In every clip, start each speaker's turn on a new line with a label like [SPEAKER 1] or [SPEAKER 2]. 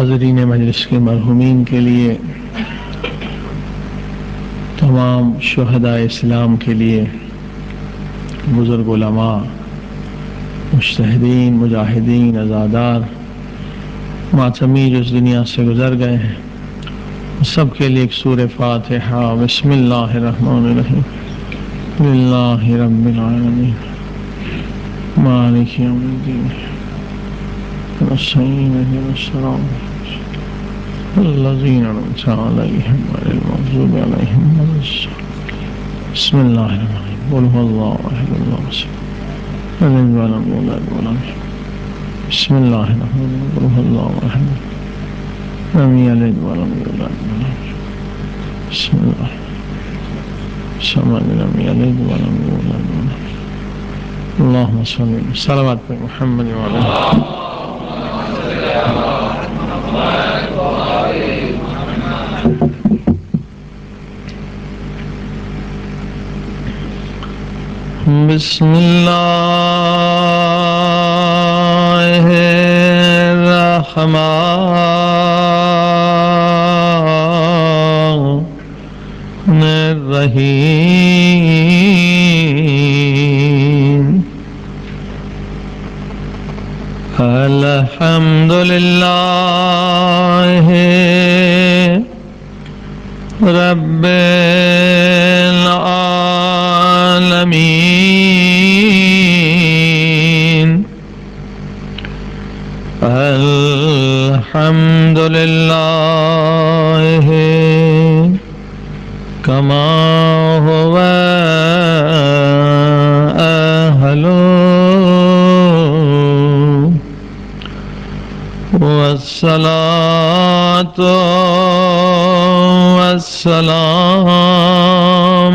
[SPEAKER 1] حاضرین مجلس کے مرحومین کے لیے، تمام شہداء اسلام کے لیے، بزرگ علماء، مجتہدین، مجاہدین، عزادار، ماتمی جو اس دنیا سے گزر گئے ہیں، سب کے لیے ایک سورہ فاتحہ۔ بسم اللہ الرحمن الرحیم، للہ رب العالمین، مالک یوم الدین، نستعین اهدنا الصراط الذین انعمت علیہم غیر المغضوب علیہم ولا الضالین۔ بسم اللہ الرحمن الرحیم، قل هو اللہ احد اللہ الصمد لم یلد ولم یولد ولم یکن۔ بسم اللہ الرحمن الرحیم، قل هو اللہ احد لم یلد ولم یولد ولم یکن۔ بسم اللہ الصمد لم یلد ولم یولد ولم یکن۔ اللہم صلی صلوات پر محمد وعلی بسم اللہ الرحمن الرحیم، الحمد للہ رب العالمین، الحمد للہ کما هو اہلہ، والصلاة والسلام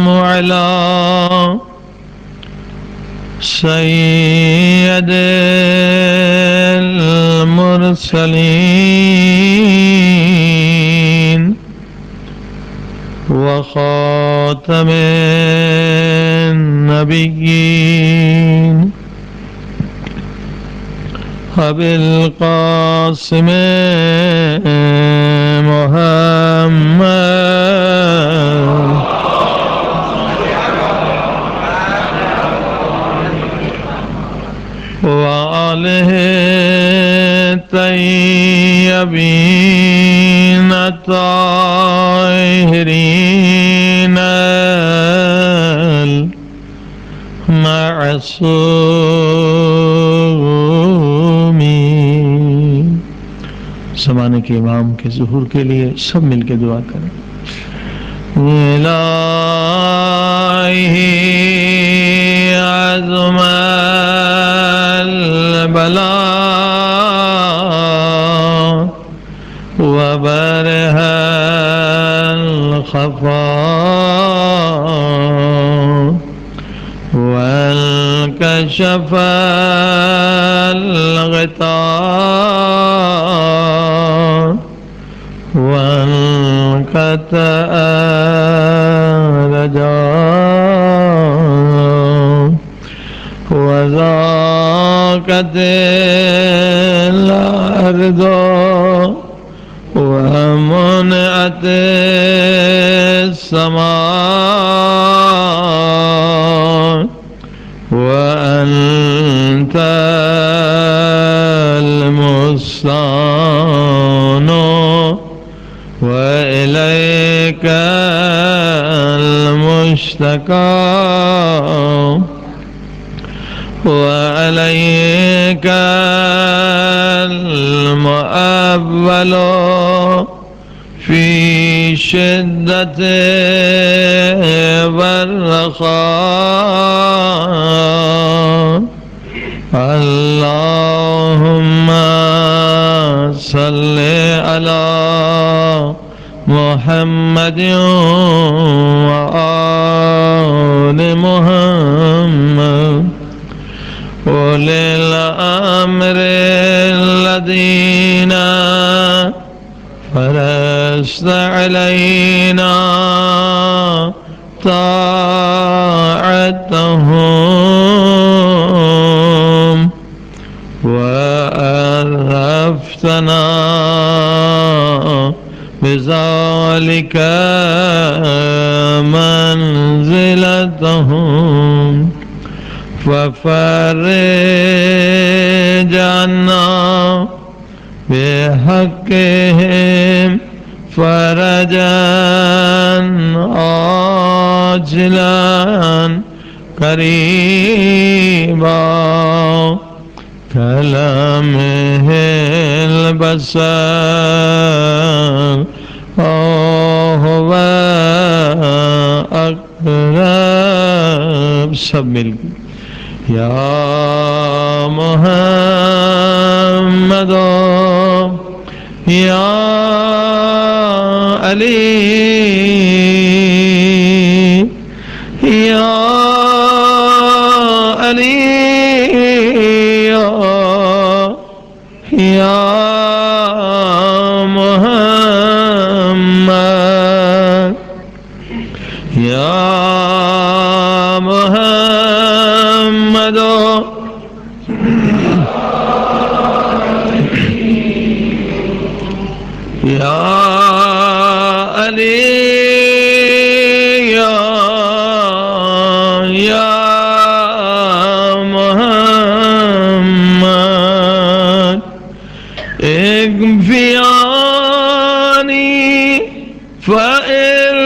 [SPEAKER 1] على سید المرسلین وخاتم النبیین ابی القاسم محمد وآلہ الطیبین الطاہرین المعصومین۔ زمانے کے امام کے ظہور کے لیے سب مل کے دعا کریں۔ الہی عظم البلاء وبرہ الخفاء وانکشف الغطاء وانقطع الرجاء وضاقت الأرض ومنعت السماء وأنت المستعان وإليك المشتكى وعليك المؤول في شدة والرخاء، اللهم صل على محمد وآل محمد أولي الأمر الذين فرضت علينا طاعتهم وعرفتنا بك منزلتهم ففرج عنا بحقهم فرجا عاجلا قريبا كلمه البصر وهو أقرب سب مل يا محمد يا علي يا علي يا محمد يا محمد يا علي يا محمد اكفياني فإنكما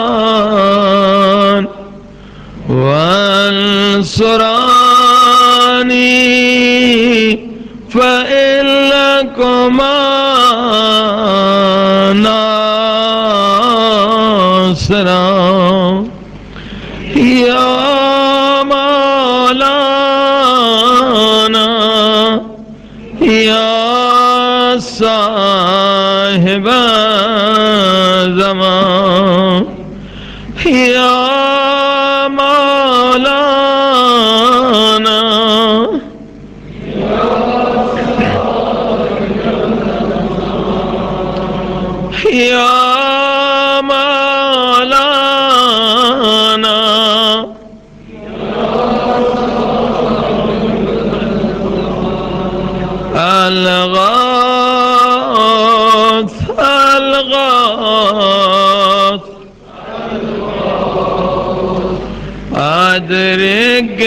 [SPEAKER 1] كافيان وانصراني فإنكما ناصران يا مولانا يا صاحب الزمان يا مولانا يا مولانا الغاث الغاث أدركني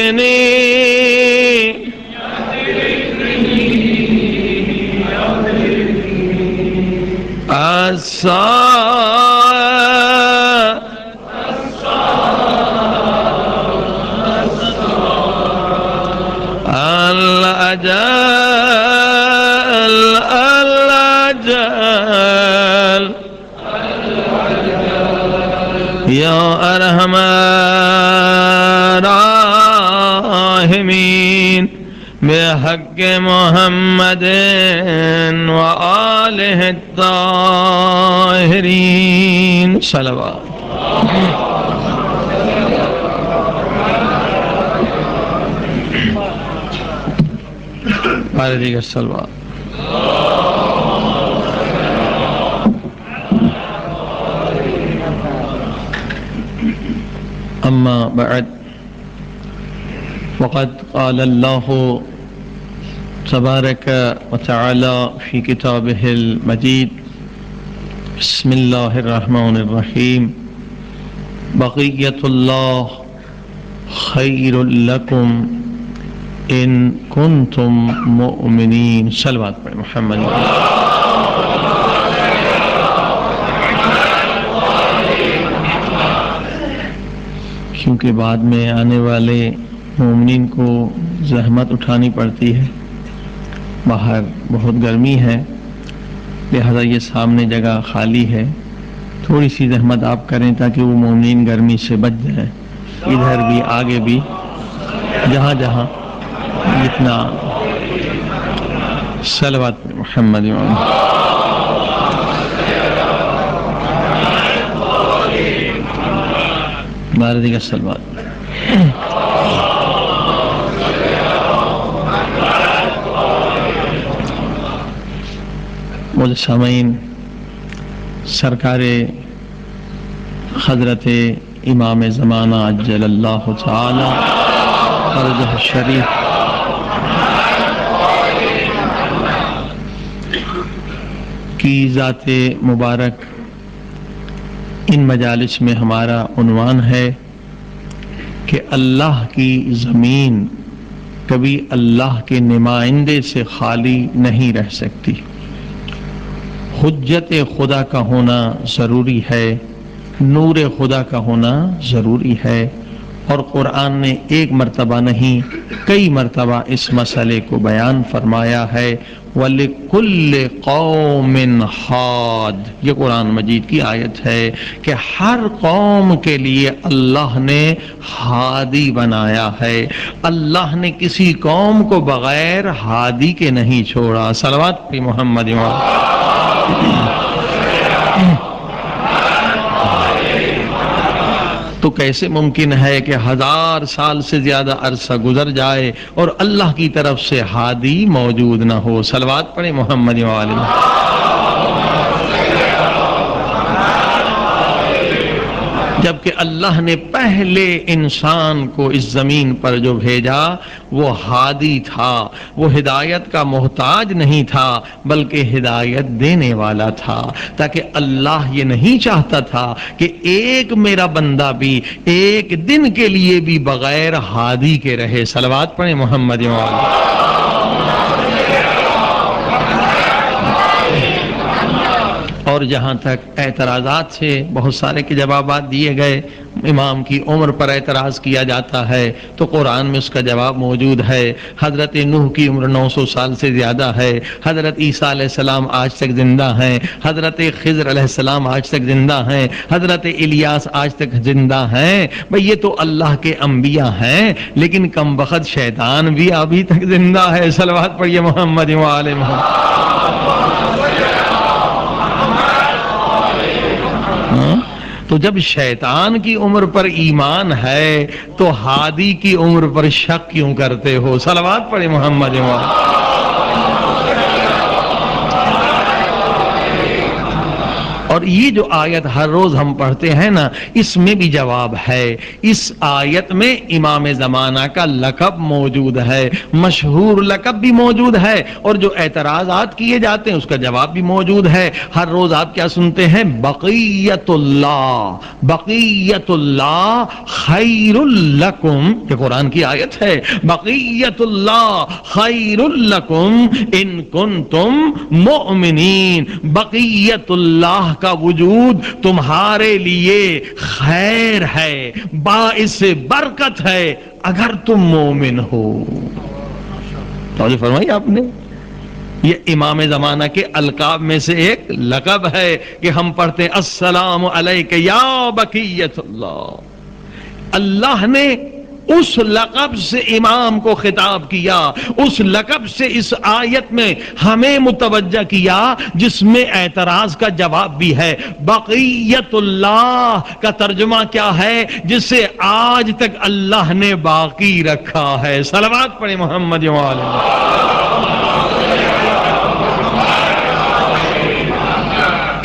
[SPEAKER 1] الأجل يا أرحم الراحمين بحق محمد وآله الطاهرين صلوات دیگر صلوات أما بعد وقد قال الله تبارك وتعالى في كتابه المجيد بسم الله الرحمن الرحيم بقية الله خير لكم إن كنتم مؤمنين صلوات پر محمد کیونکہ بعد میں آنے والے مومنین کو زحمت اٹھانی پڑتی ہے، باہر بہت گرمی ہے، لہذا یہ سامنے جگہ خالی ہے، تھوڑی سی زحمت آپ کریں تاکہ وہ مومنین گرمی سے بچ جائیں، ادھر بھی آگے بھی جہاں جہاں جتنا صلوات محمد بارے کا صلوات. مجھے سامعین، سرکار حضرت امام زمانہ عجل اللہ تعالی فرجہ الشریف کی ذات مبارک، ان مجالس میں ہمارا عنوان ہے کہ اللہ کی زمین کبھی اللہ کے نمائندے سے خالی نہیں رہ سکتی۔ حجت خدا کا ہونا ضروری ہے، نور خدا کا ہونا ضروری ہے، اور قرآن نے ایک مرتبہ نہیں کئی مرتبہ اس مسئلے کو بیان فرمایا ہے۔ وَلِكُلِّ قَوْمٍ حَادٍ، یہ قرآن مجید کی آیت ہے کہ ہر قوم کے لیے اللہ نے ہادی بنایا ہے۔ اللہ نے کسی قوم کو بغیر ہادی کے نہیں چھوڑا۔ صلوات پہ محمد تو کیسے ممکن ہے کہ 1000 سال سے زیادہ عرصہ گزر جائے اور اللہ کی طرف سے ہادی موجود نہ ہو؟ صلوات پڑھیں محمد وآلہ۔ جبکہ اللہ نے پہلے انسان کو اس زمین پر جو بھیجا وہ ہادی تھا، وہ ہدایت کا محتاج نہیں تھا بلکہ ہدایت دینے والا تھا، تاکہ اللہ یہ نہیں چاہتا تھا کہ ایک میرا بندہ بھی ایک دن کے لیے بھی بغیر ہادی کے رہے۔ صلوات پڑھیں محمد وآلہ۔ اور جہاں تک اعتراضات سے بہت سارے کے جوابات دیے گئے، امام کی عمر پر اعتراض کیا جاتا ہے تو قرآن میں اس کا جواب موجود ہے۔ حضرت نوح کی عمر 900 سال سے زیادہ ہے، حضرت عیسیٰ علیہ السلام آج تک زندہ ہیں، حضرت خضر علیہ السلام آج تک زندہ ہیں، حضرت الیاس آج تک زندہ ہیں۔ بھئی یہ تو اللہ کے انبیاء ہیں، لیکن کم بخت شیطان بھی ابھی تک زندہ ہے۔ صلوات پڑھیے محمد وآلہ محمد۔ تو جب شیطان کی عمر پر ایمان ہے تو ہادی کی عمر پر شک کیوں کرتے ہو؟ صلوات پڑھیں محمد وآلہ۔ اور یہ جو آیت ہر روز ہم پڑھتے ہیں نا، اس میں بھی جواب ہے۔ اس آیت میں امام زمانہ کا لقب موجود ہے، مشہور لقب بھی موجود ہے، اور جو اعتراضات کیے جاتے ہیں اس کا جواب بھی موجود ہے۔ ہر روز آپ کیا سنتے ہیں؟ بقیت اللہ، بقیت اللہ خیر لکم، یہ قرآن کی آیت ہے۔ بقیت اللہ خیر لکم ان کنتم مؤمنین، بقیت اللہ کا وجود تمہارے لیے خیر ہے، باعث برکت ہے اگر تم مومن ہو۔ توجہ فرمائی آپ نے؟ یہ امام زمانہ کے القاب میں سے ایک لقب ہے کہ ہم پڑھتے ہیں السلام علیک یا بقیت اللہ۔ اللہ نے اس لقب سے امام کو خطاب کیا، اس لقب سے اس آیت میں ہمیں متوجہ کیا جس میں اعتراض کا جواب بھی ہے۔ بقیت اللہ کا ترجمہ کیا ہے؟ جسے آج تک اللہ نے باقی رکھا ہے۔ صلوات پڑھیں محمد وآلہ۔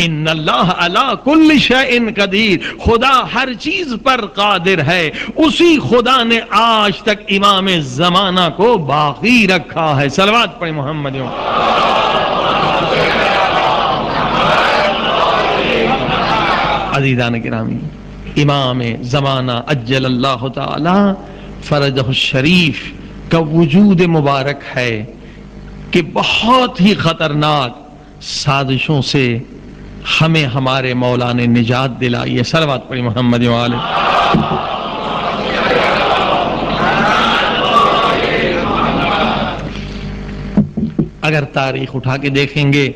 [SPEAKER 1] ان اللہ علی کل شیء قدیر، خدا ہر چیز پر قادر ہے۔ اسی خدا نے آج تک امام زمانہ کو باقی رکھا ہے۔ صلوات پڑھیں محمد۔ عزیزان گرامی، امام زمانہ عجل اللہ تعالی فرجہ الشریف کا وجود مبارک ہے کہ بہت ہی خطرناک سازشوں سے ہمیں ہمارے مولا نے نجات دلائی ہے۔ صلوات پڑھی محمد وآلہ۔ اگر تاریخ اٹھا کے دیکھیں گے،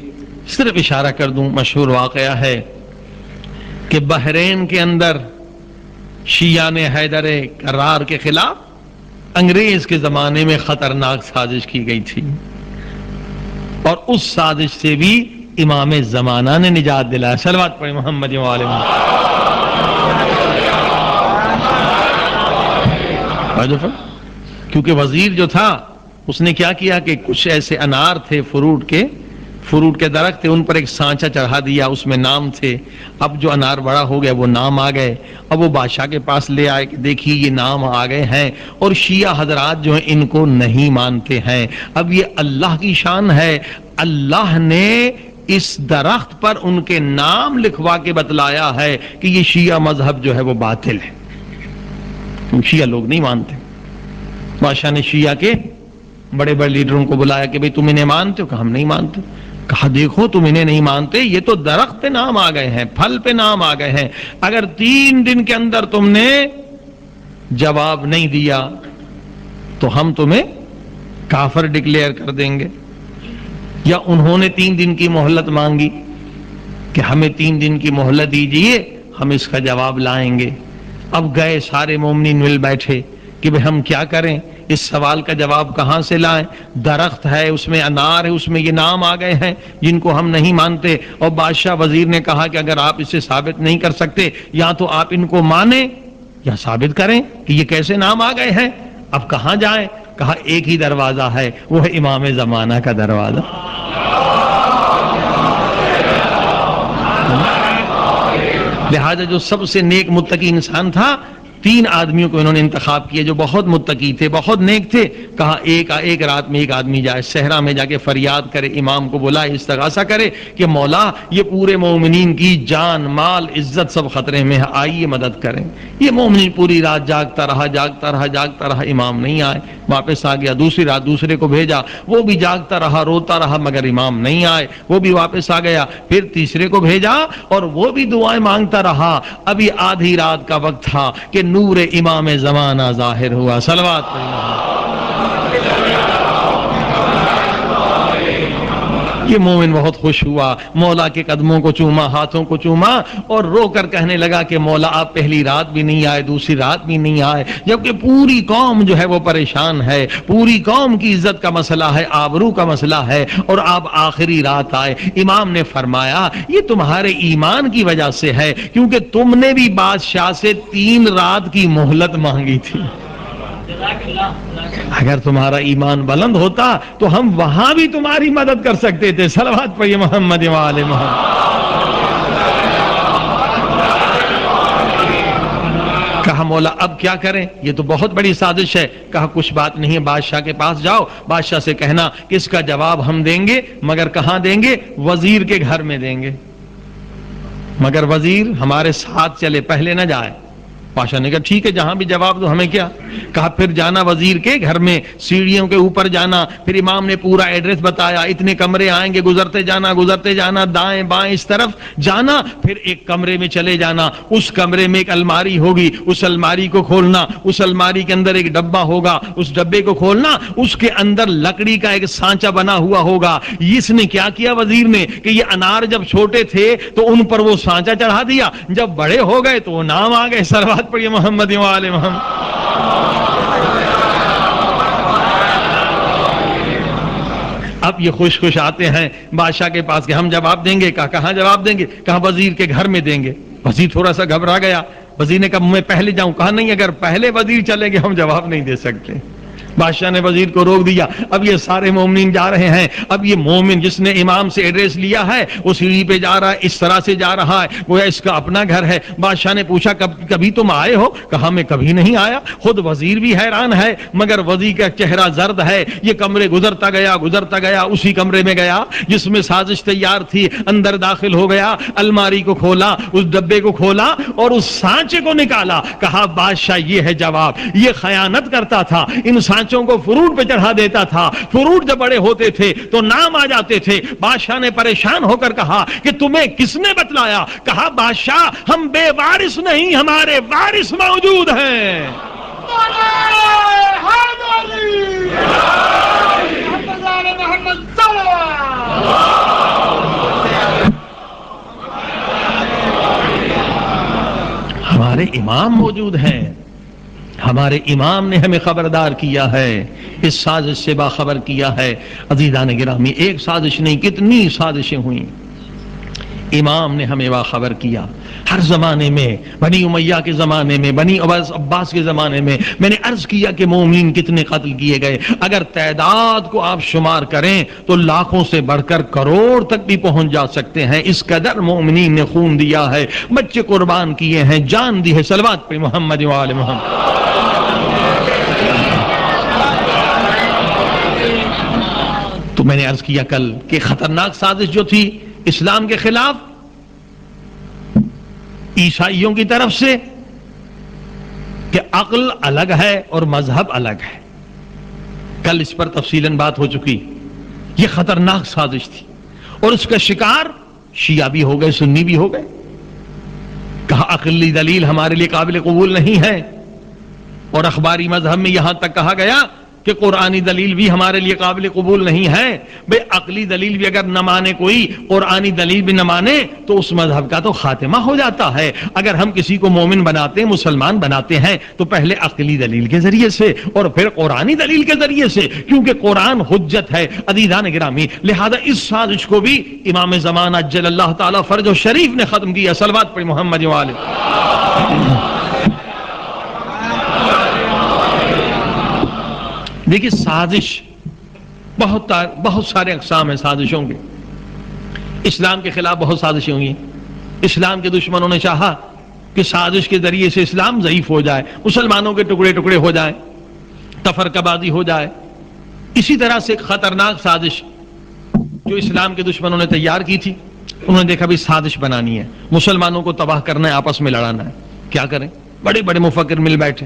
[SPEAKER 1] صرف اشارہ کر دوں، مشہور واقعہ ہے کہ بحرین کے اندر شیعہ نے حیدر کرار کے خلاف انگریز کے زمانے میں خطرناک سازش کی گئی تھی، اور اس سازش سے بھی امام زمانہ نے نجات دلایا۔ صلوات پڑھیں محمد وآلہ۔ کیونکہ وزیر جو تھا اس نے کیا کیا کہ کچھ ایسے انار تھے، فروٹ کے درخت تھے، ان پر ایک سانچہ چڑھا دیا، اس میں نام تھے۔ اب جو انار بڑا ہو گیا وہ نام آ گئے، اب وہ بادشاہ کے پاس لے آئے کہ دیکھیے یہ نام آ گئے ہیں، اور شیعہ حضرات جو ہیں ان کو نہیں مانتے ہیں۔ اب یہ اللہ کی شان ہے، اللہ نے اس درخت پر ان کے نام لکھوا کے بتلایا ہے کہ یہ شیعہ مذہب جو ہے وہ باطل ہے. شیعہ لوگ نہیں مانتے. بادشاہ نے شیعہ کے بڑے بڑے لیڈروں کو بلایا کہ بھئی تم انہیں مانتے ہو؟ کہا ہم نہیں مانتے. کہا دیکھو تم انہیں نہیں مانتے, یہ تو درخت پہ نام آ گئے ہیں, پھل پہ نام آ گئے ہیں. اگر 3 دن کے اندر تم نے جواب نہیں دیا تو ہم تمہیں کافر ڈکلیئر کر دیں گے. یا انہوں نے 3 دن کی مہلت مانگی کہ ہمیں 3 دن کی مہلت دیجئے, ہم اس کا جواب لائیں گے. اب گئے سارے مومنین مل بیٹھے کہ بھئی ہم کیا کریں, اس سوال کا جواب کہاں سے لائیں؟ درخت ہے, اس میں انار ہے, اس میں یہ نام آ گئے ہیں جن کو ہم نہیں مانتے. اور بادشاہ وزیر نے کہا کہ اگر آپ اسے ثابت نہیں کر سکتے یا تو آپ ان کو مانیں یا ثابت کریں کہ یہ کیسے نام آ گئے ہیں. اب کہاں جائیں؟ کہا ایک ہی دروازہ ہے, وہ ہے امام زمانہ کا دروازہ. لہذا جو سب سے نیک متقی انسان تھا, 3 آدمیوں کو انہوں نے انتخاب کیا جو بہت متقی تھے, بہت نیک تھے. کہا ایک رات میں ایک آدمی جائے صحرا میں جا کے فریاد کرے, امام کو بلائے, استغاثہ کرے کہ مولا یہ پورے مومنین کی جان مال عزت سب خطرے میں ہے, آئیے مدد کریں. یہ مومنین پوری رات جاگتا رہا, امام نہیں آئے. واپس آ گیا, دوسری رات دوسرے کو بھیجا, وہ بھی جاگتا رہا, روتا رہا, مگر امام نہیں آئے. وہ بھی واپس آ گیا. پھر تیسرے کو بھیجا اور وہ بھی دعائیں مانگتا رہا. ابھی آدھی رات کا وقت تھا کہ نور امام زمانہ ظاہر ہوا. صلوات پڑھیں. یہ مومن بہت خوش ہوا, مولا کے قدموں کو چوما, ہاتھوں کو چوما اور رو کر کہنے لگا کہ مولا آپ پہلی رات بھی نہیں آئے, دوسری رات بھی نہیں آئے, جبکہ پوری قوم جو ہے وہ پریشان ہے, پوری قوم کی عزت کا مسئلہ ہے, آبرو کا مسئلہ ہے, اور آپ آخری رات آئے. امام نے فرمایا یہ تمہارے ایمان کی وجہ سے ہے, کیونکہ تم نے بھی بادشاہ سے 3 رات کی مہلت مانگی تھی. اگر تمہارا ایمان بلند ہوتا تو ہم وہاں بھی تمہاری مدد کر سکتے تھے. صلوات پڑھیے محمد و آل محمد. کہا مولا اب کیا کریں, یہ تو بہت بڑی سازش ہے. کہا کچھ بات نہیں ہے, بادشاہ کے پاس جاؤ, بادشاہ سے کہنا کہ اس کا جواب ہم دیں گے, مگر کہاں دیں گے؟ وزیر کے گھر میں دیں گے, مگر وزیر ہمارے ساتھ چلے, پہلے نہ جائے. بادشاہ نے کہا ٹھیک ہے, جہاں بھی جواب دو, ہمیں کیا. کہا پھر جانا وزیر کے گھر میں, سیڑھیوں کے اوپر جانا. پھر امام نے پورا ایڈریس بتایا, اتنے کمرے آئیں گے, گزرتے جانا, دائیں بائیں اس طرف جانا. پھر ایک کمرے میں چلے جانا, اس کمرے میں ایک الماری ہوگی, اس الماری کو کھولنا, اس الماری کے اندر ایک ڈبہ ہوگا, اس ڈبے کو کھولنا, اس کے اندر لکڑی کا ایک سانچہ بنا ہوا ہوگا. اس نے کیا کیا وزیر نے کہ یہ انار جب چھوٹے تھے تو ان پر وہ سانچہ چڑھا دیا, جب بڑے ہو گئے تو وہ نام آ گئے. سروات پڑھیے محمد و آل محمد. اب یہ خوش خوش آتے ہیں بادشاہ کے پاس کہ ہم جواب دیں گے. کہا کہاں جواب دیں گے؟ کہا وزیر کے گھر میں دیں گے. وزیر تھوڑا سا گھبرا گیا. وزیر نے کہا میں پہلے جاؤں. کہا نہیں, اگر پہلے وزیر چلیں گے ہم جواب نہیں دے سکتے. بادشاہ نے وزیر کو روک دیا. اب یہ سارے مومنین جا رہے ہیں. اب یہ مومن جس نے امام سے ایڈریس لیا ہے وہ سیڑھی پہ جا رہا ہے, اس طرح سے جا رہا ہے گویا اس کا اپنا گھر ہے. بادشاہ نے پوچھا کبھی تم آئے ہو؟ کہا میں کبھی نہیں آیا. خود وزیر بھی حیران ہے, مگر وزیر کا چہرہ زرد ہے. یہ کمرے گزرتا گیا, اسی کمرے میں گیا جس میں سازش تیار تھی, اندر داخل ہو گیا, الماری کو کھولا, اس ڈبے کو کھولا اور اس سانچے کو نکالا. کہا بادشاہ یہ ہے جواب. یہ خیانت کرتا تھا, ان سانچوں کو فروٹ پہ چڑھا دیتا تھا. فروٹ جب بڑے ہوتے تھے تو نام آ جاتے تھے. بادشاہ نے پریشان ہو کر کہا کہ تمہیں کس نے بتلایا؟ کہا بادشاہ ہم بے وارث نہیں, ہمارے وارث موجود ہیں. ہمارے امام موجود ہیں. ہمارے امام نے ہمیں خبردار کیا ہے, اس سازش سے باخبر کیا ہے. عزیزان گرامی, ایک سازش نہیں کتنی سازشیں ہوئیں. امام نے ہمیں باخبر کیا. ہر زمانے میں, بنی امیہ کے زمانے میں, بنی عباس کے زمانے میں, میں نے عرض کیا کہ مومنین کتنے قتل کیے گئے. اگر تعداد کو آپ شمار کریں تو لاکھوں سے بڑھ کر کروڑ تک بھی پہنچ جا سکتے ہیں. اس قدر مومنین نے خون دیا ہے, بچے قربان کیے ہیں, جان دی ہے. صلوات پہ محمد و آل محمد. تو میں نے عرض کیا کل کہ خطرناک سازش جو تھی اسلام کے خلاف، عیسائیوں کی طرف سے کہ عقل الگ ہے اور مذہب الگ ہے. کل اس پر تفصیلاً بات ہو چکی. یہ خطرناک سازش تھی اور اس کا شکار شیعہ بھی ہو گئے، سنی بھی ہو گئے. کہا عقلی دلیل ہمارے لیے قابل قبول نہیں ہے، اور اخباری مذہب میں یہاں تک کہا گیا کہ قرآنی دلیل بھی ہمارے لیے قابل قبول نہیں ہے. بے عقلی دلیل بھی اگر نہ مانے کوئی، قرآنی دلیل بھی نہ مانے تو اس مذہب کا تو خاتمہ ہو جاتا ہے. اگر ہم کسی کو مومن بناتے ہیں، مسلمان بناتے ہیں، تو پہلے عقلی دلیل کے ذریعے سے اور پھر قرآنی دلیل کے ذریعے سے، کیونکہ قرآن حجت ہے. عزیزان گرامی، لہذا اس سازش کو بھی امام زمان عجل اللہ تعالی فرج و شریف نے ختم کیا. صلوات پڑھی محمد والے. دیکھیے سازش بہت سارے اقسام ہیں سازشوں کے. اسلام کے خلاف بہت سازشیں ہوئی ہیں. اسلام کے دشمنوں نے چاہا کہ سازش کے ذریعے سے اسلام ضعیف ہو جائے، مسلمانوں کے ٹکڑے ٹکڑے ہو جائیں، تفرقہ بازی ہو جائے. اسی طرح سے ایک خطرناک سازش جو اسلام کے دشمنوں نے تیار کی تھی، انہوں نے دیکھا بھی سازش بنانی ہے، مسلمانوں کو تباہ کرنا ہے، آپس میں لڑانا ہے. کیا کریں؟ بڑے بڑے مفکر مل بیٹھے.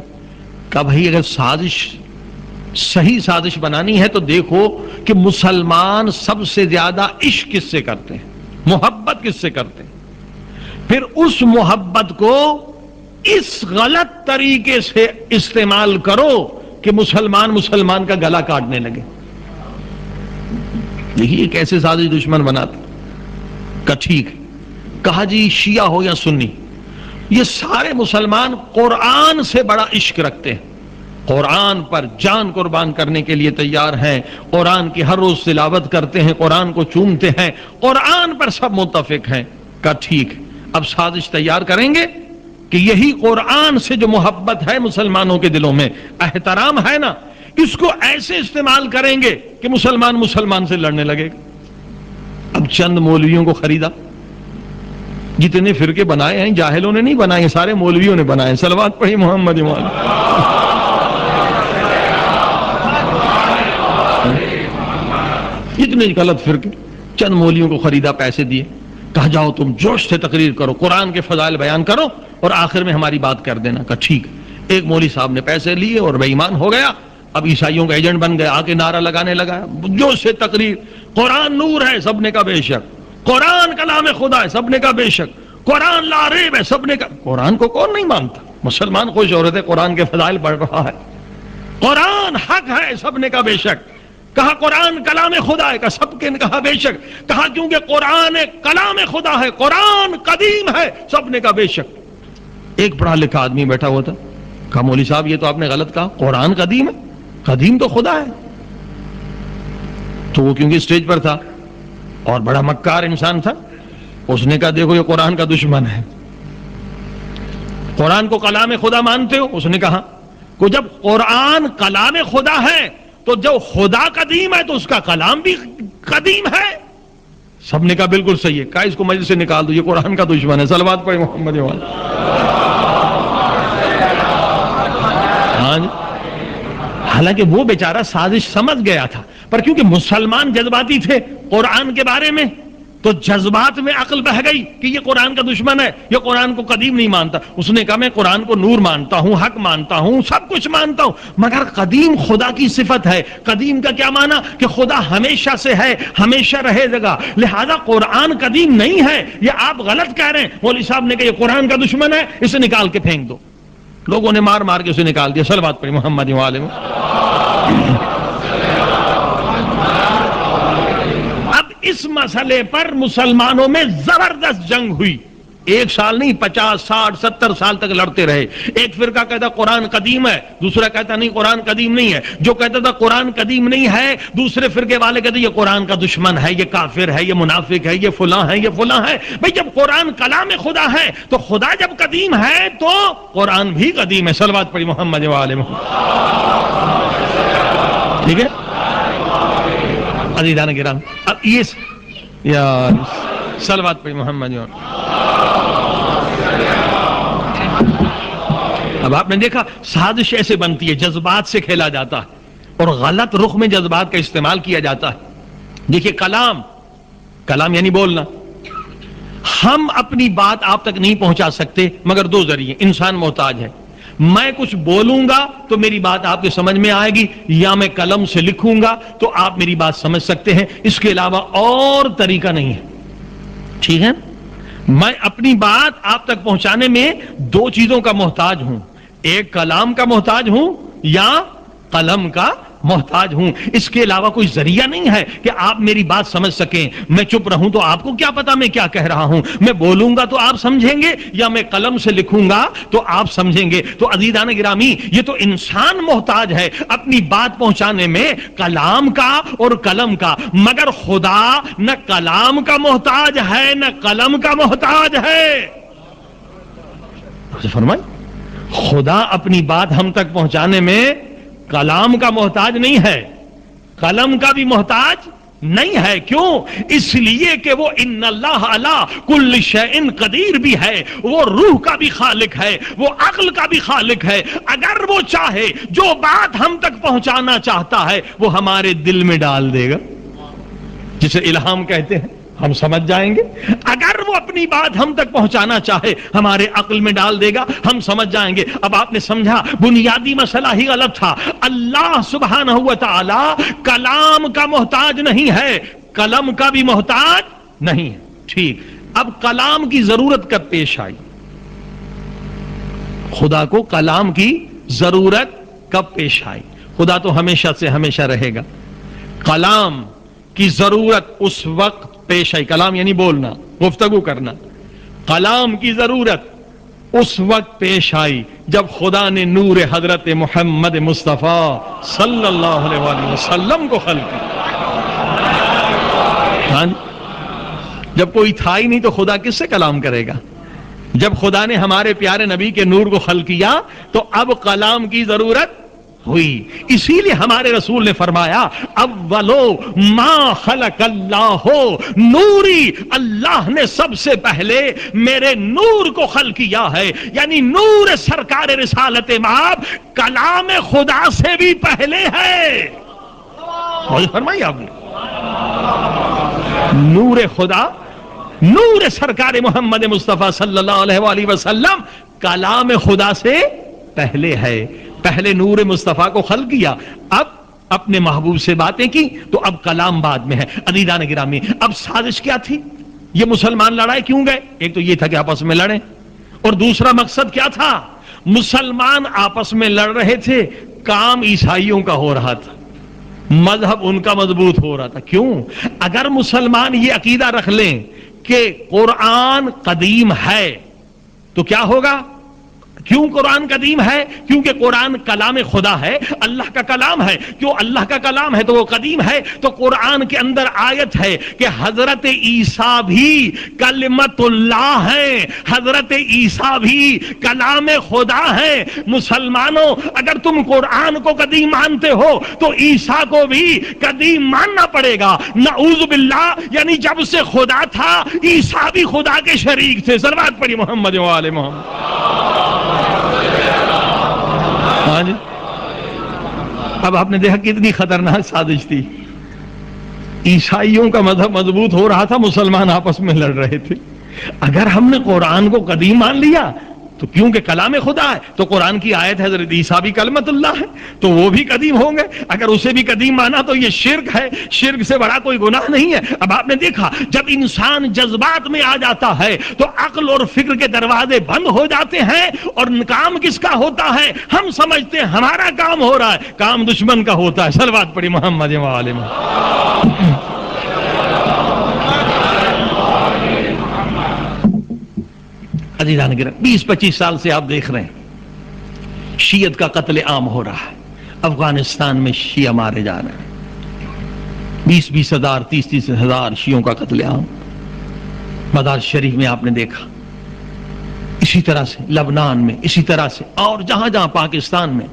[SPEAKER 1] کہا بھائی اگر صحیح سازش بنانی ہے تو دیکھو کہ مسلمان سب سے زیادہ عشق کس سے کرتے ہیں، محبت کس سے کرتے ہیں، پھر اس محبت کو اس غلط طریقے سے استعمال کرو کہ مسلمان کا گلا کاٹنے لگے. دیکھیے کیسے سازش دشمن بناتے. کہا ٹھیک. کہا جی شیعہ ہو یا سنی، یہ سارے مسلمان قرآن سے بڑا عشق رکھتے ہیں، قرآن پر جان قربان کرنے کے لیے تیار ہیں، قرآن کی ہر روز تلاوت کرتے ہیں، قرآن کو چومتے ہیں، قرآن پر سب متفق ہیں. کہا ٹھیک. اب سازش تیار کریں گے کہ یہی قرآن سے جو محبت ہے مسلمانوں کے دلوں میں، احترام ہے نا، اس کو ایسے استعمال کریں گے کہ مسلمان سے لڑنے لگے گا. اب چند مولویوں کو خریدا. جتنے فرقے بنائے ہیں جاہلوں نے نہیں بنائے، سارے مولویوں نے بنائے. صلوات پڑھی محمد اتنے غلط فرقے، چند مولویوں کو خریدا، پیسے دیے. کہا جاؤ تم جوش سے تقریر کرو، قرآن کے فضائل بیان کرو اور آخر میں ہماری بات کر دینا. کہا ٹھیک. ایک مولوی صاحب نے پیسے لیے اور بے ایمان ہو گیا. اب عیسائیوں کا ایجنٹ بن گیا، آ کے نعرہ لگانے لگا جوش سے تقریر. قرآن نور ہے، سب نے کہا بے شک. قرآن کلام خدا ہے، سب نے کہا بے شک. قرآن لا ریب ہے، سب نے کہا. قرآن کو کون نہیں مانتا؟ مسلمان خوش ہو رہے تھے، قرآن کے فضائل پڑھ رہا ہے. قرآن حق ہے، سب نے کہا بے شک. کہا قرآن کلام خدا ہے، کہا سب کے نے کہا بے شک. کہا کیونکہ قرآن کلام خدا ہے، قرآن قدیم ہے، سب نے کہا بے شک. ایک پڑھا لکھا آدمی بیٹھا ہوا تھا. کہا مولوی صاحب یہ تو آپ نے غلط کہا، قرآن قدیم ہے، قدیم تو خدا ہے. تو وہ کیونکہ اسٹیج پر تھا اور بڑا مکار انسان تھا، اس نے کہا دیکھو یہ قرآن کا دشمن ہے، قرآن کو کلام خدا مانتے ہو؟ اس نے کہا کہ جب قرآن کلام خدا ہے تو جب خدا قدیم ہے تو اس کا کلام بھی قدیم ہے. سب نے کہا بالکل صحیح ہے. کہا اس کو مجلس سے نکال دو، یہ قرآن کا دشمن ہے. صلوات پڑھی محمد والے. ہاں جی. حالانکہ وہ بیچارہ سازش سمجھ گیا تھا، پر کیونکہ مسلمان جذباتی تھے قرآن کے بارے میں، تو جذبات میں عقل بہہ گئی کہ یہ قرآن کا دشمن ہے، یہ قرآن کو قدیم نہیں مانتا. اس نے کہا میں قرآن کو نور مانتا ہوں، حق مانتا ہوں، سب کچھ مانتا ہوں، مگر قدیم خدا کی صفت ہے. قدیم کا کیا معنی؟ کہ خدا ہمیشہ سے ہے، ہمیشہ رہے گا. لہذا قرآن قدیم نہیں ہے، یہ آپ غلط کہہ رہے ہیں. مولوی صاحب نے کہا یہ قرآن کا دشمن ہے، اسے نکال کے پھینک دو. لوگوں نے مار مار کے اسے نکال دیا. صلوات پڑھی محمد والے. اس مسئلے پر مسلمانوں میں زبردست جنگ ہوئی. 1 سال نہیں، 50 60 70 سال تک لڑتے رہے. ایک فرقہ کہتا قرآن قدیم ہے، دوسرا کہتا نہیں قرآن قدیم نہیں ہے. جو کہتا تھا قرآن قدیم نہیں ہے، دوسرے فرقے والے کہتے یہ قرآن کا دشمن ہے، یہ کافر ہے، یہ منافق ہے، یہ فلاں ہے، یہ فلاں ہے. بھئی جب قرآن کلام خدا ہے تو خدا جب قدیم ہے تو قرآن بھی قدیم ہے. صلوات پڑھی محمد وآلہ محمد. ٹھیک ہے عزیزان کرام. اب یہ یا صلوات پڑھی محمد. اب آپ نے دیکھا سازش ایسے بنتی ہے، جذبات سے کھیلا جاتا ہے اور غلط رخ میں جذبات کا استعمال کیا جاتا ہے. دیکھیے کلام یعنی بولنا، ہم اپنی بات آپ تک نہیں پہنچا سکتے مگر دو ذریعے. انسان محتاج ہے. میں کچھ بولوں گا تو میری بات آپ کے سمجھ میں آئے گی, یا میں قلم سے لکھوں گا تو آپ میری بات سمجھ سکتے ہیں, اس کے علاوہ اور طریقہ نہیں ہے. ٹھیک ہے, میں اپنی بات آپ تک پہنچانے میں دو چیزوں کا محتاج ہوں, ایک کلام کا محتاج ہوں یا قلم کا محتاج ہوں. اس کے علاوہ کوئی ذریعہ نہیں ہے کہ آپ میری بات سمجھ سکیں. میں چپ رہوں تو آپ کو کیا پتا میں کیا کہہ رہا ہوں, میں بولوں گا تو آپ سمجھیں گے یا میں قلم سے لکھوں گا تو آپ سمجھیں گے. تو عزیزان گرامی, یہ تو انسان محتاج ہے اپنی بات پہنچانے میں کلام کا اور قلم کا, مگر خدا نہ کلام کا محتاج ہے نہ قلم کا محتاج ہے. فرمائیں, خدا اپنی بات ہم تک پہنچانے میں کلام کا محتاج نہیں ہے, قلم کا بھی محتاج نہیں ہے. کیوں؟ اس لیے کہ وہ ان اللہ علی کل شیء قدیر بھی ہے, وہ روح کا بھی خالق ہے, وہ عقل کا بھی خالق ہے. اگر وہ چاہے جو بات ہم تک پہنچانا چاہتا ہے وہ ہمارے دل میں ڈال دے گا, جسے الہام کہتے ہیں, ہم سمجھ جائیں گے. اگر وہ اپنی بات ہم تک پہنچانا چاہے ہمارے عقل میں ڈال دے گا, ہم سمجھ جائیں گے. اب آپ نے سمجھا بنیادی مسئلہ ہی غلط تھا. اللہ سبحانہ و تعالی کلام کا محتاج نہیں ہے, قلم کا بھی محتاج نہیں ہے. ٹھیک, اب کلام کی ضرورت کب پیش آئی؟ خدا کو کلام کی ضرورت کب پیش آئی؟ خدا تو ہمیشہ سے ہمیشہ رہے گا. کلام کی ضرورت اس وقت پیش آئی, کلام یعنی بولنا, گفتگو کرنا. کلام کی ضرورت اس وقت پیش آئی جب خدا نے نور حضرت محمد مصطفیٰ صلی اللہ علیہ وآلہ وسلم کو خلق کیا. جب کوئی تھا ہی نہیں تو خدا کس سے کلام کرے گا؟ جب خدا نے ہمارے پیارے نبی کے نور کو خلق کیا تو اب کلام کی ضرورت ہوئی. اسی لیے ہمارے رسول نے فرمایا اولو ما خلق اللہ نوری, اللہ نے سب سے پہلے میرے نور کو خلق کیا ہے. یعنی نور سرکار رسالت مآب کلام خدا سے بھی پہلے ہے. فرمائیے آپ نے, نور خدا, نور سرکار محمد مصطفیٰ صلی اللہ علیہ وآلہ وسلم کلام خدا سے پہلے ہے. پہلے نور مصطفیٰ کو خلق کیا, اب اپنے محبوب سے باتیں کی تو اب کلام بعد میں ہے. عزیزان گرامی, اب سازش کیا تھی؟ یہ مسلمان لڑائی کیوں گئے؟ ایک تو یہ تھا کہ آپس میں لڑیں, اور دوسرا مقصد کیا تھا؟ مسلمان آپس میں لڑ رہے تھے, کام عیسائیوں کا ہو رہا تھا, مذہب ان کا مضبوط ہو رہا تھا. کیوں؟ اگر مسلمان یہ عقیدہ رکھ لیں کہ قرآن قدیم ہے تو کیا ہوگا؟ کیوں قرآن قدیم ہے؟ کیونکہ قرآن کلام خدا ہے, اللہ کا کلام ہے. کیوں اللہ کا کلام ہے تو وہ قدیم ہے. تو قرآن کے اندر آیت ہے کہ حضرت عیسیٰ بھی کلمت اللہ ہیں, حضرت عیسیٰ بھی کلام خدا ہیں. مسلمانوں, اگر تم قرآن کو قدیم مانتے ہو تو عیسیٰ کو بھی قدیم ماننا پڑے گا. نعوذ باللہ, یعنی جب سے خدا تھا عیسیٰ بھی خدا کے شریک تھے. صلوات پڑھی محمد و آل محمد. اب آپ نے دیکھا کتنی خطرناک سازش تھی. عیسائیوں کا مذہب مضبوط ہو رہا تھا, مسلمان آپس میں لڑ رہے تھے. اگر ہم نے قرآن کو قدیم مان لیا تو کیونکہ کلام خدا ہے تو قرآن کی آیت حضرت عیسیٰ بھی کلمت اللہ ہے تو وہ بھی قدیم ہوں گے. اگر اسے بھی قدیم مانا تو یہ شرک ہے, شرک سے بڑا کوئی گناہ نہیں ہے. اب آپ نے دیکھا جب انسان جذبات میں آ جاتا ہے تو عقل اور فکر کے دروازے بند ہو جاتے ہیں, اور کام کس کا ہوتا ہے؟ ہم سمجھتے ہیں ہمارا کام ہو رہا ہے, کام دشمن کا ہوتا ہے. صلوات پڑھی محمد و آل محمد. عزیزان گرامی, 20-25 سال سے آپ دیکھ رہے ہیں شیعت کا قتل عام ہو رہا ہے. افغانستان میں شیعہ مارے جا رہے ہیں, 20-20 ہزار 30-30 ہزار شیعوں کا قتل عام. مدار شریف میں آپ نے دیکھا, اسی طرح سے لبنان میں, اسی طرح سے اور جہاں جہاں پاکستان میں.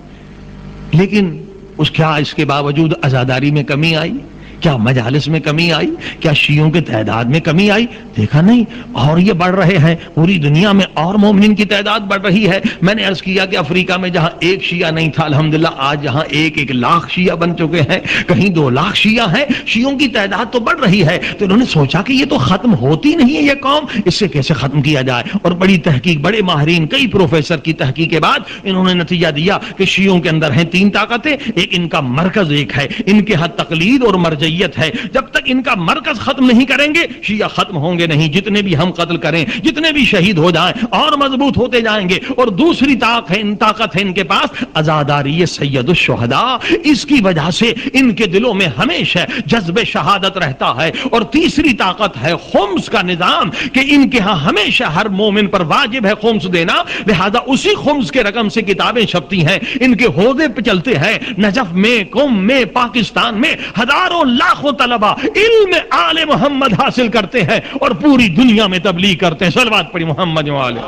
[SPEAKER 1] لیکن اس کے باوجود عزاداری میں کمی آئی. کیا مجالس میں کمی آئی؟ کیا شیعوں کے تعداد میں کمی آئی؟ دیکھا نہیں، اور یہ بڑھ رہے ہیں پوری دنیا میں، اور مومنین کی تعداد بڑھ رہی ہے۔ میں نے عرض کیا کہ افریقہ میں جہاں ایک شیعہ نہیں تھا، الحمدللہ آج جہاں 1,00,000 شیعہ بن چکے ہیں، کہیں 2,00,000 شیعہ ہیں، شیعوں کی تعداد تو بڑھ رہی ہے۔ تو انہوں نے سوچا کہ یہ تو ختم ہوتی نہیں ہے یہ قوم، اس سے کیسے ختم کیا جائے؟ اور بڑی تحقیق، بڑے ماہرین، کئی پروفیسر کی تحقیق کے بعد انہوں نے نتیجہ دیا کہ شیعوں کے اندر ہیں 3 طاقتیں، ایک ان کا مرکز ایک ہے، ان کے ہاں تقلید اور مرجعیت ہے۔ جب تک ان کا مرکز ختم نہیں کریں گے شیعہ ختم ہوں گے نہیں، جتنے بھی ہم قتل کریں، جتنے بھی شہید ہو جائیں، اور مضبوط ہوتے جائیں گے۔ اور دوسری طاقت ہے ان کے پاس عزاداری سید الشہداء، اس کی وجہ سے ان کے دلوں میں ہمیشہ جذب شہادت رہتا ہے۔ اور تیسری طاقت ہے خمس کا نظام، کہ ان کے ہاں ہمیشہ ہر مومن پر واجب ہے خمس دینا، لہذا اسی خمس کے رقم سے کتابیں چھپتی ہیں، ان کے حوضے پہ چلتے ہیں۔ نجف میں، قم میں، پاکستان میں ہزاروں لاکھوں طلبہ علم آل محمد حاصل کرتے ہیں اور پوری دنیا میں تبلیغ کرتے ہیں۔ صلوات پڑھی محمد والے۔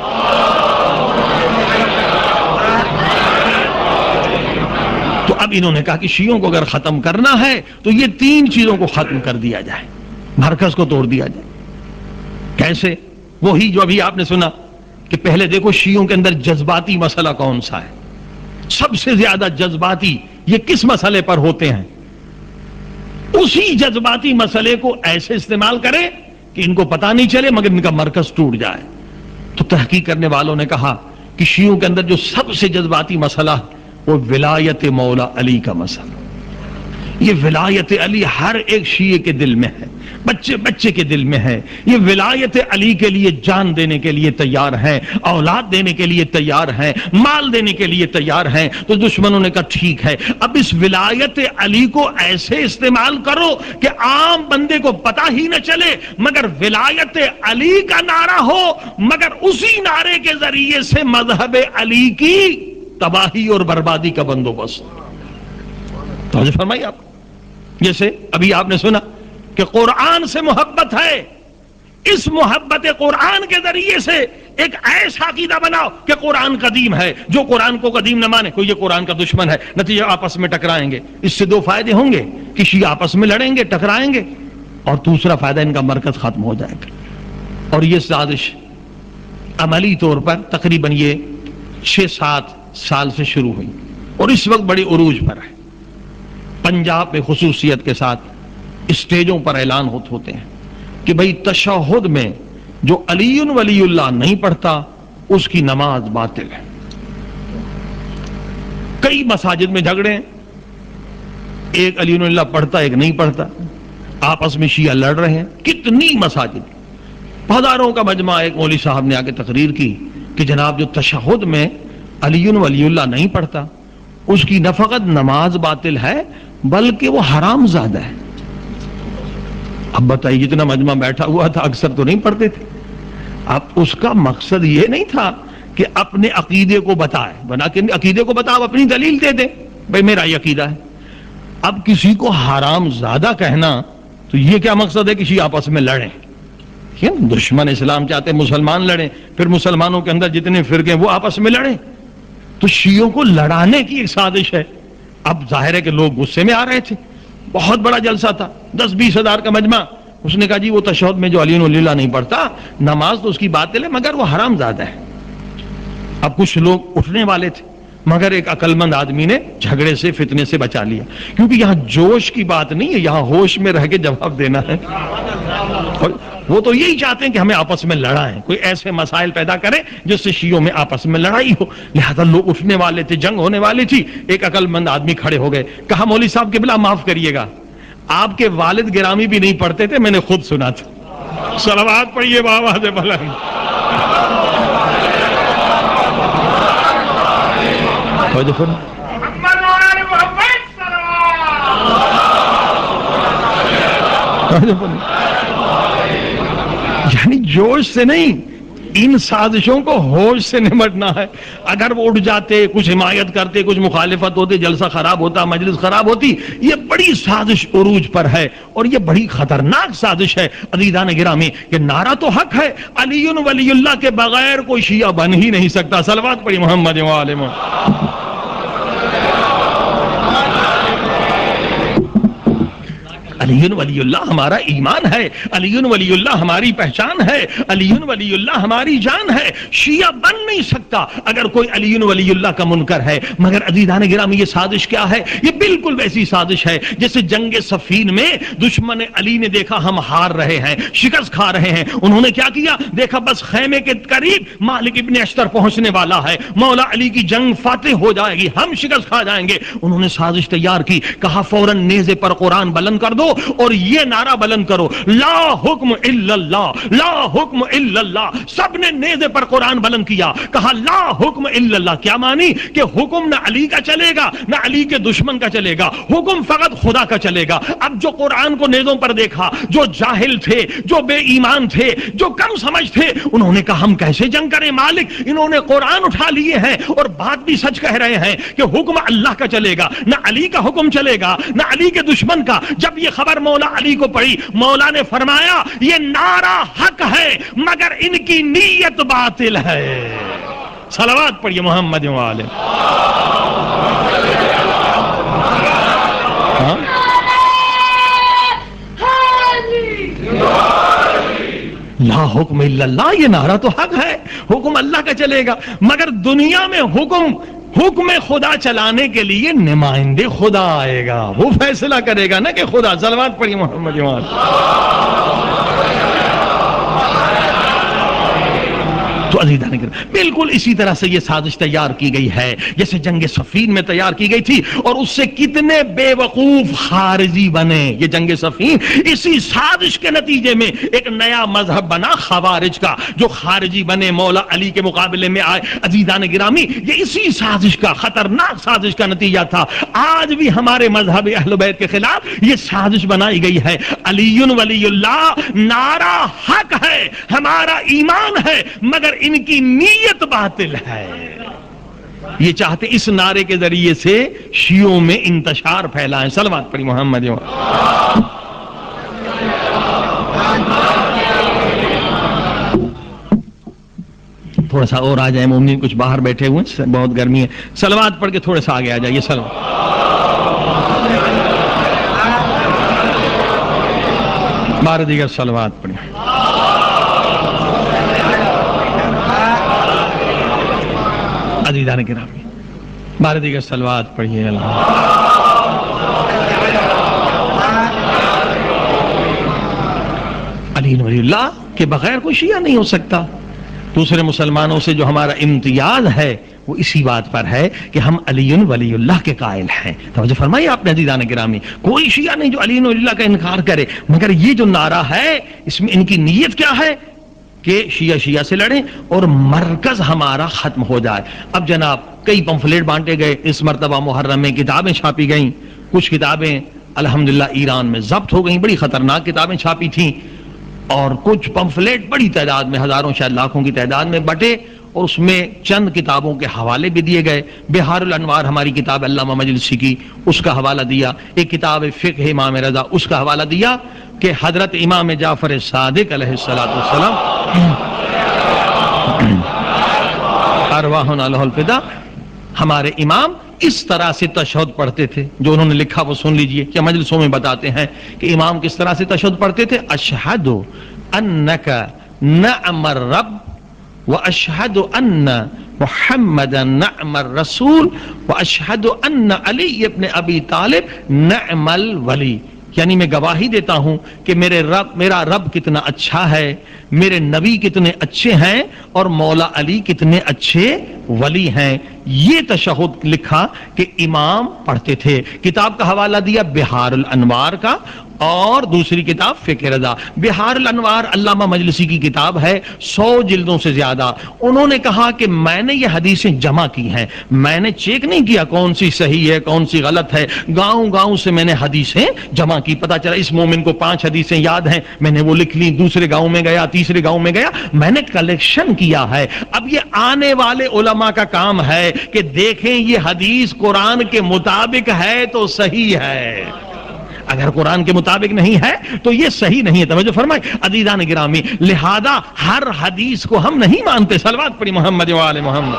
[SPEAKER 1] تو اب انہوں نے کہا کہ شیعوں کو اگر ختم کرنا ہے تو یہ 3 چیزوں کو ختم کر دیا جائے، مرکز کو توڑ دیا جائے۔ کیسے؟ وہی جو ابھی آپ نے سنا کہ پہلے دیکھو شیعوں کے اندر جذباتی مسئلہ کون سا ہے، سب سے زیادہ جذباتی یہ کس مسئلے پر ہوتے ہیں؟ اسی جذباتی مسئلے کو ایسے استعمال کریں کہ ان کو پتہ نہیں چلے مگر ان کا مرکز ٹوٹ جائے۔ تو تحقیق کرنے والوں نے کہا کہ شیعوں کے اندر جو سب سے جذباتی مسئلہ وہ ولایت مولا علی کا مسئلہ۔ یہ ولایت علی ہر ایک شیعہ کے دل میں ہے، بچے بچے کے دل میں ہے۔ یہ ولایت علی کے لیے جان دینے کے لیے تیار ہیں، اولاد دینے کے لیے تیار ہیں، مال دینے کے لیے تیار ہیں۔ تو دشمنوں نے کہا ٹھیک ہے، اب اس ولایت علی کو ایسے استعمال کرو کہ عام بندے کو پتہ ہی نہ چلے، مگر ولایت علی کا نعرہ ہو، مگر اسی نعرے کے ذریعے سے مذہب علی کی تباہی اور بربادی کا بندوبست۔ توجہ فرمائیے آپ، جیسے ابھی آپ نے سنا کہ قرآن سے محبت ہے، اس محبت قرآن کے ذریعے سے ایک ایسا عقیدہ بناؤ کہ قرآن قدیم ہے، جو قرآن کو قدیم نہ مانے کوئی یہ قرآن کا دشمن ہے، نتیجہ آپس میں ٹکرائیں گے۔ اس سے 2 فائدے ہوں گے کہ شیعہ آپس میں لڑیں گے، ٹکرائیں گے، اور دوسرا فائدہ ان کا مرکز ختم ہو جائے گا۔ اور یہ سازش عملی طور پر تقریباً یہ 6-7 سال سے شروع ہوئی اور اس وقت بڑی عروج پر ہے۔ پنجاب میں خصوصیت کے ساتھ اسٹیجوں پر اعلان ہوتے ہیں کہ بھئی تشہد میں جو علی ولی اللہ نہیں پڑھتا اس کی نماز باطل ہے۔ کئی مساجد میں جھگڑے ہیں، ایک علی ولی اللہ پڑھتا ایک نہیں پڑھتا، آپس میں شیعہ لڑ رہے ہیں۔ کتنی مساجد، ہزاروں کا مجمع، ایک مولوی صاحب نے آ کے تقریر کی کہ جناب جو تشہد میں علی ولی اللہ نہیں پڑھتا اس کی نہ فقط نماز باطل ہے بلکہ وہ حرام زادہ ہے۔ اب بتائیے جتنا مجمع بیٹھا ہوا تھا اکثر تو نہیں پڑھتے تھے۔ اب اس کا مقصد یہ نہیں تھا کہ اپنے عقیدے کو بتائے، بنا کے عقیدے کو بتاؤ، اپنی دلیل دے دے بھئی میرا یہ عقیدہ ہے۔ اب کسی کو حرام زادہ کہنا تو یہ کیا مقصد ہے؟ کسی آپس میں لڑیں، دشمن اسلام چاہتے مسلمان لڑیں، پھر مسلمانوں کے اندر جتنے فرقے ہیں وہ آپس میں لڑیں۔ تو شیعوں کو لڑانے کی ایک سازش ہے۔ اب ظاہر ہے کہ لوگ غصے میں آ رہے تھے، بہت بڑا جلسہ تھا، 10-20 ہزار کا مجمع۔ اس نے کہا جی وہ تشہد میں جو علی ولی اللہ نہیں پڑھتا نماز تو اس کی باطل ہے مگر وہ حرام زادہ ہے۔ اب کچھ لوگ اٹھنے والے تھے مگر ایک عقل مند آدمی نے جھگڑے سے فتنے سے بچا لیا، کیونکہ یہاں جوش کی بات نہیں ہے، یہاں ہوش میں رہ کے جواب دینا ہے۔ اور وہ تو یہی چاہتے ہیں کہ ہمیں آپس میں لڑائیں، کوئی ایسے مسائل پیدا کریں جس سے شیعوں میں آپس میں لڑائی ہو۔ لہذا لوگ اٹھنے والے تھے، جنگ ہونے والی تھی۔ ایک عقل مند آدمی کھڑے ہو گئے، کہا مولوی صاحب قبلہ معاف کریے گا، آپ کے والد گرامی بھی نہیں پڑھتے تھے، میں نے خود سنا تھا۔ صلوات پڑھیے بابا سے بلند۔ یعنی جوش سے نہیں، ان سازشوں کو ہوش سے نمٹنا ہے۔ اگر وہ اٹھ جاتے، کچھ حمایت کرتے، کچھ مخالفت ہوتے، جلسہ خراب ہوتا، مجلس خراب ہوتی۔ یہ بڑی سازش عروج پر ہے اور یہ بڑی خطرناک سازش ہے۔ عزیزان گرامی، یہ نعرہ تو حق ہے، علی ولی اللہ کے بغیر کوئی شیعہ بن ہی نہیں سکتا۔ صلوات پڑھی محمد وآلہ محمد۔ علی ولی اللہ ہمارا ایمان ہے، علی ولی اللہ ہماری پہچان ہے، علی ولی اللہ ہماری جان ہے. شیعہ بن نہیں سکتا اگر کوئی علی ولی اللہ کا منکر ہے. مگر عزیزان گرامی یہ سازش کیا ہے؟ یہ بالکل ویسی سازش ہے جیسے جنگ صفین میں دشمن علی نے دیکھا ہم ہار رہے ہیں، شکست کھا رہے ہیں، انہوں نے کیا کیا؟ دیکھا بس خیمے کے قریب مالک ابن اشتر پہنچنے والا ہے، مولا علی کی جنگ فاتح ہو جائے گی، ہم شکست کھا جائیں گے. انہوں نے سازش تیار کی، کہا فوراً نیزے پر قرآن بلند کر دو اور یہ نعرہ بلند کرو، لا حکم الا اللہ، لا حکم الا اللہ. سب نے نیزے پر قرآن بلند کیا، کہا لا حکم الا اللہ. کیا مانی؟ کہ حکم نہ علی کا چلے گا نہ علی کے دشمن کا چلے گا، حکم فقط خدا کا چلے گا. اب جو قرآن کو نیزوں پر دیکھا، جو جاہل تھے، جو بے ایمان تھے، جو کم سمجھ تھے، انہوں نے کہا ہم کیسے جنگ کریں مالک؟ انہوں نے قرآن اٹھا لیے ہیں اور بات بھی سچ کہہ رہے ہیں کہ حکم اللہ کا چلے گا، نہ علی کا حکم چلے گا نہ علی کے دشمن کا. جب یہ خبر مولا علی کو پڑی، مولا نے فرمایا یہ نعرہ حق ہے مگر ان کی نیت باطل ہے. صلوات پڑھیے محمد والے. لا حکم الا اللہ، یہ نعرہ تو حق ہے، حکم اللہ کا چلے گا. مگر دنیا میں حکم خدا چلانے کے لیے نمائندے خدا آئے گا، وہ فیصلہ کرے گا نا کہ خدا. صلوات پڑھیے محمد تو عزیزان کرام بالکل اسی طرح سے یہ سازش تیار کی گئی ہے جیسے جنگ صفین میں تیار کی گئی تھی. اور اس سے کتنے بے وقوف خارجی بنے. یہ جنگ صفین اسی سازش کے نتیجے میں ایک نیا مذہب بنا خوارج کا، جو خارجی بنے مولا علی کے مقابلے میں آئے. عزیزان گرامی یہ اسی سازش کا، خطرناک سازش کا نتیجہ تھا. آج بھی ہمارے مذہب اہل بیت کے خلاف یہ سازش بنائی گئی ہے. علی ولی اللہ نعرہ حق ہے، ہمارا ایمان ہے، مگر ان کی نیت باطل ہے. یہ چاہتے اس نعرے کے ذریعے سے شیعوں میں انتشار پھیلائیں. صلوات پڑھی محمد. تھوڑا سا اور آ جائے مومنین، کچھ باہر بیٹھے ہوئے ہیں، بہت گرمی ہے. صلوات پڑھ کے تھوڑا سا آگے آ جائیے. صلوات بار دیگر صلوات پڑھی. عزیزان گرامی بار دیگر صلوات پڑھیے. علی ولی اللہ کے بغیر کوئی شیعہ نہیں ہو سکتا. دوسرے مسلمانوں سے جو ہمارا امتیاز ہے وہ اسی بات پر ہے کہ ہم علی ولی اللہ کے قائل ہیں. توجہ فرمائیے آپ نے عزیزان گرامی، کوئی شیعہ نہیں جو علی ولی اللہ کا انکار کرے. مگر یہ جو نعرہ ہے اس میں ان کی نیت کیا ہے کہ شیعہ سے لڑیں اور مرکز ہمارا ختم ہو جائے. اب جناب کئی پمفلیٹ بانٹے گئے اس مرتبہ محرم میں، کتابیں چھاپی گئیں. کچھ کتابیں الحمدللہ ایران میں ضبط ہو گئیں، بڑی خطرناک کتابیں چھاپی تھیں. اور کچھ پمفلیٹ بڑی تعداد میں، ہزاروں شاید لاکھوں کی تعداد میں بٹے اور اس میں چند کتابوں کے حوالے بھی دیے گئے. بہار الانوار ہماری کتاب علامہ مجلسی کی، اس کا حوالہ دیا. ایک کتاب فقہ امام رضا، اس کا حوالہ دیا کہ حضرت امام جعفر صادق علیہ السلام ارواحنا لہ الفدا، ہمارے امام اس طرح سے تشہد پڑھتے تھے. جو انہوں نے لکھا وہ سن لیجئے کہ مجلسوں میں بتاتے ہیں کہ امام کس طرح سے تشہد پڑھتے تھے. اشہد انک نعم الرب واشہد ان محمدا نعم الرسول واشہد ان علی ابن ابی طالب نعم الولی. یعنی میں گواہی دیتا ہوں کہ میرا رب کتنا اچھا ہے، میرے نبی کتنے اچھے ہیں اور مولا علی کتنے اچھے ولی ہیں. یہ تشہد لکھا کہ امام پڑھتے تھے. کتاب کا حوالہ دیا بہار الانوار کا اور دوسری کتاب فقہ رضا. بہار الانوار علامہ مجلسی کی کتاب ہے، 100 جلدوں سے زیادہ. انہوں نے کہا کہ میں نے یہ حدیثیں جمع کی ہیں، میں نے چیک نہیں کیا کون سی صحیح ہے کون سی غلط ہے. گاؤں سے میں نے حدیثیں جمع کی. پتا چلا اس مومن کو 5 حدیثیں یاد ہیں، میں نے وہ لکھ لی. دوسرے گاؤں میں گیا، تیسرے گاؤں میں گیا، میں نے کلیکشن کیا ہے. اب یہ آنے والے علماء کا کام ہے کہ دیکھیں یہ حدیث قرآن کے مطابق ہے تو صحیح ہے، اگر قرآن کے مطابق نہیں ہے تو یہ صحیح نہیں ہے. توجہ فرمائے عزیزان گرامی، لہذا ہر حدیث کو ہم نہیں مانتے. صلوات پڑھی محمد و آل محمد.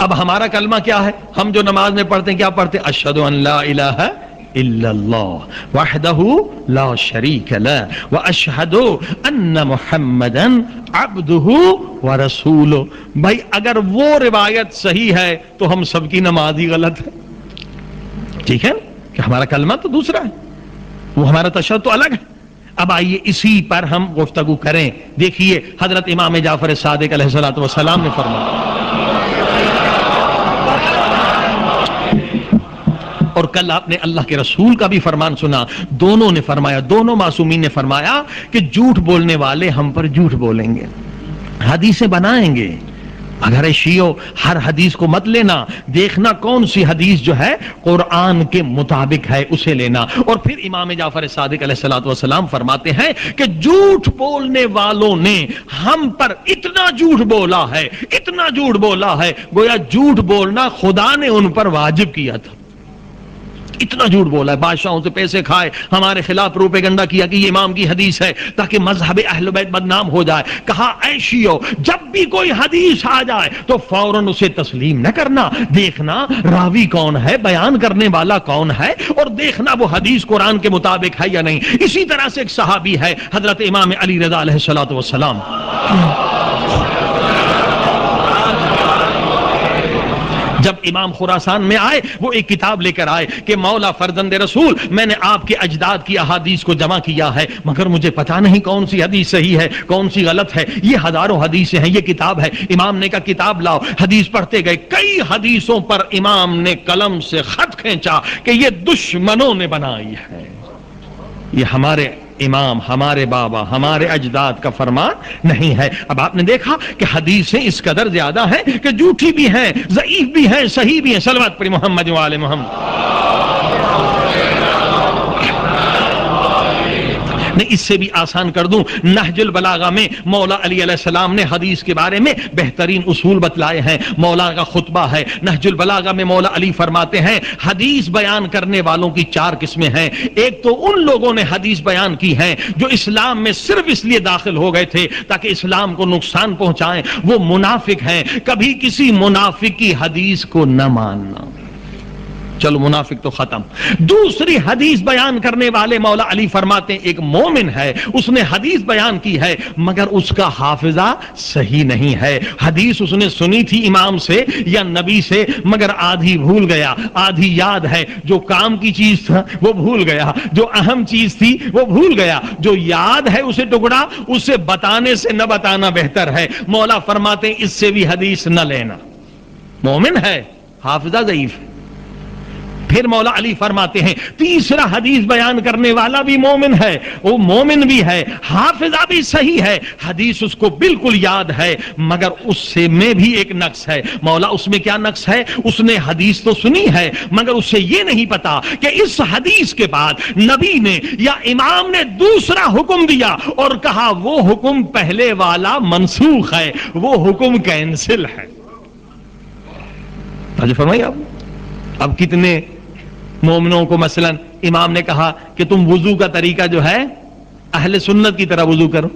[SPEAKER 1] اب ہمارا کلمہ کیا ہے؟ ہم جو نماز میں پڑھتے ہیں کیا پڑھتے ہیں؟ اشہد ان لا الہ الا اللہ وحدہ لا شریک لہ واشہد ان محمدا عبدہ ورسولہ۔ بھائی اگر وہ روایت صحیح ہے تو ہم سب کی نماز ہی غلط ہے، ٹھیک ہے کہ ہمارا کلمہ تو دوسرا ہے، وہ ہمارا تشہد تو الگ ہے۔ اب آئیے اسی پر ہم گفتگو کریں۔ دیکھیے حضرت امام جعفر صادق علیہ الصلوۃ والسلام نے فرمایا، اور کل آپ نے اللہ کے رسول کا بھی فرمان سنا، دونوں نے فرمایا، دونوں معصومین نے فرمایا کہ جھوٹ بولنے والے ہم پر جھوٹ بولیں گے، حدیثیں بنائیں گے، اگر اے شیعو ہر حدیث کو مت لینا، دیکھنا کون سی حدیث جو ہے قرآن کے مطابق ہے اسے لینا۔ اور پھر امام جعفر صادق علیہ الصلوۃ والسلام فرماتے ہیں کہ جھوٹ بولنے والوں نے ہم پر اتنا جھوٹ بولا ہے، اتنا جھوٹ بولا ہے، گویا جھوٹ بولنا خدا نے ان پر واجب کیا تھا، اتنا جھوٹ بولا ہے، بادشاہوں سے پیسے کھائے، ہمارے خلاف پروپیگنڈا کیا کہ یہ امام کی حدیث ہے تاکہ مذہب اہل بیت بدنام ہو جائے۔ کہا اے شیعو جب بھی کوئی حدیث آ جائے تو فوراً اسے تسلیم نہ کرنا، دیکھنا راوی کون ہے، بیان کرنے والا کون ہے، اور دیکھنا وہ حدیث قرآن کے مطابق ہے یا نہیں۔ اسی طرح سے ایک صحابی ہے حضرت امام علی رضا علیہ الصلوۃ والسلام، جب امام خراسان میں آئے وہ ایک کتاب لے کر آئے کہ مولا فرزند رسول میں نے آپ کے اجداد کی احادیث کو جمع کیا ہے، مگر مجھے پتا نہیں کون سی حدیث صحیح ہے کون سی غلط ہے، یہ ہزاروں حدیثیں ہیں، یہ کتاب ہے۔ امام نے کہا کتاب لاؤ، حدیث پڑھتے گئے، کئی حدیثوں پر امام نے قلم سے خط کھینچا کہ یہ دشمنوں نے بنائی ہے، یہ ہمارے امام، ہمارے بابا، ہمارے اجداد کا فرمان نہیں ہے۔ اب آپ نے دیکھا کہ حدیثیں اس قدر زیادہ ہیں کہ جھوٹی بھی ہیں، ضعیف بھی ہیں، صحیح بھی ہیں۔ صلوات پڑھی محمد و آل محمد۔ میں اس سے بھی آسان کر دوں، نہج البلاغہ میں مولا علی علیہ السلام نے حدیث کے بارے میں بہترین اصول بتلائے ہیں، مولا کا خطبہ ہے نہج البلاغہ میں، مولا علی فرماتے ہیں حدیث بیان کرنے والوں کی 4 قسمیں ہیں۔ ایک تو ان لوگوں نے حدیث بیان کی ہیں جو اسلام میں صرف اس لیے داخل ہو گئے تھے تاکہ اسلام کو نقصان پہنچائیں، وہ منافق ہیں، کبھی کسی منافق کی حدیث کو نہ ماننا، چلو منافق تو ختم۔ دوسری حدیث بیان کرنے والے مولا علی فرماتے ہیں ایک مومن ہے، اس نے حدیث بیان کی ہے مگر اس کا حافظہ صحیح نہیں ہے، حدیث اس نے سنی تھی امام سے یا نبی سے مگر آدھی بھول گیا، آدھی یاد ہے، جو کام کی چیز تھا وہ بھول گیا، جو اہم چیز تھی وہ بھول گیا، جو یاد ہے اسے ٹکڑا، اسے بتانے سے نہ بتانا بہتر ہے۔ مولا فرماتے ہیں اس سے بھی حدیث نہ لینا، مومن ہے حافظہ ضعیف ہے۔ پھر مولا علی فرماتے ہیں تیسرا حدیث بیان کرنے والا بھی مومن ہے، وہ مومن بھی ہے، حافظہ بھی صحیح ہے، حدیث اس کو بالکل یاد ہے مگر اس سے میں بھی ایک نقص ہے۔ مولا اس میں کیا نقص ہے؟ اس نے حدیث تو سنی ہے مگر اسے یہ نہیں پتا کہ اس حدیث کے بعد نبی نے یا امام نے دوسرا حکم دیا اور کہا وہ حکم پہلے والا منسوخ ہے، وہ حکم کینسل ہے۔ فرمائیے اب کتنے مومنوں کو مثلا امام نے کہا کہ تم وضو کا طریقہ جو ہے اہل سنت کی طرح وضو کرو،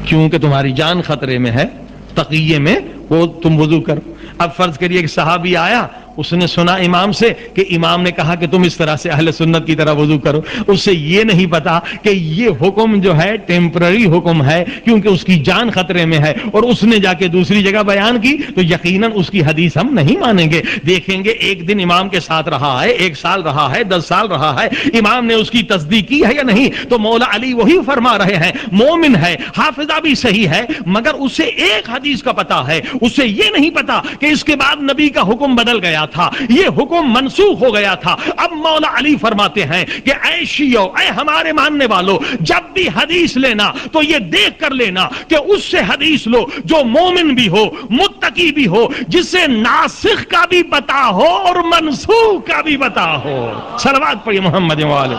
[SPEAKER 1] کیونکہ تمہاری جان خطرے میں ہے، تقیے میں وہ تم وضو کرو۔ اب فرض کریے کہ صحابی آیا، اس نے سنا امام سے کہ امام نے کہا کہ تم اس طرح سے اہل سنت کی طرح وضو کرو، اسے یہ نہیں پتا کہ یہ حکم جو ہے ٹیمپرری حکم ہے کیونکہ اس کی جان خطرے میں ہے، اور اس نے جا کے دوسری جگہ بیان کی تو یقیناً اس کی حدیث ہم نہیں مانیں گے۔ دیکھیں گے ایک دن امام کے ساتھ رہا ہے، 1 سال رہا ہے، 10 سال رہا ہے، امام نے اس کی تصدیق کی ہے یا نہیں؟ تو مولا علی وہی فرما رہے ہیں مومن ہے، حافظہ بھی صحیح ہے مگر اسے ایک حدیث کا پتا ہے، اسے یہ نہیں پتا کہ اس کے بعد نبی کا حکم بدل گیا تھا، یہ حکم منسوخ ہو گیا تھا۔ اب مولا علی فرماتے ہیں کہ اے شیعو، اے ہمارے ماننے والو، جب بھی حدیث لینا تو یہ دیکھ کر لینا کہ اس سے حدیث لو جو مومن بھی ہو، متقی بھی ہو، جسے ناسخ کا بھی پتا ہو اور منسوخ کا بھی پتا ہو۔ صلوات پڑھیے محمد والے۔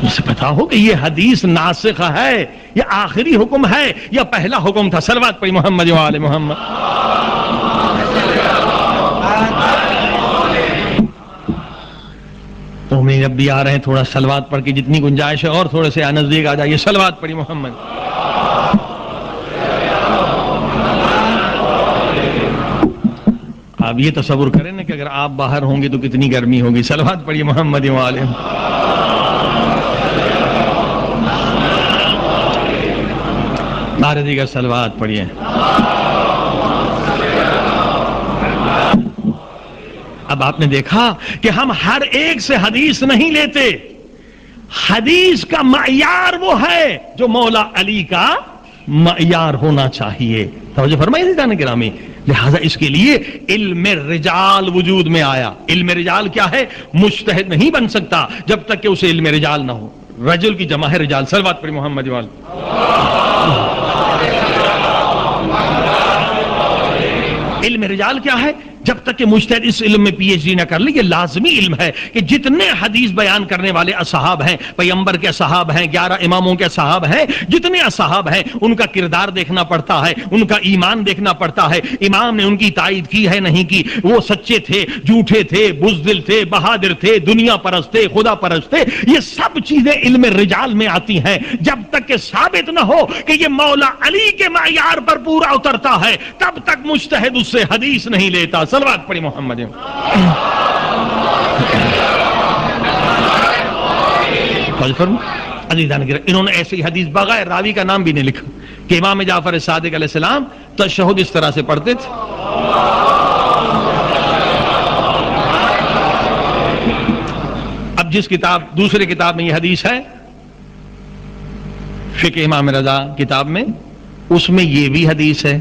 [SPEAKER 1] اسے پتا ہو کہ یہ حدیث ناسخ ہے، یہ آخری حکم ہے یا پہلا حکم تھا۔ صلوات پڑھی محمد و آل محمد۔ مومنین اب بھی آ رہے ہیں، تھوڑا صلوات پڑھ کے جتنی گنجائش ہے اور تھوڑے سے نزدیک آ جائیے، صلوات پڑھی محمد. آپ یہ تصور کریں نا کہ اگر آپ باہر ہوں گے تو کتنی گرمی ہوگی. صلوات پڑھیے محمد وآلہ. نعرہ دیگر صلوات پڑھیے. اب آپ نے دیکھا کہ ہم ہر ایک سے حدیث نہیں لیتے. حدیث کا معیار وہ ہے جو مولا علی کا معیار ہونا چاہیے. توجہ فرمائیے جان گرامی. لہذا اس کے لیے علم رجال وجود میں آیا. علم رجال کیا ہے؟ مجتہد نہیں بن سکتا جب تک کہ اسے علم رجال نہ ہو. رجل کی جمع ہے رجال. صلوات پڑھی محمد وآلہ. علم رجال کیا ہے؟ جب تک کہ مجتہد اس علم میں پی ایچ ڈی نہ کر لے. یہ لازمی علم ہے کہ جتنے حدیث بیان کرنے والے اصحاب ہیں، پیغمبر کے اصحاب ہیں، 11 اماموں کے اصحاب ہیں، جتنے اصحاب ہیں ان کا کردار دیکھنا پڑتا ہے، ان کا ایمان دیکھنا پڑتا ہے. امام نے ان کی تائید کی ہے نہیں کی، وہ سچے تھے، جھوٹے تھے، بزدل تھے، بہادر تھے، دنیا پرست تھے، خدا پرست تھے. یہ سب چیزیں علم رجال میں آتی ہیں. جب تک کہ ثابت نہ ہو کہ یہ مولا علی کے معیار پر پورا اترتا ہے تب تک مجتہد اس سے حدیث نہیں لیتا. صلوات پڑھی محمد. انہوں نے ایسی حدیث بغیر راوی کا نام بھی نہیں لکھا کہ امام جعفر صادق علیہ السلام تشہد اس طرح سے پڑھتے تھے. اب جس کتاب دوسرے کتاب میں یہ حدیث ہے، فقہ امام رضا کتاب میں، اس میں یہ بھی حدیث ہے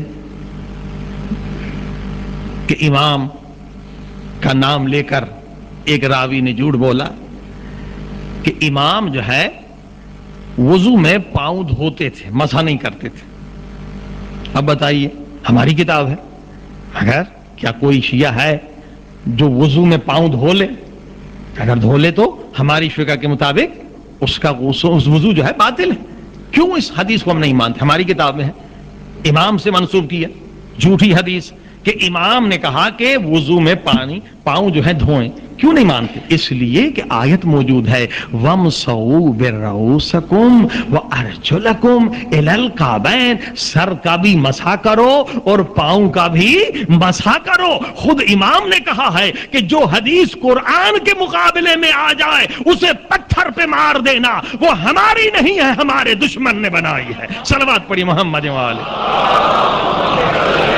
[SPEAKER 1] کہ امام کا نام لے کر ایک راوی نے جھوٹ بولا کہ امام جو ہے وضو میں پاؤں دھوتے تھے، مسح نہیں کرتے تھے. اب بتائیے، ہماری کتاب ہے، اگر کیا کوئی شیعہ ہے جو وضو میں پاؤں دھو لے؟ اگر دھو لے تو ہماری فقہ کے مطابق اس کا وضو جو ہے باطل ہے. کیوں اس حدیث کو ہم نہیں مانتے؟ ہماری کتاب میں ہے، امام سے منسوب کیا جھوٹی حدیث کہ امام نے کہا کہ وضو میں پاؤں جو ہے دھوئیں. کیوں نہیں مانتے؟ اس لیے کہ آیت موجود ہے وَامْسَحُوا بِرُؤُوسِكُمْ وَأَرْجُلَكُمْ إِلَى الْكَعْبَيْنِ. سر کا بھی مسح کرو اور پاؤں کا بھی مسح کرو. خود امام نے کہا ہے کہ جو حدیث قرآن کے مقابلے میں آ جائے اسے پتھر پہ مار دینا. وہ ہماری نہیں ہے، ہمارے دشمن نے بنائی ہے. صلوات پڑھی محمد والے.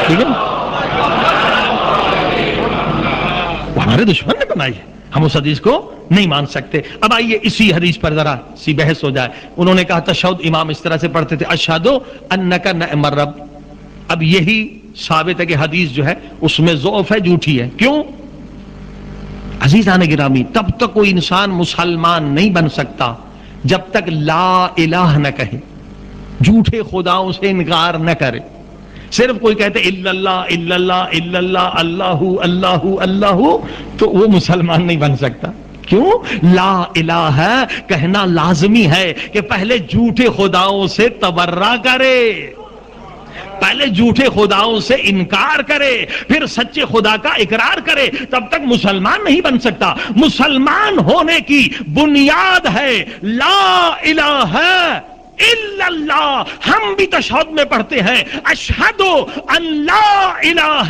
[SPEAKER 1] ٹھیک ہے، وہ ہمارے دشمن نے بنائی ہے، ہم اس حدیث کو نہیں مان سکتے. اب آئیے اسی حدیث پر ذرا سی بحث ہو جائے. انہوں نے کہا تشہد امام اس طرح سے پڑھتے تھے، اشہدو انک نعم الرب. اب یہی ثابت ہے کہ حدیث جو ہے اس میں ضعف ہے، جھوٹی ہے. کیوں؟ عزیزان گرامی، تب تک کوئی انسان مسلمان نہیں بن سکتا جب تک لا الہ نہ کہے، جھوٹے خداؤں سے انکار نہ کرے. صرف کوئی کہتے الا اللہ الا اللہ الا اللہ اللہ اللہ اللہ تو وہ مسلمان نہیں بن سکتا. کیوں؟ لا الہ کہنا لازمی ہے کہ پہلے جھوٹے خداؤں سے تبرہ کرے، پہلے جھوٹے خداؤں سے انکار کرے، پھر سچے خدا کا اقرار کرے، تب تک مسلمان نہیں بن سکتا. مسلمان ہونے کی بنیاد ہے لا الہ الا اللہ. ہم بھی تشہد میں پڑھتے ہیں اشہد ان لا الہ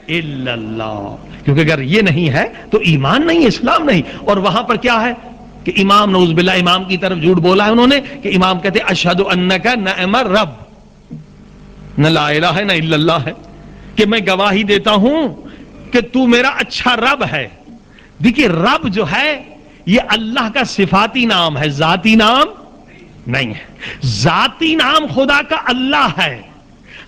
[SPEAKER 1] الا اللہ، کیونکہ اگر یہ نہیں ہے تو ایمان نہیں، اسلام نہیں. اور وہاں پر کیا ہے کہ امام نعوذ باللہ امام کی طرف جھوٹ بولا ہے انہوں نے کہ امام کہتے اشہد انک نعم الرب. نہ لا الہ ہے نہ الا اللہ ہے کہ میں گواہی دیتا ہوں کہ تو میرا اچھا رب ہے. دیکھیے رب جو ہے یہ اللہ کا صفاتی نام ہے، ذاتی نام نہیں ہے. ذاتی نام خدا کا اللہ ہے،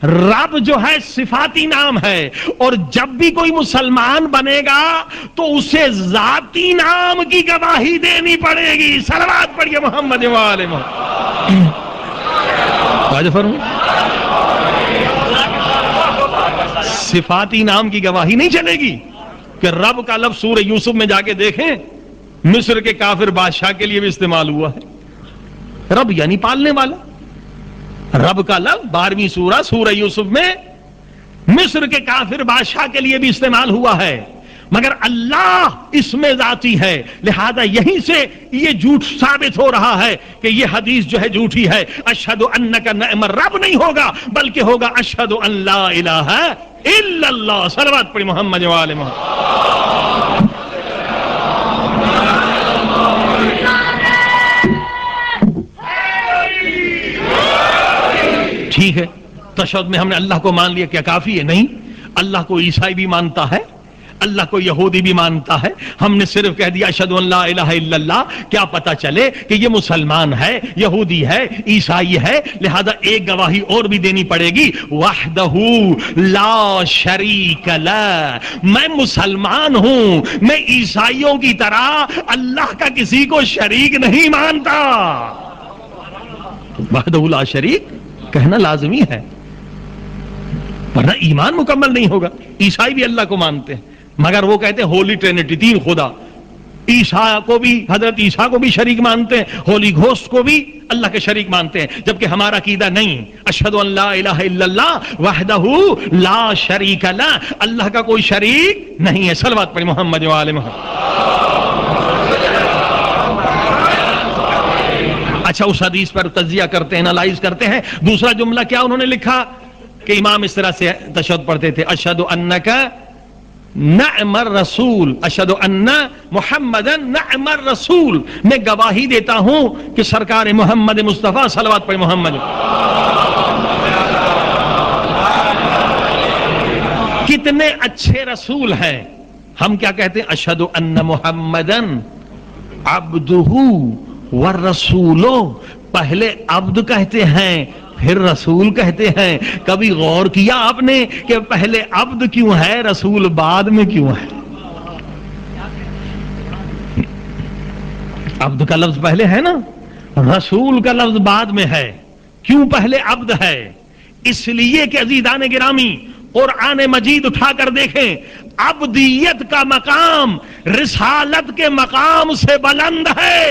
[SPEAKER 1] رب جو ہے صفاتی نام ہے. اور جب بھی کوئی مسلمان بنے گا تو اسے ذاتی نام کی گواہی دینی پڑے گی. صلوات پڑھیے محمد وآلہ محمد. صفاتی نام کی گواہی نہیں چلے گی کہ رب کا لفظ سورہ یوسف میں جا کے دیکھیں مصر کے کافر بادشاہ کے لیے بھی استعمال ہوا ہے. رب یعنی پالنے والا. رب کا لفظ 12ویں سورہ یوسف میں مصر کے کافر بادشاہ کے لیے بھی استعمال ہوا ہے. مگر اللہ اس میں ذاتی ہے، لہذا یہیں سے یہ جھوٹ ثابت ہو رہا ہے کہ یہ حدیث جو ہے جھوٹی ہے. اشہد انک نعم الرب نہیں ہوگا بلکہ ہوگا اشہد ان لا الہ الا اللہ. صلوات پڑھی محمد و آل محمد. ٹھیک ہے، تشہد میں ہم نے اللہ کو مان لیا، کیا کافی ہے؟ نہیں. اللہ کو عیسائی بھی مانتا ہے، اللہ کو یہودی بھی مانتا ہے. ہم نے صرف کہہ دیا اشہد ان لا الہ الا اللہ، کیا پتا چلے کہ یہ مسلمان ہے، یہودی ہے، عیسائی ہے. لہذا ایک گواہی اور بھی دینی پڑے گی، وحدہ لا شریک لہ. میں مسلمان ہوں، میں عیسائیوں کی طرح اللہ کا کسی کو شریک نہیں مانتا. وحدہ لا شریک کہنا لازمی ہے، ورنہ ایمان مکمل نہیں ہوگا. عیسائی بھی اللہ کو مانتے ہیں مگر وہ کہتے ہیں ہولی ٹرینٹی، تین خدا. عیسیٰ کو بھی، حضرت عیسیٰ کو بھی شریک مانتے ہیں، ہولی گھوسٹ کو بھی اللہ کے شریک مانتے ہیں، جبکہ ہمارا عقیدہ نہیں. اشہد ان لا الہ الا اللہ وحدہ لا شریک لہ، اللہ کا کوئی شریک نہیں ہے. صلوات پڑھی محمد و آل محمد. اچھا، اس حدیث پر تجزیہ کرتے ہیں، انالائز کرتے ہیں. دوسرا جملہ کیا انہوں نے لکھا کہ امام اس طرح سے تشہد پڑھتے تھے، اشہد انک نعم الرسول، اشہد ان محمدن نعم الرسول. میں گواہی دیتا ہوں کہ سرکار محمد مصطفیٰ، صلوات پڑھ محمد، کتنے اچھے رسول ہیں. ہم کیا کہتے ہیں؟ اشہد ان محمدن عبدہ والرسول. پہلے عبد کہتے ہیں پھر رسول کہتے ہیں. کبھی غور کیا آپ نے کہ پہلے عبد کیوں ہے، رسول بعد میں کیوں ہے؟ عبد کا لفظ پہلے ہے نا، رسول کا لفظ بعد میں ہے. کیوں پہلے عبد ہے؟ اس لیے کہ عزیزان گرامی قرآن مجید اٹھا کر دیکھیں، عبدیت کا مقام رسالت کے مقام سے بلند ہے.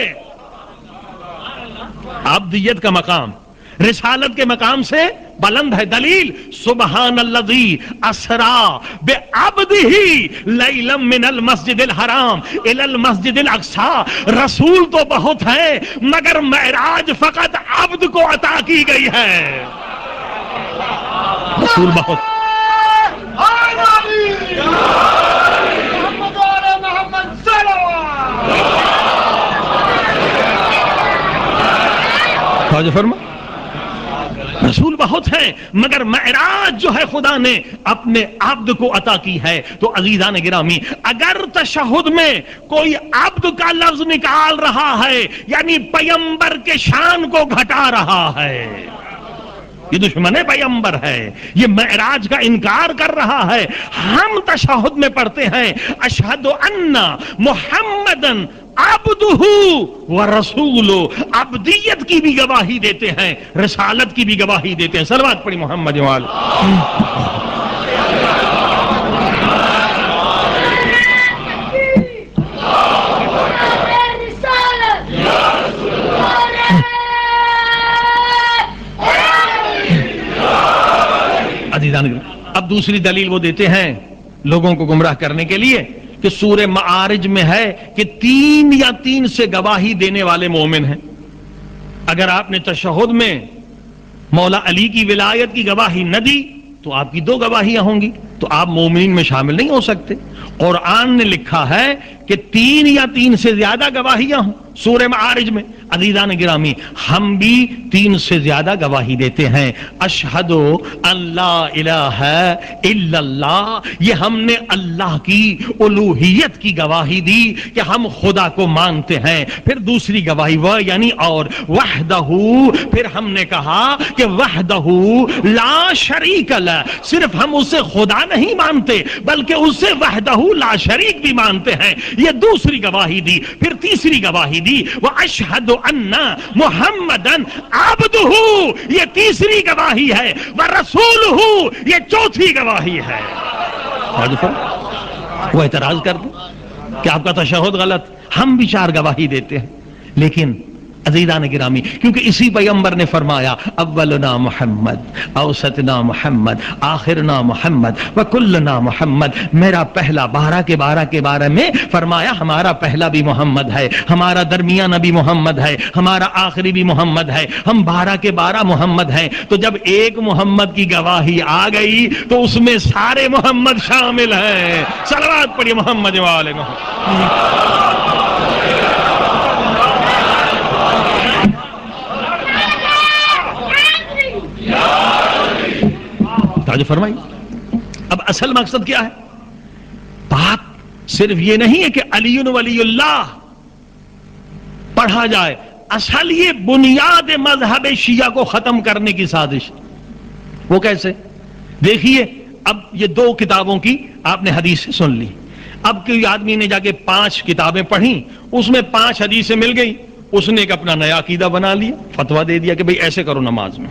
[SPEAKER 1] عبدیت کا مقام رسالت کے مقام سے بلند ہے. دلیل سبحان الذی اسرا بعبدہ لیلا من المسجد الحرام الی المسجد الاقصی. رسول تو بہت ہیں مگر معراج فقط عبد کو عطا کی گئی ہے. رسول بہت. فرما رسول بہت ہیں مگر معراج جو ہے خدا نے اپنے عبد کو عطا کی ہے. تو عزیزان گرامی، اگر تشہد میں کوئی عبد کا لفظ نکال رہا ہے یعنی پیغمبر کے شان کو گھٹا رہا ہے، یہ دشمن پیغمبر ہے، یہ معراج کا انکار کر رہا ہے. ہم تشہد میں پڑھتے ہیں اشہد ان محمدن عبدہ ورسول. عبدیت کی بھی گواہی دیتے ہیں، رسالت کی بھی گواہی دیتے ہیں. صلوات پڑھی محمد وآل. اب دوسری دلیل وہ دیتے ہیں لوگوں کو گمراہ کرنے کے لیے کہ سورہ معارج میں ہے کہ 3 یا 3 سے گواہی دینے والے مومن ہیں. اگر آپ نے تشہد میں مولا علی کی ولایت کی گواہی نہ دی تو آپ کی 2 گواہیاں ہوں گی، تو آپ مومنین میں شامل نہیں ہو سکتے. قرآن نے لکھا ہے کہ 3 یا 3 سے زیادہ گواہیاں ہوں سورہ معارج میں. عزیزان گرامی، ہم بھی 3 سے زیادہ گواہی دیتے ہیں. اشہد ان لا الہ الا اللہ، یہ ہم نے اللہ کی الوہیت کی گواہی دی کہ ہم خدا کو مانتے ہیں. پھر دوسری گواہی وہ یعنی اور وحدہ، پھر ہم نے کہا کہ وحدہ لا شریک لہ، صرف ہم اسے خدا نہیں مانتے بلکہ اسے وحدہ لا شریک بھی مانتے ہیں. یہ دوسری گواہی دی. پھر تیسری گواہی دی واشہد ان محمدن عبدہ، یہ تیسری گواہی ہے. ورسولہ، یہ چوتھی گواہی ہے. وہ اعتراض کر دیں کہ آپ کا تشہد غلط. ہم بھی 4 گواہی دیتے ہیں لیکن عزیزان گرامی، کیونکہ اسی پیغمبر نے فرمایا اولنا محمد، اوسطنا محمد، آخرنا محمد وکلنا محمد. میرا پہلا 12 کے بارے میں فرمایا ہمارا پہلا بھی محمد ہے، ہمارا درمیانہ بھی محمد ہے، ہمارا آخری بھی محمد ہے، ہم 12 کے 12 محمد ہیں. تو جب ایک محمد کی گواہی آ گئی تو اس میں سارے محمد شامل ہیں. صلوات پڑھیے محمد والے محمد. توجہ فرمائی. اب اصل مقصد کیا ہے؟ بات صرف یہ نہیں ہے کہ علی ولی اللہ پڑھا جائے، اصل یہ بنیاد مذہب شیعہ کو ختم کرنے کی سازش. وہ کیسے؟ دیکھیے، اب یہ 2 کتابوں کی آپ نے حدیث سن لی. اب کوئی آدمی نے جا کے 5 کتابیں پڑھی، اس میں 5 حدیثیں مل گئی، اس نے ایک اپنا نیا عقیدہ بنا لیا، فتویٰ دے دیا کہ بھئی ایسے کرو نماز میں.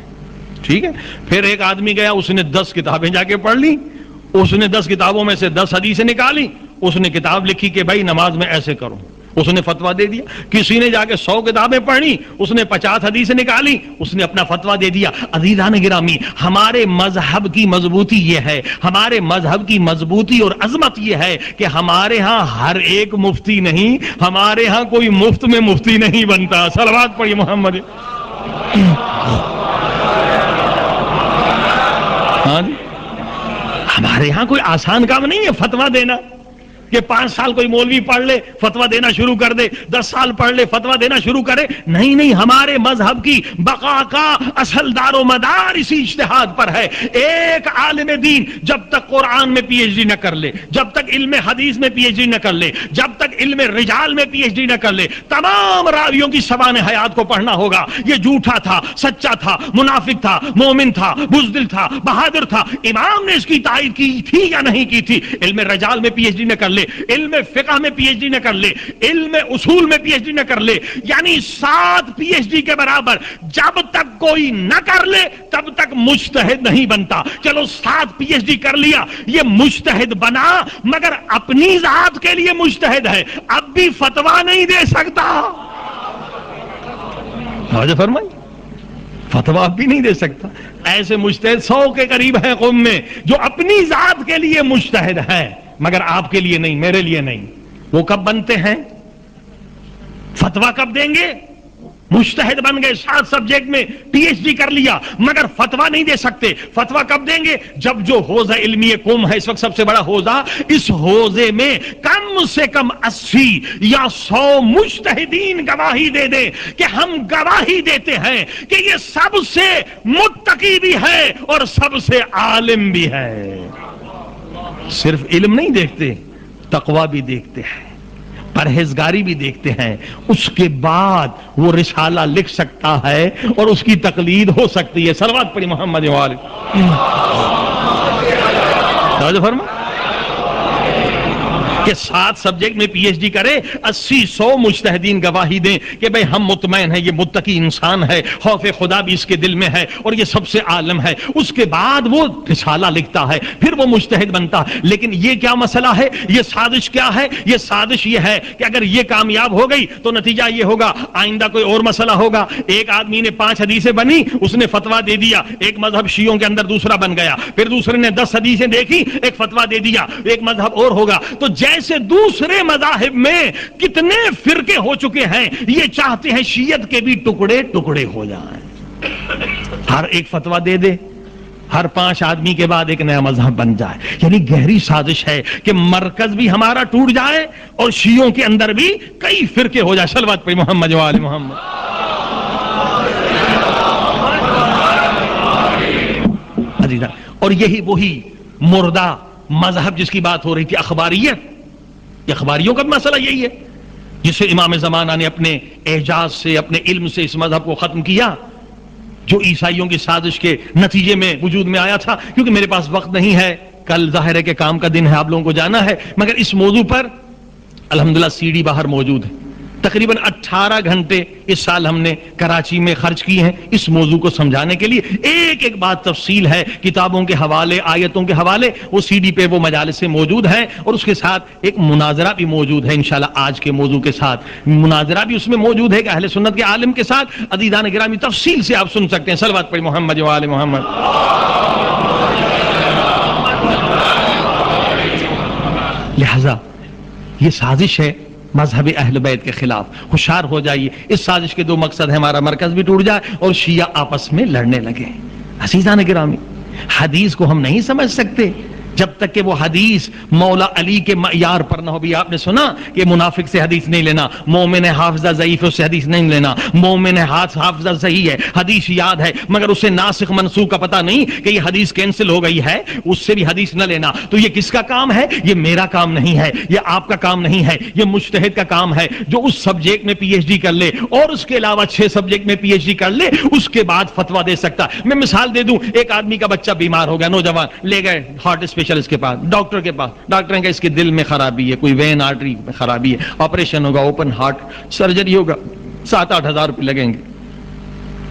[SPEAKER 1] ٹھیک ہے. پھر ایک آدمی گیا، اس نے 10 کتابیں جا کے پڑھ لی، اس نے 10 کتابوں میں سے 10 حدیثیں نکالی، اس نے کتاب لکھی کہ بھائی نماز میں ایسے کرو، اس نے فتویٰ دے دیا. کسی نے جا کے 100 کتابیں پڑھی، اس نے 50 حدیثیں نکالی، اس نے اپنا فتویٰ دے دیا. عزیزان گرامی، ہمارے مذہب کی مضبوطی یہ ہے، ہمارے مذہب کی مضبوطی اور عظمت یہ ہے کہ ہمارے ہاں ہر ایک مفتی نہیں، ہمارے ہاں کوئی مفت میں مفتی نہیں بنتا. صلوات پڑھیے محمد. ہاں جی، ہمارے ہاں کوئی آسان کام نہیں ہے فتویٰ دینا کہ 5 سال کوئی مولوی پڑھ لے فتویٰ دینا شروع کر دے، 10 سال پڑھ لے فتویٰ دینا شروع کرے. نہیں، ہمارے مذہب کی بقا کا اصل دار و مدار اسی اجتہاد پر ہے. ایک عالم دین جب تک قرآن میں PhD نہ کر لے، جب تک علم حدیث میں PhD نہ کر لے، جب تک علم رجال میں PhD نہ کر لے، تمام راویوں کی سوانح حیات کو پڑھنا ہوگا. یہ جھوٹا تھا، سچا تھا، منافق تھا، مومن تھا، بزدل تھا، بہادر تھا، امام نے اس کی تائید کی تھی یا نہیں کی تھی. علم رجال میں PhD نہ کر لے، علم فقہ میں PhD نہ کر لے، علم اصول میں PhD نہ کر لے، یعنی 7 PhD کے برابر جب تک کوئی نہ کر لے تب تک مجتہد نہیں بنتا. چلو 7 PhD کر لیا، یہ مجتہد بنا، مگر اپنی ذات کے لیے مجتہد ہے، اب بھی فتویٰ نہیں دے سکتا. توجہ فرمائی، فتویٰ بھی نہیں دے سکتا. ایسے مجتہد 100 کے قریب ہیں قوم میں جو اپنی ذات کے لیے مجتہد ہیں مگر آپ کے لیے نہیں، میرے لیے نہیں. وہ کب بنتے ہیں؟ فتویٰ کب دیں گے؟ مجتہد بن گئے، 7 سبجیکٹ میں PhD کر لیا مگر فتویٰ نہیں دے سکتے. فتویٰ کب دیں گے؟ جب جو حوزہ علمی قوم ہے اس وقت سب سے بڑا حوزہ، اس حوزے میں کم سے کم 80 یا 100 مجتہدین گواہی دے دیں کہ ہم گواہی دیتے ہیں کہ یہ سب سے متقی بھی ہے اور سب سے عالم بھی ہے. صرف علم نہیں دیکھتے، تقویٰ بھی دیکھتے ہیں، پرہیزگاری بھی دیکھتے ہیں. اس کے بعد وہ رسالہ لکھ سکتا ہے اور اس کی تقلید ہو سکتی ہے. صلوات پڑھی محمد والے. توجہ فرما کہ 7 سبجیکٹ میں PhD کرے، 80-100 مجتہدین گواہی دیں کہ بھئی ہم مطمئن ہیں یہ متقی انسان ہے، خوف خدا بھی اس کے دل میں ہے اور یہ سب سے عالم ہے. اس کے بعد وہ رسالہ لکھتا ہے، پھر وہ مجتہد بنتا. لیکن یہ کیا مسئلہ ہے؟ یہ سازش کیا ہے؟ یہ سازش یہ ہے کہ اگر یہ کامیاب ہو گئی تو نتیجہ یہ ہوگا آئندہ کوئی اور مسئلہ ہوگا. ایک آدمی نے 5 حدیثیں بنی، اس نے فتویٰ دے دیا، ایک مذہب شیعوں کے اندر دوسرا بن گیا. پھر دوسرے نے 10 حدیثیں دیکھی، ایک فتویٰ دے دیا، ایک مذہب اور ہوگا. تو جیسے دوسرے مذاہب میں کتنے فرقے ہو چکے ہیں، یہ چاہتے ہیں شیعت کے بھی ٹکڑے ٹکڑے ہو جائیں. ہر ایک فتویٰ دے دے، ہر 5 آدمی کے بعد ایک نیا مذہب بن جائے. یعنی گہری سازش ہے کہ مرکز بھی ہمارا ٹوٹ جائے اور شیعوں کے اندر بھی کئی فرقے ہو جائے. صلوات پڑھی محمد وآل محمد. اور یہی وہی مردہ مذہب جس کی بات ہو رہی تھی، اخباریت. اخباریوں کا مسئلہ یہی ہے جسے امام زمانہ نے اپنے اعجاز سے، اپنے علم سے اس مذہب کو ختم کیا، جو عیسائیوں کی سازش کے نتیجے میں وجود میں آیا تھا. کیونکہ میرے پاس وقت نہیں ہے، کل ظاہر ہے کہ کام کا دن ہے، آپ لوگوں کو جانا ہے، مگر اس موضوع پر الحمدللہ CD باہر موجود ہے. تقریباً 18 گھنٹے اس سال ہم نے کراچی میں خرچ کیے ہیں اس موضوع کو سمجھانے کے لیے. ایک ایک بات تفصیل ہے, کتابوں کے حوالے, آیتوں کے حوالے, وہ سی ڈی پہ وہ مجالس سے موجود ہیں, اور اس کے ساتھ ایک مناظرہ بھی موجود ہے. انشاءاللہ آج کے موضوع کے ساتھ مناظرہ بھی اس میں موجود ہے کہ اہل سنت کے عالم کے ساتھ. عزیزان گرامی, تفصیل سے آپ سن سکتے ہیں. صلوات پڑھی محمد و آل محمد. لہذا یہ سازش ہے مذہب اہل بیت کے خلاف. ہوشیار ہو جائیے, اس سازش کے دو مقصد ہیں, ہمارا مرکز بھی ٹوٹ جائے اور شیعہ آپس میں لڑنے لگے. عزیزان گرامی, حدیث کو ہم نہیں سمجھ سکتے جب تک کہ وہ حدیث مولا علی کے معیار پر نہ ہو. بھی آپ نے سنا کہ منافق سے حدیث نہیں لینا, مومن حافظہ ضعیف اس سے حدیث نہیں لینا, مومن حافظہ صحیح ہے, حدیث یاد ہے مگر اسے ناسخ منسوخ کا پتہ نہیں کہ یہ حدیث کینسل ہو گئی ہے, اس سے بھی حدیث نہ لینا. تو یہ کس کا کام ہے؟ یہ میرا کام نہیں ہے, یہ آپ کا کام نہیں ہے, یہ مجتہد کا کام ہے جو اس سبجیکٹ میں پی ایچ ڈی کر لے اور اس کے علاوہ 6 سبجیکٹ میں پی ایچ ڈی کر لے, اس کے بعد فتویٰ دے سکتا. میں مثال دے دوں, ایک آدمی کا بچہ بیمار ہو گیا, نوجوان, لے گئے ہارٹ اسپیشلسٹ کے پاس, ڈاکٹر کے پاس. ڈاکٹر نے کہا اس کے دل میں خرابی ہے, کوئی وین آرٹری میں خرابی ہے, آپریشن ہوگا, اوپن ہارٹ سرجری ہوگا, 7-8 ہزار روپے لگیں گے.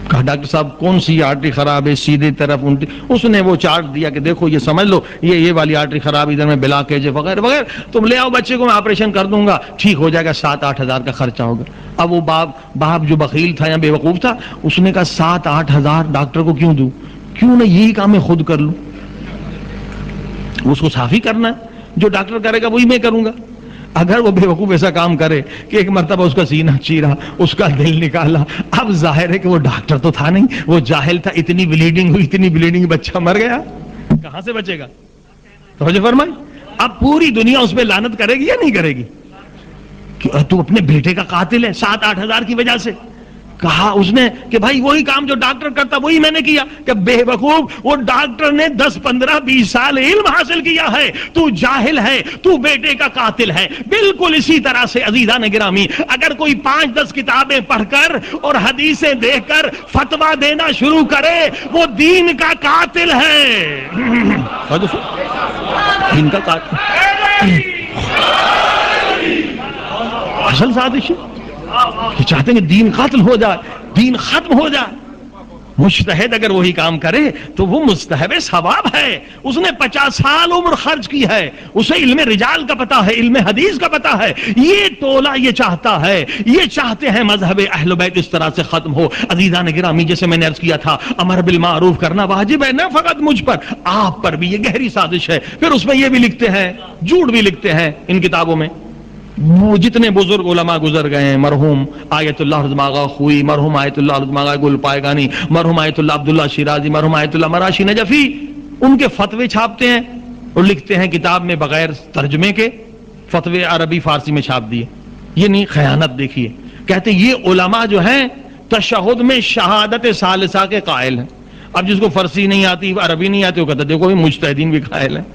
[SPEAKER 1] کہا ڈاکٹر صاحب کون سی آرٹری خراب ہے, سیدھی طرف الٹی. اس نے وہ چارٹ دیا کہ دیکھو یہ سمجھ لو, یہ والی آرٹری خراب, ادھر میں بلاکیج ہے وغیرہ وغیرہ, تم لے آؤ بچے کو, میں آپریشن کر دوں گا, ٹھیک ہو جائے گا, 7-8 ہزار کا خرچہ ہوگا. اب وہ باپ جو بخیل تھا یا بے وقوف تھا, اس نے کہا 7-8 ہزار ڈاکٹر کو کیوں دوں, کیوں نہ یہی کام میں خود کر لوں. اس کو صافی کرنا ہے, جو ڈاکٹر کرے گا وہی میں کروں گا. اگر وہ بے وقوف ایسا کام کرے کہ ایک مرتبہ اس کا سینہ چیرا, اس کا دل نکالا, اب ظاہر ہے کہ وہ ڈاکٹر تو تھا نہیں, وہ جاہل تھا. اتنی بلیڈنگ ہوئی, اتنی بلیڈنگ, بچہ مر گیا, کہاں سے بچے گا؟ توجہ فرمائی. اب پوری دنیا اس پہ لعنت کرے گی یا نہیں کرے گی کہ تو اپنے بیٹے کا قاتل ہے 7-8 ہزار کی وجہ سے. کہا اس نے کہ بھائی وہی کام جو ڈاکٹر کرتا وہی میں نے کیا. کہ بے وقوف, وہ ڈاکٹر نے 10-15-20 سال علم حاصل کیا ہے, تو جاہل ہے, تو بیٹے کا قاتل ہے. بالکل اسی طرح سے عزیزان گرامی, اگر کوئی 5-10 کتابیں پڑھ کر اور حدیثیں دیکھ کر فتویٰ دینا شروع کرے, وہ دین کا قاتل ہے. دین کا قاتل اصل سازش کہ چاہتے ہیں کہ دین قاتل ہو جائے, دین ختم ہو جائے. مجتہد اگر وہی کام کرے تو وہ مستحب ثواب ہے. اس نے 50 سال عمر خرچ کی ہے, اسے علم رجال کا پتہ ہے, علم حدیث کا پتہ ہے. یہ ٹولہ یہ چاہتا ہے, یہ چاہتے ہیں مذہب اہل بیت اس طرح سے ختم ہو. عزیزان گرامی, جیسے میں نے عرض کیا تھا, امر بالمعروف کرنا واجب ہے, نہ فقط مجھ پر, آپ پر بھی. یہ گہری سازش ہے. پھر اس میں یہ بھی لکھتے ہیں, جھوٹ بھی لکھتے ہیں ان کتابوں میں. وہ جتنے بزرگ علماء گزر گئے ہیں, مرحوم آیت اللہ رضماغا خوئی, مرحوم آیت اللہ رضماغا گل پائگانی, مرحوم آیت اللہ عبداللہ شیرازی, مرحوم آیت اللہ مراشی نجفی, ان کے فتوے چھاپتے ہیں اور لکھتے ہیں کتاب میں بغیر ترجمے کے, فتوے عربی فارسی میں چھاپ دیے. یہ نہیں, خیانت دیکھیے. کہتے ہیں یہ علماء جو ہیں تشہد میں شہادت ثالثہ کے قائل ہیں. اب جس کو فارسی نہیں آتی, عربی نہیں آتی, وہ کہتا ہے دیکھو مجتہدین بھی قائل ہیں.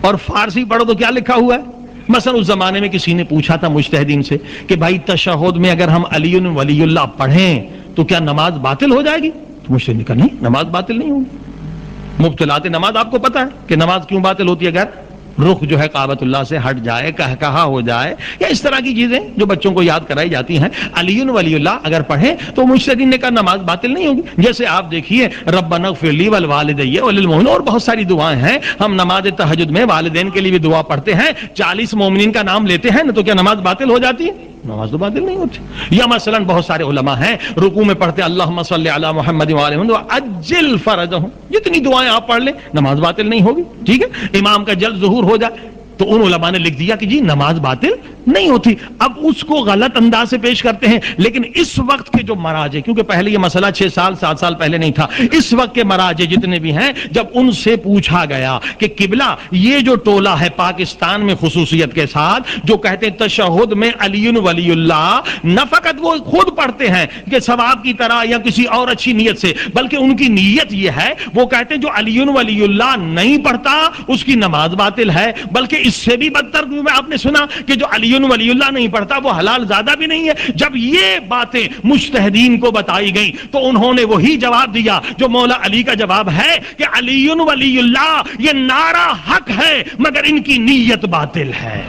[SPEAKER 1] اور فارسی پڑھو تو کیا لکھا ہوا ہے. مثلا اس زمانے میں کسی نے پوچھا تھا مجتہدین سے کہ بھائی تشہد میں اگر ہم علی ولی اللہ پڑھیں تو کیا نماز باطل ہو جائے گی؟ تو مجتہد نے کہا نہیں, نماز باطل نہیں ہوگی. مبطلات نماز آپ کو پتہ ہے کہ نماز کیوں باطل ہوتی ہے. اگر رخ جو ہے کعبۃ اللہ سے ہٹ جائے, کہا ہو جائے, یا اس طرح کی چیزیں جو بچوں کو یاد کرائی جاتی ہیں. علی ولی اللہ اگر پڑھیں تو مجتہدین نے کہا نماز باطل نہیں ہوگی. جیسے آپ دیکھیے ربنا اغفر لی ولوالدی وللمؤمنین, اور بہت ساری دعائیں ہیں. ہم نماز تہجد میں والدین کے لیے بھی دعا پڑھتے ہیں, 40 مومنین کا نام لیتے ہیں نا, تو کیا نماز باطل ہو جاتی ہے؟ نماز تو باطل نہیں ہوتی. یا مثلا بہت سارے علماء ہیں رکوع میں پڑھتے اللہم صلی علی محمد وعلی محمد وعجل فرجہم. جتنی دعائیں آپ پڑھ لیں نماز باطل نہیں ہوگی. ٹھیک ہے, امام کا جلد ظہور ہو جائے تو ان علماء نے لکھ دیا کہ جی نماز باطل نہیں ہوتی. اب اس کو غلط انداز سے پیش کرتے ہیں. لیکن اس وقت کے جو مراجع, کیونکہ پہلے یہ مسئلہ 6-7 سال پہلے نہیں تھا, اس وقت کے مراجع جتنے بھی ہیں, جب ان سے پوچھا گیا کہ قبلہ یہ جو ٹولہ ہے پاکستان میں خصوصیت کے ساتھ جو کہتے ہیں تشہد میں علی ولی اللہ, نہ فقط وہ خود پڑھتے ہیں کہ ثواب کی طرح یا کسی اور اچھی نیت سے, بلکہ ان کی نیت یہ ہے, وہ کہتے ہیں جو علی ولی اللہ نہیں پڑھتا اس کی نماز باطل ہے. بلکہ اس سے بھی بدتر آپ نے سنا کہ جو علی ولی اللہ نہیں پڑھتا وہ حلال زادہ بھی نہیں ہے. جب یہ باتیں مجتہدین کو بتائی گئیں تو انہوں نے وہی جواب دیا جو مولا علی کا جواب ہے کہ علی ولی اللہ یہ نعرہ حق ہے مگر ان کی نیت باطل ہے.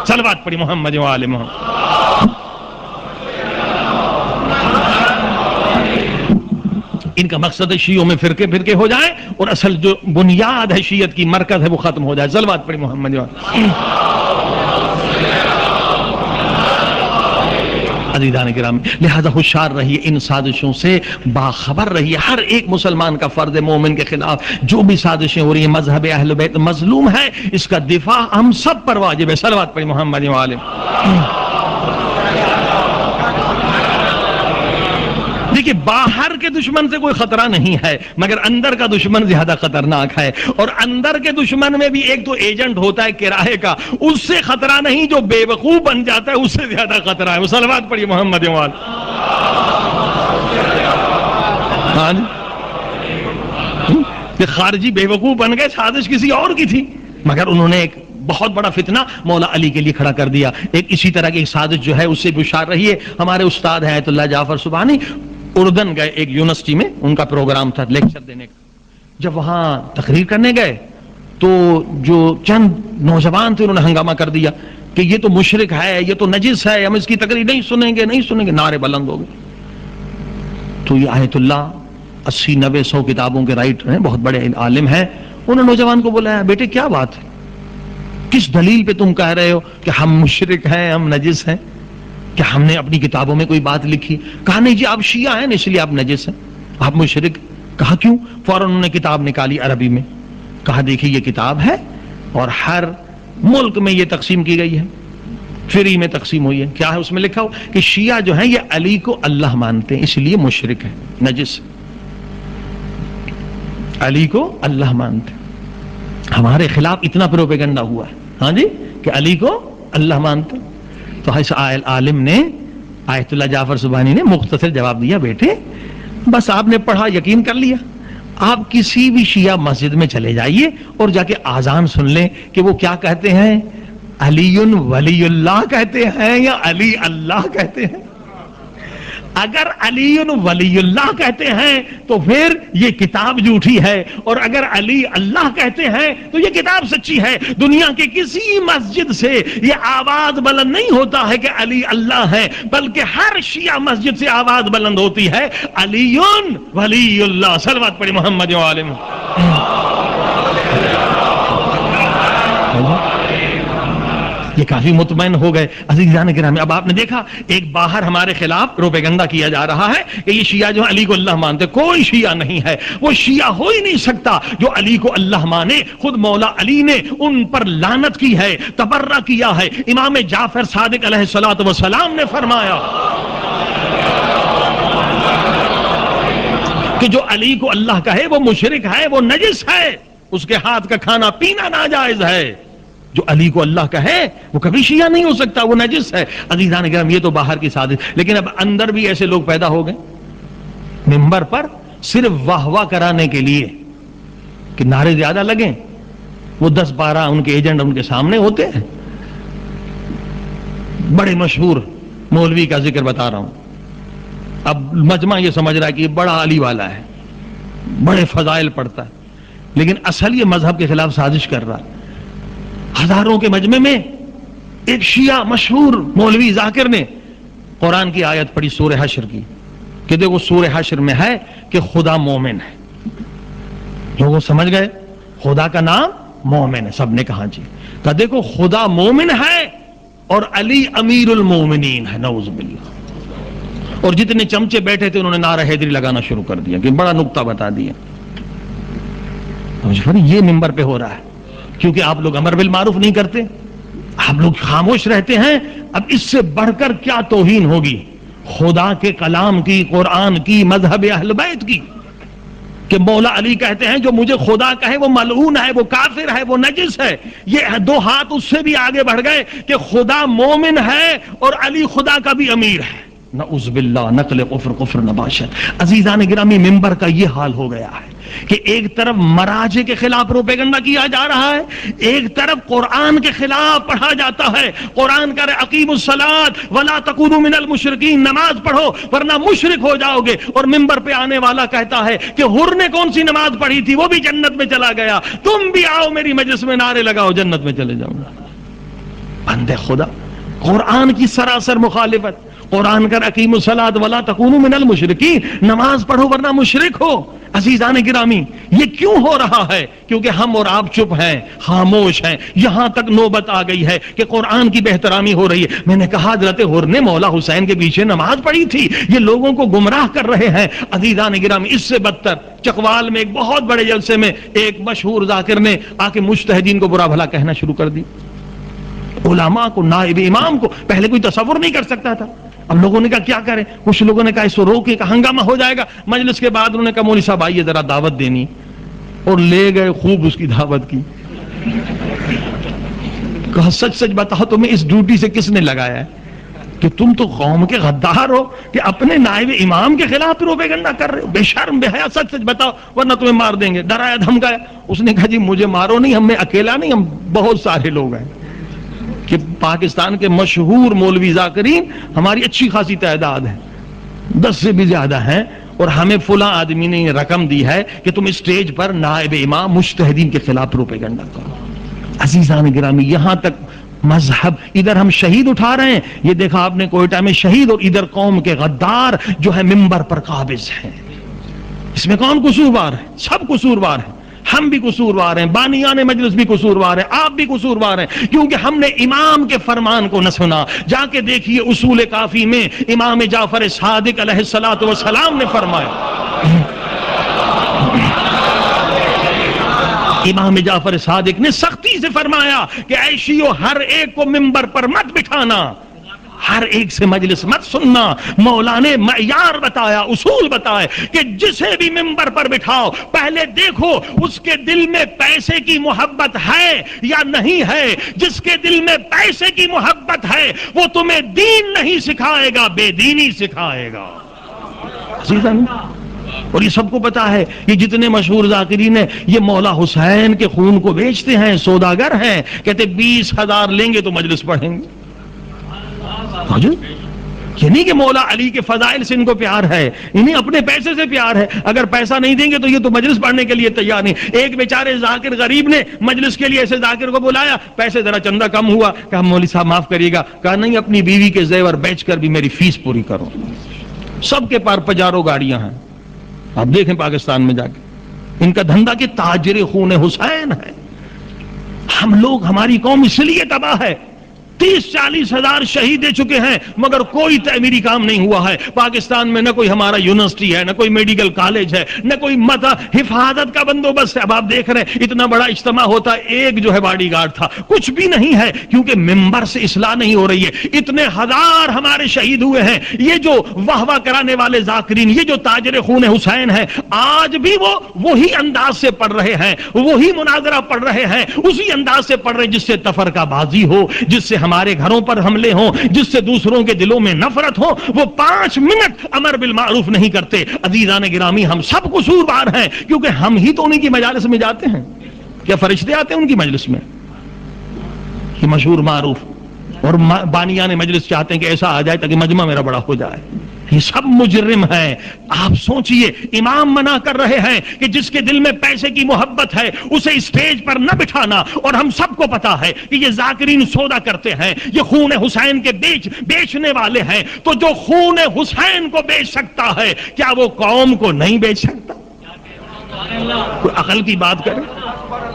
[SPEAKER 1] صلوات پڑھی محمد و آل محمد. ان کا مقصد ہے شیعوں میں فرقے فرقے ہو جائیں اور اصل جو بنیاد ہے شیعت کی مرکز ہے وہ ختم ہو جائے. صلوات پڑھی محمد. عزیزان کرام لہذا ہوشیار رہیے ان سازشوں سے, باخبر رہیے. ہر ایک مسلمان کا فرض مومن کے خلاف جو بھی سازشیں ہو رہی ہیں, مذہب اہل بیت مظلوم ہے, اس کا دفاع ہم سب پر واجب ہے. صلوات پڑھی محمد وآلہ. دیکھیے باہر کے دشمن سے کوئی خطرہ نہیں ہے مگر اندر کا دشمن زیادہ خطرناک ہے, اور اندر کے دشمن میں بھی ایک تو ایجنٹ ہوتا ہے کرائے کا, اس سے خطرہ نہیں, جو بے وقوف بن جاتا ہے اس سے زیادہ خطرہ ہے. صلوات پڑھیے محمد وآلہ. ہاں جی, خارجی بے وقوف بن گئے, سازش کسی اور کی تھی مگر انہوں نے ایک بہت بڑا فتنہ مولا علی کے لیے کھڑا کر دیا. ایک اسی طرح کی ایک سازش جو ہے اس سے ہوشیار رہیے. ہمارے استاد ہیں آیت اللہ جعفر سبحانی, اردن گئے ایک یونیورسٹی میں, ان کا پروگرام تھا لیکچر دینے کا. جب وہاں تقریر کرنے گئے تو جو چند نوجوان تھے انہوں نے ہنگامہ کر دیا کہ یہ تو مشرک ہے, یہ تو نجس ہے, ہم اس کی تقریر نہیں سنیں گے, نہیں سنیں گے. نعرے بلند ہو گئے. تو یہ آیت اللہ 80-90-100 کتابوں کے رائٹر ہیں, بہت بڑے عالم ہیں. انہوں نے نوجوان کو بولا, بیٹے کیا بات ہے, کس دلیل پہ تم کہہ رہے ہو کہ ہم مشرک ہیں, ہم نجس ہیں؟ کہ ہم نے اپنی کتابوں میں کوئی بات لکھی؟ کہا نہیں جی آپ شیعہ ہیں اس لیے آپ نجس ہیں, آپ مشرک. کہا کیوں؟ فوراً انہوں نے کتاب نکالی عربی میں. کہا دیکھیے یہ کتاب ہے اور ہر ملک میں یہ تقسیم کی گئی ہے, فری میں تقسیم ہوئی ہے. کیا ہے اس میں لکھا ہو کہ شیعہ جو ہیں یہ علی کو اللہ مانتے ہیں اس لیے مشرک ہیں, نجس. علی کو اللہ مانتے ہیں. ہمارے خلاف اتنا پروپیگنڈا ہوا ہے ہاں جی کہ علی کو اللہ مانتے ہیں. تو اس عالم نے آیت اللہ جعفر سبحانی نے مختصر جواب دیا, بیٹے بس آپ نے پڑھا یقین کر لیا, آپ کسی بھی شیعہ مسجد میں چلے جائیے اور جا کے آذان سن لیں کہ وہ کیا کہتے ہیں, علی ولی اللہ کہتے ہیں یا علی اللہ کہتے ہیں. اگر علی ولی اللہ کہتے ہیں تو پھر یہ کتاب جھوٹی ہے, اور اگر علی اللہ کہتے ہیں تو یہ کتاب سچی ہے. دنیا کے کسی مسجد سے یہ آواز بلند نہیں ہوتا ہے کہ علی اللہ ہے, بلکہ ہر شیعہ مسجد سے آواز بلند ہوتی ہے علی ولی اللہ. صلوات پڑھی محمد وآلہ. یہ کافی مطمئن ہو گئے. عزیزان گرامی اب آپ نے دیکھا ایک باہر ہمارے خلاف پروپیگنڈا کیا جا رہا ہے کہ یہ شیعہ جو علی کو اللہ مانتے. کوئی شیعہ نہیں ہے, وہ شیعہ ہو ہی نہیں سکتا جو علی کو اللہ مانے. خود مولا علی نے ان پر لعنت کی ہے, تبرہ کیا ہے. امام جعفر صادق علیہ الصلوۃ والسلام نے فرمایا کہ جو علی کو اللہ کہے وہ مشرک ہے, وہ نجس ہے, اس کے ہاتھ کا کھانا پینا ناجائز ہے. جو علی کو اللہ کہے وہ کبھی شیعہ نہیں ہو سکتا, وہ نجس ہے. عزیزان کرام یہ تو باہر کی سازش, لیکن اب اندر بھی ایسے لوگ پیدا ہو گئے منبر پر صرف واہ واہ کرانے کے لیے کہ نعرے زیادہ لگیں. وہ 10-12 ان کے ایجنٹ ان کے سامنے ہوتے ہیں. بڑے مشہور مولوی کا ذکر بتا رہا ہوں. اب مجمع یہ سمجھ رہا ہے کہ یہ بڑا علی والا ہے, بڑے فضائل پڑھتا ہے, لیکن اصل یہ مذہب کے خلاف سازش کر رہا ہے. ہزاروں کے مجمع میں ایک شیعہ مشہور مولوی ذاکر نے قرآن کی آیت پڑھی سورہ حشر کی کہ دیکھو سورہ حشر میں ہے کہ خدا مومن ہے. لوگوں سمجھ گئے خدا کا نام مومن ہے. سب نے کہا جی. کہ دیکھو خدا مومن ہے اور علی امیر المومنین ہے. نعوذ باللہ. اور جتنے چمچے بیٹھے تھے انہوں نے نعرہ حیدری لگانا شروع کر دیا کہ بڑا نقطہ بتا دیا. یہ منبر پہ ہو رہا ہے کیونکہ آپ لوگ امر بالمعروف نہیں کرتے, آپ لوگ خاموش رہتے ہیں. اب اس سے بڑھ کر کیا توہین ہوگی خدا کے کلام کی, قرآن کی, مذہب اہل بیت کی, کہ مولا علی کہتے ہیں جو مجھے خدا کہے وہ ملعون ہے, وہ کافر ہے, وہ نجس ہے. یہ 2 ہاتھ اس سے بھی آگے بڑھ گئے کہ خدا مومن ہے اور علی خدا کا بھی امیر ہے. نعوذ باللہ, نقل کفر نباشت. عزیزان گرامی منبر کا یہ حال ہو گیا ہے کہ ایک طرف مراجع کے خلاف پروپیگنڈا کیا جا رہا ہے, ایک طرف قرآن کے خلاف پڑھا جاتا ہے. قرآن کہہ رہے اقیموا الصلاۃ ولا تکونوا من المشرکین, نماز پڑھو ورنہ مشرک ہو جاؤ گے. اور منبر پہ آنے والا کہتا ہے کہ حر نے کون سی نماز پڑھی تھی, وہ بھی جنت میں چلا گیا, تم بھی آؤ میری مجلس میں نعرے لگاؤ, جنت میں چلے جاؤ. بندے خدا, قرآن کی سراسر مخالفت, قرآن کر اقیموا الصلاۃ ولا تکونوا من المشرکین، نماز پڑھو ورنہ مشرک ہو۔ عزیزان گرامی، یہ کیوں ہو رہا ہے؟ کیونکہ ہم اور آپ چپ ہیں، خاموش ہیں۔ یہاں تک نوبت آ گئی ہے کہ قرآن کی بہترامی ہو رہی ہے۔ میں نے کہا حضرت غور نے مولا حسین کے پیچھے نماز پڑھی تھی، یہ لوگوں کو گمراہ کر رہے ہیں۔ عزیزان گرامی، اس سے بدتر چکوال میں ایک بہت بڑے جلسے میں ایک مشہور ذاکر نے آ کے مجتہدین کو برا بھلا کہنا شروع کر دی، علماء کو، نائب امام کو۔ پہلے کوئی تصور نہیں کر سکتا تھا، اب لوگوں نے کہا کیا کریں؟ کچھ لوگوں نے کہا اس کو روکیں کہ ہنگامہ ہو جائے گا۔ مجلس کے بعد انہوں نے کہا مولوی صاحب آئیے ذرا دعوت دینی، اور لے گئے، خوب اس کی دعوت کی۔ کہا سچ سچ بتاؤ تمہیں اس ڈیوٹی سے کس نے لگایا ہے کہ تم تو قوم کے غدار ہو کہ اپنے نائب امام کے خلاف پروپیگنڈا کر رہے ہو؟ بے شرم بے حیا، سچ سچ بتاؤ ورنہ تمہیں مار دیں گے۔ ڈرایا دھمکایا۔ اس نے کہا جی مجھے مارو نہیں، ہم میں اکیلا نہیں، ہم بہت سارے لوگ ہیں کہ پاکستان کے مشہور مولوی ذاکرین ہماری اچھی خاصی تعداد ہے، 10 سے بھی زیادہ ہیں، اور ہمیں فلاں آدمی نے یہ رقم دی ہے کہ تم اسٹیج پر نائب امام مجتہدین کے خلاف پروپیگنڈا کرو۔ عزیزان گرامی، یہاں تک مذہب، ادھر ہم شہید اٹھا رہے ہیں، یہ دیکھا آپ نے کوئٹہ میں شہید، اور ادھر قوم کے غدار جو ہے ممبر پر قابض ہیں۔ اس میں کون قصوروار ہے؟ سب قصوروار ہیں، ہم بھی قصوروار ہیں، بانیان مجلس بھی قصوروار ہیں، آپ بھی قصوروار ہیں، کیونکہ ہم نے امام کے فرمان کو نہ سنا۔ جا کے دیکھیے اصول کافی میں امام جعفر صادق علیہ الصلوۃ والسلام نے فرمایا، امام جعفر صادق نے سختی سے فرمایا کہ عیشیو ہر ایک کو ممبر پر مت بٹھانا، ہر ایک سے مجلس مت سننا۔ مولا نے معیار بتایا، اصول بتائے کہ جسے بھی ممبر پر بٹھاؤ پہلے دیکھو اس کے دل میں پیسے کی محبت ہے یا نہیں ہے۔ جس کے دل میں پیسے کی محبت ہے وہ تمہیں دین نہیں سکھائے گا، بے دینی سکھائے گا۔ اور یہ سب کو پتا ہے، یہ جتنے مشہور ذاکرین ہیں یہ مولا حسین کے خون کو بیچتے ہیں، سوداگر ہیں، کہتے 20,000 لیں گے تو مجلس پڑھیں گے۔ یہ نہیں کہ مولا علی کے فضائل سے ان کو پیار ہے، انہیں اپنے پیسے سے پیار ہے۔ اگر پیسہ نہیں دیں گے تو یہ تو مجلس پڑھنے کے لیے تیار نہیں۔ ایک بیچارے ذاکر غریب نے مجلس کے لیے ایسے ذاکر کو بلایا، پیسے ذرا چندہ کم ہوا، کہا مولوی صاحب معاف کریے گا، کہا نہیں اپنی بیوی کے زیور بیچ کر بھی میری فیس پوری کرو۔ سب کے پاس پجارو گاڑیاں ہیں، آپ دیکھیں پاکستان میں جا کے، ان کا دھندا کہ تاجر خون حسین ہے۔ ہم لوگ، ہماری قوم اس لیے تباہ ہے، 30-40 ہزار شہید دے چکے ہیں مگر کوئی تعمیری کام نہیں ہوا ہے۔ پاکستان میں نہ کوئی ہمارا یونیورسٹی ہے، نہ کوئی میڈیکل کالج ہے، نہ کوئی حفاظت کا بندوبست ہے۔ اب آپ دیکھ رہے ہیں اتنا بڑا اجتماع ہوتا ہے، ایک جو ہے باڈی گارڈ تھا، کچھ بھی نہیں ہے، کیونکہ ممبر سے اصلاح نہیں ہو رہی ہے۔ اتنے ہزار ہمارے شہید ہوئے ہیں، یہ جو واہ واہ کرانے والے ذاکرین، یہ جو تاجر خون حسین ہیں، آج بھی وہ وہی انداز سے پڑھ رہے ہیں، وہی مناظرہ پڑھ رہے ہیں، اسی انداز سے پڑھ رہے ہیں جس سے تفرقہ بازی ہو، جس سے ہمارے گھروں پر حملے ہوں، جس سے دوسروں کے دلوں میں نفرت ہو۔ وہ 5 منٹ امر بالمعروف نہیں کرتے۔ عزیزان گرامی، ہم سب قصوروار ہیں، کیونکہ ہم ہی تو انہیں کی مجالس میں جاتے ہیں۔ کیا فرشتے آتے ہیں ان کی مجلس میں؟ یہ مشہور معروف، اور بانیان مجلس چاہتے ہیں کہ ایسا آ جائے تاکہ مجمع میرا بڑا ہو جائے۔ یہ سب مجرم ہیں۔ آپ سوچئے، امام منع کر رہے ہیں کہ جس کے دل میں پیسے کی محبت ہے اسے اسٹیج پر نہ بٹھانا، اور ہم سب کو پتا ہے کہ یہ ذاکرین سودا کرتے ہیں، یہ خون حسین کے بیچنے والے ہیں۔ تو جو خون حسین کو بیچ سکتا ہے کیا وہ قوم کو نہیں بیچ سکتا؟ کوئی عقل کی بات کرے۔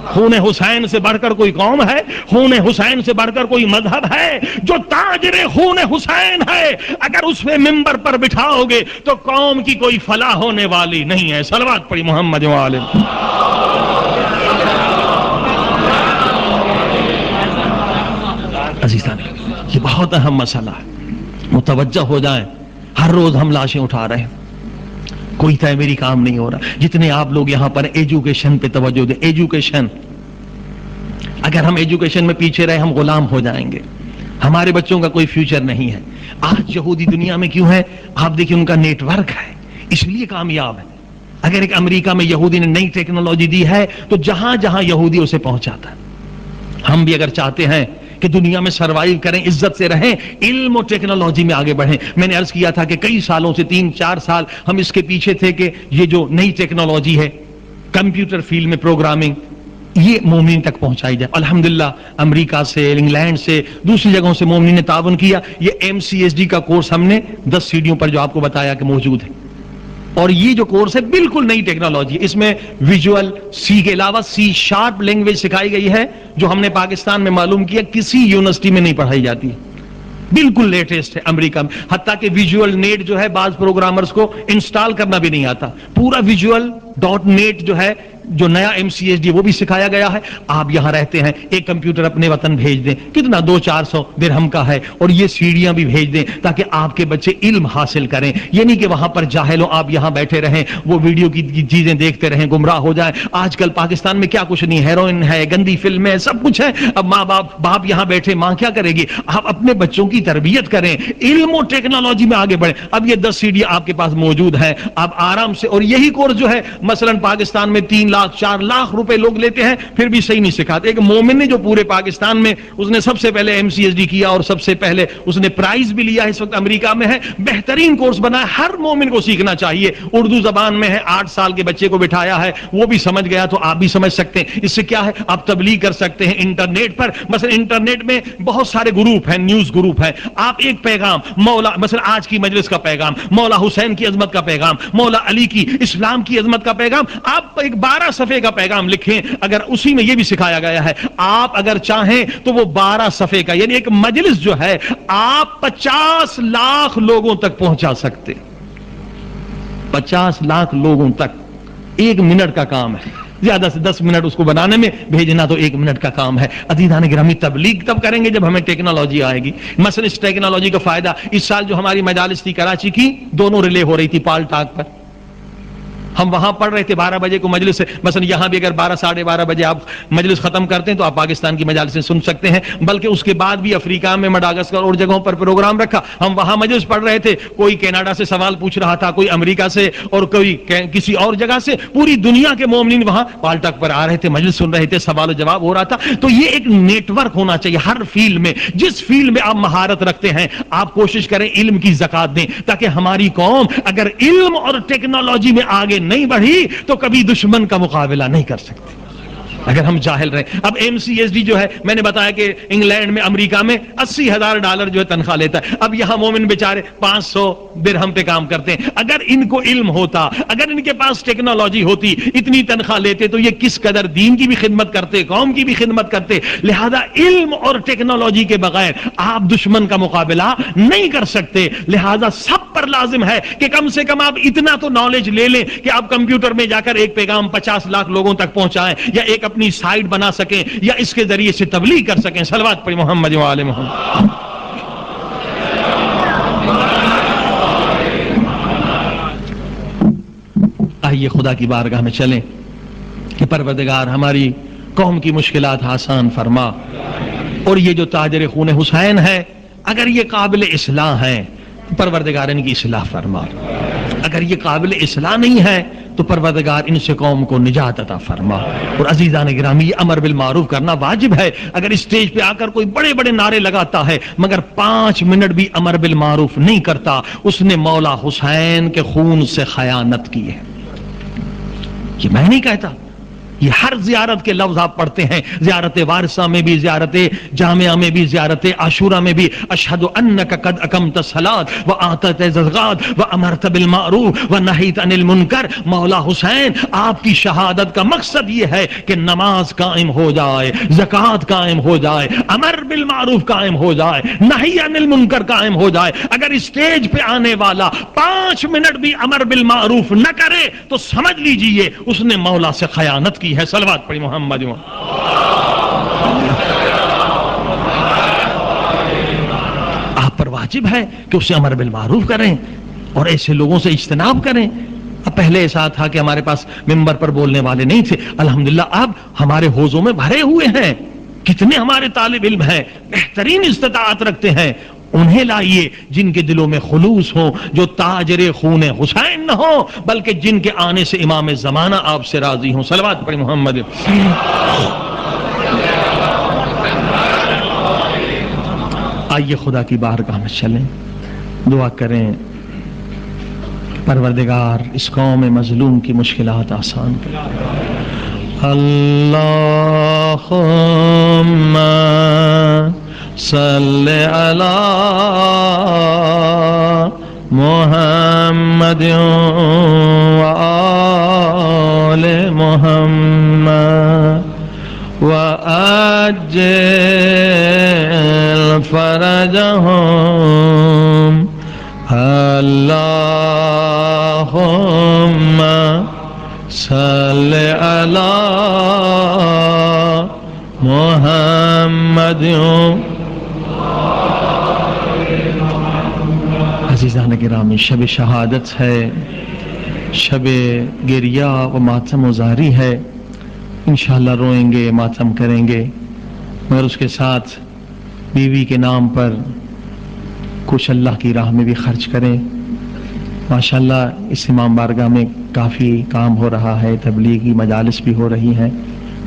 [SPEAKER 1] خون حسین سے بڑھ کر کوئی قوم ہے؟ خون حسین سے بڑھ کر کوئی مذہب ہے؟ جو تاجر خون حسین ہے اگر اس میں ممبر پر بٹھاؤ گے تو قوم کی کوئی فلاح ہونے والی نہیں ہے۔ صلوات پڑھی محمد وآلہ۔ عزیزان، یہ بہت اہم مسئلہ ہے، متوجہ ہو جائیں۔ ہر روز ہم لاشیں اٹھا رہے ہیں، کوئی تعمیری کام نہیں ہو رہا۔ جتنے آپ لوگ یہاں پر ایجوکیشن پہ توجہ دیں، ایجوکیشن، اگر ہم ایجوکیشن میں پیچھے رہے ہم غلام ہو جائیں گے، ہمارے بچوں کا کوئی فیوچر نہیں ہے۔ آج یہودی دنیا میں کیوں ہے؟ آپ دیکھیں ان کا نیٹ ورک ہے، اس لیے کامیاب ہے۔ اگر ایک امریکہ میں یہودی نے نئی ٹیکنالوجی دی ہے تو جہاں جہاں یہودی اسے پہنچاتا ہے۔ ہم بھی اگر چاہتے ہیں کہ دنیا میں سروائیو کریں، عزت سے رہیں، علم و ٹیکنالوجی میں آگے بڑھیں۔ میں نے عرض کیا تھا کہ کئی سالوں سے 3-4 سال ہم اس کے پیچھے تھے کہ یہ جو نئی ٹیکنالوجی ہے، کمپیوٹر فیلڈ میں پروگرامنگ، یہ مومنین تک پہنچائی جائے. الحمدللہ امریکہ سے، انگلینڈ سے، دوسری جگہوں سے مومنین نے تعاون کیا. یہ MCSD کا کورس ہم نے 10 سیڑھیوں پر جو آپ کو بتایا کہ موجود ہے، اور یہ جو کورس ہے بالکل نئی ٹیکنالوجی. اس میں ویژول سی کے علاوہ C# لینگویج سکھائی گئی ہے جو ہم نے پاکستان میں معلوم کیا کسی یونیورسٹی میں نہیں پڑھائی جاتی ہے، بالکل لیٹسٹ ہے امریکہ میں. حتیٰ کہ ویژول نیٹ جو ہے بعض پروگرامرز کو انسٹال کرنا بھی نہیں آتا. پورا visual.net جو ہے، جو نیا MCSD وہ بھی سکھایا گیا ہے. آپ یہاں رہتے ہیں، ایک کمپیوٹر اپنے وطن بھیج دیں، کتنا 200-400 درہم کا ہے، اور یہ سیڑھیاں بھی بھیج دیں تاکہ آپ کے بچے علم حاصل کریں. یہ نہیں کہ وہاں پر جاہل ہوں، آپ یہاں بیٹھے رہیں، وہ ویڈیو کی چیزیں دیکھتے رہیں، گمراہ ہو جائیں. آج کل پاکستان میں کیا کچھ نہیں، ہیروئن ہے، گندی فلمیں ہے، سب کچھ ہے. اب ماں باپ یہاں بیٹھے، ماں کیا کرے گی؟ آپ اپنے بچوں کی تربیت کریں، علم و ٹیکنالوجی میں آگے بڑھیں. اب یہ 10 سیڑھیاں آپ کے پاس موجود ہیں، آپ آرام سے. اور یہی کورس جو ہے مثلا پاکستان میں 3 لاکھ 4 لاکھ روپے لوگ لیتے ہیں، پھر بھی صحیح نہیں سکھاتے. ایک مومن نے جو پورے پاکستان میں اس نے سب سے پہلے MCSD کیا اور سب سے پہلے اس نے پرائز بھی لیا، اس وقت امریکہ میں ہے، بہترین کورس بنا ہے، ہر مومن کو سیکھنا چاہیے. اردو زبان میں ہے، 8 سال کے بچے کو بٹھایا ہے، وہ بھی سمجھ گیا تو آپ بھی سمجھ سکتے ہیں. اس سے کیا ہے، آپ تبلیغ کر سکتے ہیں انٹرنیٹ پر. مثلا انٹرنیٹ میں بہت سارے گروپ ہیں، نیوز گروپ ہے. آپ ایک پیغام مولا، مثلا آج کی مجلس کا پیغام، مولا حسین کی عظمت کا پیغام، مولا علی کی اسلام کی عظمت کا پیغام، آپ ایک 12 صفحے کا پیغام لکھیں. اگر اسی میں یہ بھی سکھایا گیا ہے، آپ اگر چاہیں تو وہ 12 صفحے کا، یعنی ایک مجلس جو ہے آپ 50 لاکھ لوگوں تک پہنچا سکتے. 50 لاکھ لوگوں تک 1 منٹ کا کام ہے، زیادہ سے 10 منٹ اس کو بنانے میں، بھیجنا تو 1 منٹ کا کام ہے. عزیزان گرامی، تبلیغ تب کریں گے جب ہمیں ٹیکنالوجی آئے گی. مثلا اس ٹیکنالوجی کا فائدہ اس سال جو ہماری مجالس تھی کراچی کی، دونوں ریلے ہو رہی تھی پال ٹاک پر. ہم وہاں پڑھ رہے تھے 12 بجے کو مجلس سے. مثلا یہاں بھی اگر 12 ساڑھے 12 بجے آپ مجلس ختم کرتے ہیں تو آپ پاکستان کی مجالس سے سن سکتے ہیں. بلکہ اس کے بعد بھی افریقہ میں، مڈاگسکر اور جگہوں پر پروگرام رکھا، ہم وہاں مجلس پڑھ رہے تھے. کوئی کینیڈا سے سوال پوچھ رہا تھا، کوئی امریکہ سے، اور کوئی کسی اور جگہ سے. پوری دنیا کے مومنین وہاں پال ٹاک پر آ رہے تھے، مجلس سن رہے تھے، سوال و جواب ہو رہا تھا. تو یہ ایک نیٹ ورک ہونا چاہیے ہر فیلڈ میں. جس فیلڈ میں آپ مہارت رکھتے ہیں آپ کوشش کریں علم کی زکات دیں، تاکہ ہماری قوم اگر علم اور ٹیکنالوجی میں آگے نہیں بڑھی تو کبھی دشمن کا مقابلہ نہیں کر سکتے اگر ہم جاہل رہیں. اب MCSD جو ہے، میں نے بتایا کہ انگلینڈ میں، امریکہ میں $80,000 جو ہے تنخواہ لیتا ہے. اب یہاں مومن بیچارے 500 درہم پہ کام کرتے ہیں. اگر ان کو علم ہوتا، اگر ان کے پاس ٹیکنالوجی ہوتی، اتنی تنخواہ لیتے تو یہ کس قدر دین کی بھی خدمت کرتے، قوم کی بھی خدمت کرتے. لہذا علم اور ٹیکنالوجی کے بغیر آپ دشمن کا مقابلہ نہیں کر سکتے. لہذا سب پر لازم ہے کہ کم سے کم آپ اتنا تو نالج لے لیں کہ آپ کمپیوٹر میں جا کر ایک پیغام 50 لاکھ لوگوں تک پہنچائیں، یا ایک اپنی سائٹ بنا سکیں، یا اس کے ذریعے سے تبلیغ کر سکیں. صلوات پڑھیں محمد و آل محمد. آئیے خدا کی بارگاہ میں چلیں کہ پروردگار ہماری قوم کی مشکلات آسان فرما. اور یہ جو تاجر خون حسین ہے، اگر یہ قابل اصلاح ہیں تو پروردگار ان کی اصلاح فرما. اگر یہ قابل اصلاح نہیں ہے تو پروردگار ان سے قوم کو نجات عطا فرما. اور عزیزان گرامی، یہ امر بالمعروف کرنا واجب ہے. اگر اسٹیج پہ آ کر کوئی بڑے بڑے نعرے لگاتا ہے مگر 5 منٹ بھی امر بالمعروف نہیں کرتا، اس نے مولا حسین کے خون سے خیانت کی ہے. یہ میں نہیں کہتا، یہ ہر زیارت کے لفظ آپ پڑھتے ہیں، زیارت وارثہ میں بھی، زیارت جامعہ میں بھی، زیارت عاشورہ میں بھی، اشہد انک قد اقمت الصلاۃ وآتیت الزکوٰۃ وامرت بالمعروف ونہیت عن المنکر. مولا حسین، آپ کی شہادت کا مقصد یہ ہے کہ نماز قائم ہو جائے، زکوٰۃ قائم ہو جائے، امر بالمعروف قائم ہو جائے، نہی عن المنکر قائم ہو جائے. اگر اسٹیج پہ آنے والا 5 منٹ بھی امر بالمعروف نہ کرے تو سمجھ لیجئے اس نے مولا سے خیانت کی ہے. صلوات پڑھی محمد. آپ پر واجب ہے کہ اسے امر بالمعروف کریں اور ایسے لوگوں سے اجتناب کریں. اب پہلے ایسا تھا کہ ہمارے پاس ممبر پر بولنے والے نہیں تھے، الحمدللہ اب ہمارے حوضوں میں بھرے ہوئے ہیں. کتنے ہمارے طالب علم ہیں، بہترین استطاعت رکھتے ہیں. انہیں لائیے جن کے دلوں میں خلوص ہو، جو تاجر خون حسین نہ ہو، بلکہ جن کے آنے سے امام زمانہ آپ سے راضی ہوں. صلوات پڑھیں محمد. آئیے خدا کی بارگاہ میں چلیں، دعا کریں پروردگار اس قوم مظلوم کی مشکلات آسان کرے. اللهم صل على محمد وآل محمد وعجل فرجهم اللهم صل على محمد. عزیزان گرامی، شب شہادت ہے، شب گریہ و ماتم و زاری ہے. انشاءاللہ روئیں گے، ماتم کریں گے، مگر اس کے ساتھ بیوی کے نام پر کچھ اللہ کی راہ میں بھی خرچ کریں. ماشاءاللہ اس امام بارگاہ میں کافی کام ہو رہا ہے، تبلیغی مجالس بھی ہو رہی ہیں.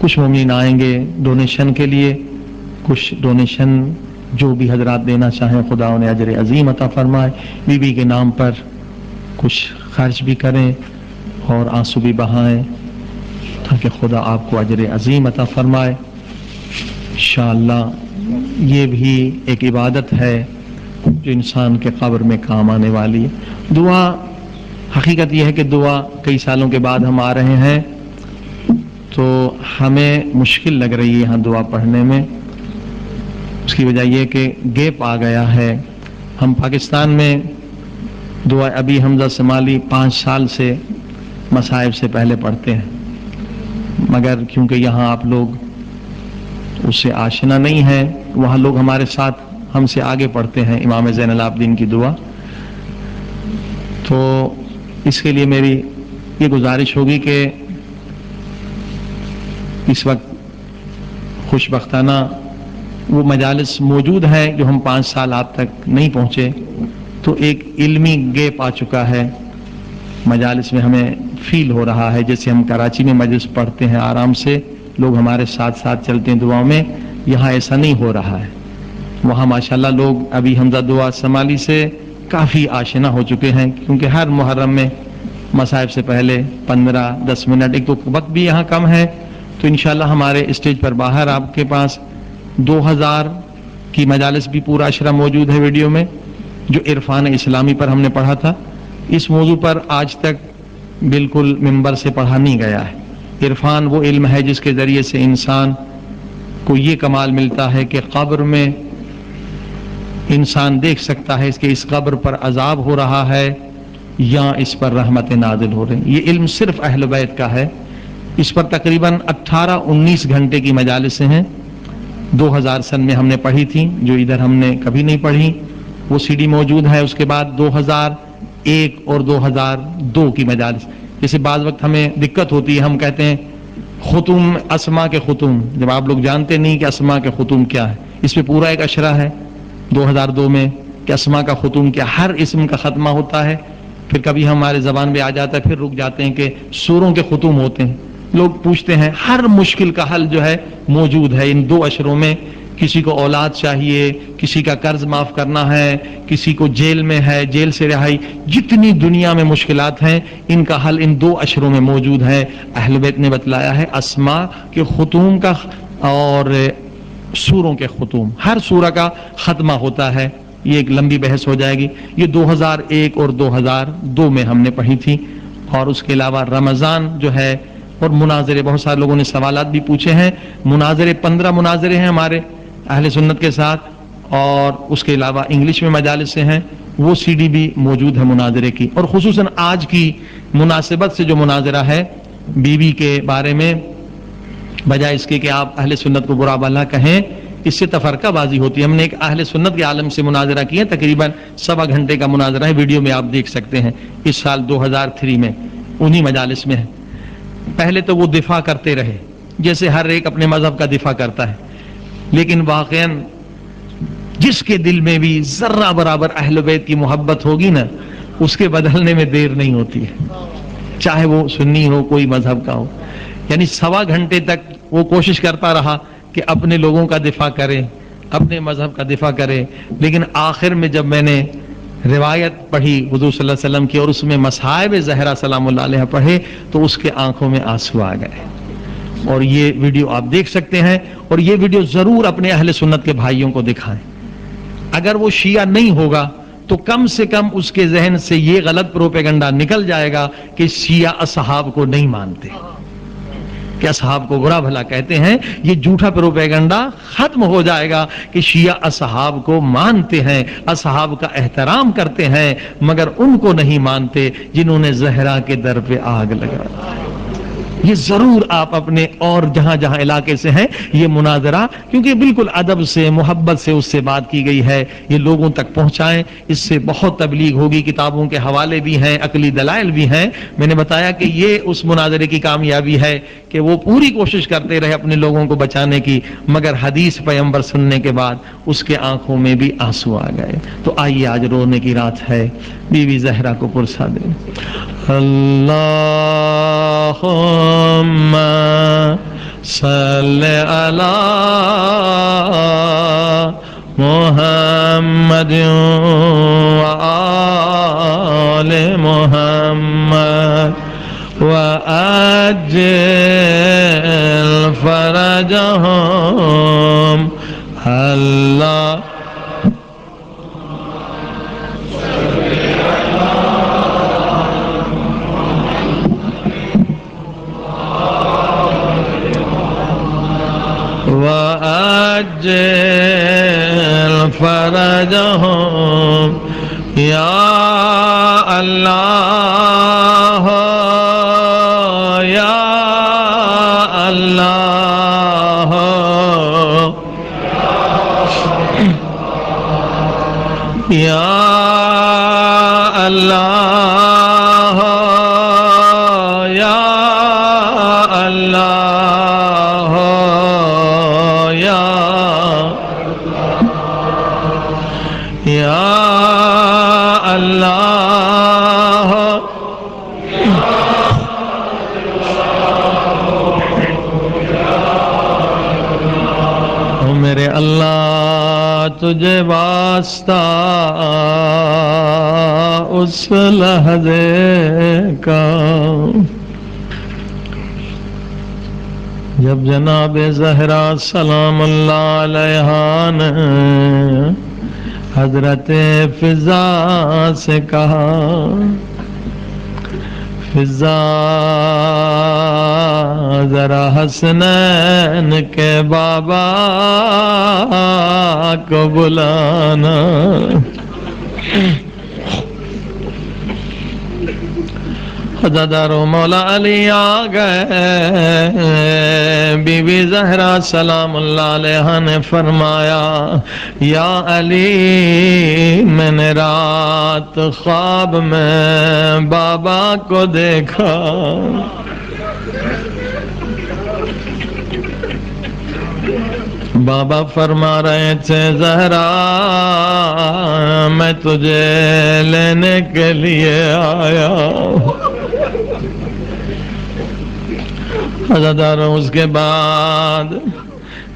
[SPEAKER 1] کچھ مومنین آئیں گے ڈونیشن کے لیے، کچھ ڈونیشن جو بھی حضرات دینا چاہیں خدا انہیں اجر عظیم عطا فرمائے. بیوی کے نام پر کچھ خرچ بھی کریں اور آنسو بھی بہائیں تاکہ خدا آپ کو اجر عظیم عطا فرمائے. انشاءاللہ یہ بھی ایک عبادت ہے جو انسان کے قبر میں کام آنے والی ہے. دعا، حقیقت یہ ہے کہ دعا کئی سالوں کے بعد ہم آ رہے ہیں تو ہمیں مشکل لگ رہی ہے یہاں دعا پڑھنے میں. اس کی وجہ یہ کہ گیپ آ گیا ہے. ہم پاکستان میں دعا ابھی حمزہ سمالی 5 سال سے مصائب سے پہلے پڑھتے ہیں، مگر کیونکہ یہاں آپ لوگ اس سے آشنا نہیں ہیں، وہاں لوگ ہمارے ساتھ ہم سے آگے پڑھتے ہیں امام زین العابدین کی دعا. تو اس کے لیے میری یہ گزارش ہوگی کہ اس وقت خوش بختانہ وہ مجالس موجود ہیں جو ہم 5 سال آپ تک نہیں پہنچے، تو ایک علمی گیپ آ چکا ہے مجالس میں. ہمیں فیل ہو رہا ہے جیسے ہم کراچی میں مجلس پڑھتے ہیں آرام سے، لوگ ہمارے ساتھ ساتھ چلتے ہیں دعاؤں میں. یہاں ایسا نہیں ہو رہا ہے. وہاں ماشاءاللہ لوگ ابھی حمزہ دعا سمالی سے کافی آشنا ہو چکے ہیں، کیونکہ ہر محرم میں مصائب سے پہلے 15-10 منٹ، ایک تو وقت بھی یہاں کم ہے، تو انشاءاللہ ہمارے اسٹیج پر باہر آپ کے پاس 2000 کی مجالس بھی پورا اشرہ موجود ہے ویڈیو میں، جو عرفان اسلامی پر ہم نے پڑھا تھا. اس موضوع پر آج تک بالکل منبر سے پڑھا نہیں گیا ہے. عرفان وہ علم ہے جس کے ذریعے سے انسان کو یہ کمال ملتا ہے کہ قبر میں انسان دیکھ سکتا ہے کہ اس قبر پر عذاب ہو رہا ہے یا اس پر رحمت نازل ہو رہی ہیں. یہ علم صرف اہل بیت کا ہے. اس پر تقریباً 18-19 گھنٹے کی مجالسیں ہیں. 2000 سن میں ہم نے پڑھی تھی، جو ادھر ہم نے کبھی نہیں پڑھی، وہ سی ڈی موجود ہے. اس کے بعد 2001 اور 2002 کی مجالس. جیسے بعض وقت ہمیں دقت ہوتی ہے، ہم کہتے ہیں ختم اسما کے ختم، جب آپ لوگ جانتے نہیں کہ اسما کے ختم کیا ہے. اس پہ پورا ایک اشرہ ہے 2002 میں کہ اسما کا ختم کیا، ہر اسم کا ختمہ ہوتا ہے. پھر کبھی ہمارے زبان میں آ جاتا ہے، پھر رک جاتے ہیں کہ سوروں کے ختم ہوتے ہیں. لوگ پوچھتے ہیں، ہر مشکل کا حل جو ہے موجود ہے ان 2 اشروں میں. کسی کو اولاد چاہیے، کسی کا قرض معاف کرنا ہے، کسی کو جیل میں ہے، جیل سے رہائی، جتنی دنیا میں مشکلات ہیں ان کا حل ان 2 اشروں میں موجود ہے. اہل بیت نے بتلایا ہے اسماء کے ختوم کا اور سوروں کے ختوم، ہر سورہ کا ختمہ ہوتا ہے. یہ ایک لمبی بحث ہو جائے گی. یہ 2001 اور 2002 میں ہم نے پڑھی تھی. اور اس کے علاوہ رمضان جو ہے اور مناظرے، بہت سارے لوگوں نے سوالات بھی پوچھے ہیں. مناظرے 15 مناظرے ہیں ہمارے اہل سنت کے ساتھ، اور اس کے علاوہ انگلش میں مجالس ہیں، وہ سی ڈی بھی موجود ہے مناظرے کی. اور خصوصاً آج کی مناسبت سے جو مناظرہ ہے بیوی کے بارے میں، بجائے اس کے کہ آپ اہل سنت کو برا بھلا کہیں، اس سے تفرقہ بازی ہوتی ہے. ہم نے ایک اہل سنت کے عالم سے مناظرہ کیا، تقریباً 1.25 گھنٹے کا مناظرہ ہے، ویڈیو میں آپ دیکھ سکتے ہیں. اس سال 2003 میں انہی مجالس میں ہے. پہلے تو وہ دفاع کرتے رہے جیسے ہر ایک اپنے مذہب کا دفاع کرتا ہے، لیکن واقعاً جس کے دل میں بھی ذرہ برابر اہل بیت کی محبت ہوگی نا، اس کے بدلنے میں دیر نہیں ہوتی ہے، چاہے وہ سنی ہو، کوئی مذہب کا ہو. یعنی 1.25 گھنٹے تک وہ کوشش کرتا رہا کہ اپنے لوگوں کا دفاع کرے، اپنے مذہب کا دفاع کرے. لیکن آخر میں جب میں نے روایت پڑھی حضور صلی اللہ علیہ وسلم کی اور اس میں مصائب زہرا سلام اللہ علیہ پڑھے تو اس کے آنکھوں میں آنسو آ گئے. اور یہ ویڈیو آپ دیکھ سکتے ہیں، اور یہ ویڈیو ضرور اپنے اہل سنت کے بھائیوں کو دکھائیں۔ اگر وہ شیعہ نہیں ہوگا تو کم سے کم اس کے ذہن سے یہ غلط پروپیگنڈا نکل جائے گا کہ شیعہ اصحاب کو نہیں مانتے، کہ اصحاب کو برا بھلا کہتے ہیں۔ یہ جھوٹا پروپیگنڈا ختم ہو جائے گا کہ شیعہ اصحاب کو مانتے ہیں، اصحاب کا احترام کرتے ہیں، مگر ان کو نہیں مانتے جنہوں نے زہرا کے در پہ آگ لگا۔ یہ ضرور آپ اپنے اور جہاں جہاں علاقے سے ہیں یہ مناظرہ، کیونکہ بالکل ادب سے محبت سے اس سے بات کی گئی ہے، یہ لوگوں تک پہنچائیں، اس سے بہت تبلیغ ہوگی۔ کتابوں کے حوالے بھی ہیں، عقلی دلائل بھی ہیں۔ میں نے بتایا کہ یہ اس مناظرے کی کامیابی ہے کہ وہ پوری کوشش کرتے رہے اپنے لوگوں کو بچانے کی، مگر حدیث پیغمبر سننے کے بعد اس کے آنکھوں میں بھی آنسو آ گئے۔ تو آئیے آج رونے کی رات ہے، بیوی زہرا کو پرسا دیں۔ اللہم صلی علی محمد وآل محمد وعجل فرجهم اللہ وَأَجِّلْ فَرَجَهُمْ یا اللہ یا اللہ یا اللہ یا اللہ یا اللہ او میرے اللہ تجھے واسطہ اس لحظے کا جب جناب زہرا سلام اللہ علیہا نے حضرت فضا سے کہا، فضا ذرا حسنین کے بابا کو بلانا۔ حضرت مولا علی آ گئے، بی بی زہرا سلام اللہ علیہا نے فرمایا، یا علی میں نے رات خواب میں بابا کو دیکھا، بابا فرما رہے تھے زہرا میں تجھے لینے کے لیے آیا۔ حضرت اس کے بعد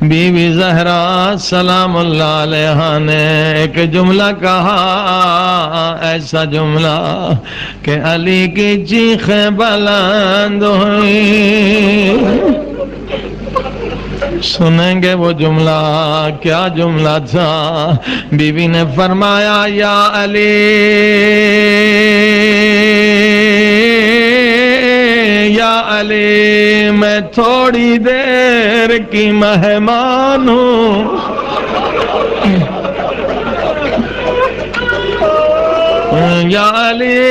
[SPEAKER 1] بی بی زہرا سلام اللہ علیہا نے ایک جملہ کہا، ایسا جملہ کہ علی کی چیخیں بلند ہوئیں۔ سنیں گے وہ جملہ، کیا جملہ تھا؟ بی بی نے فرمایا، یا علی یا علی میں تھوڑی دیر کی مہمان ہوں، یا علی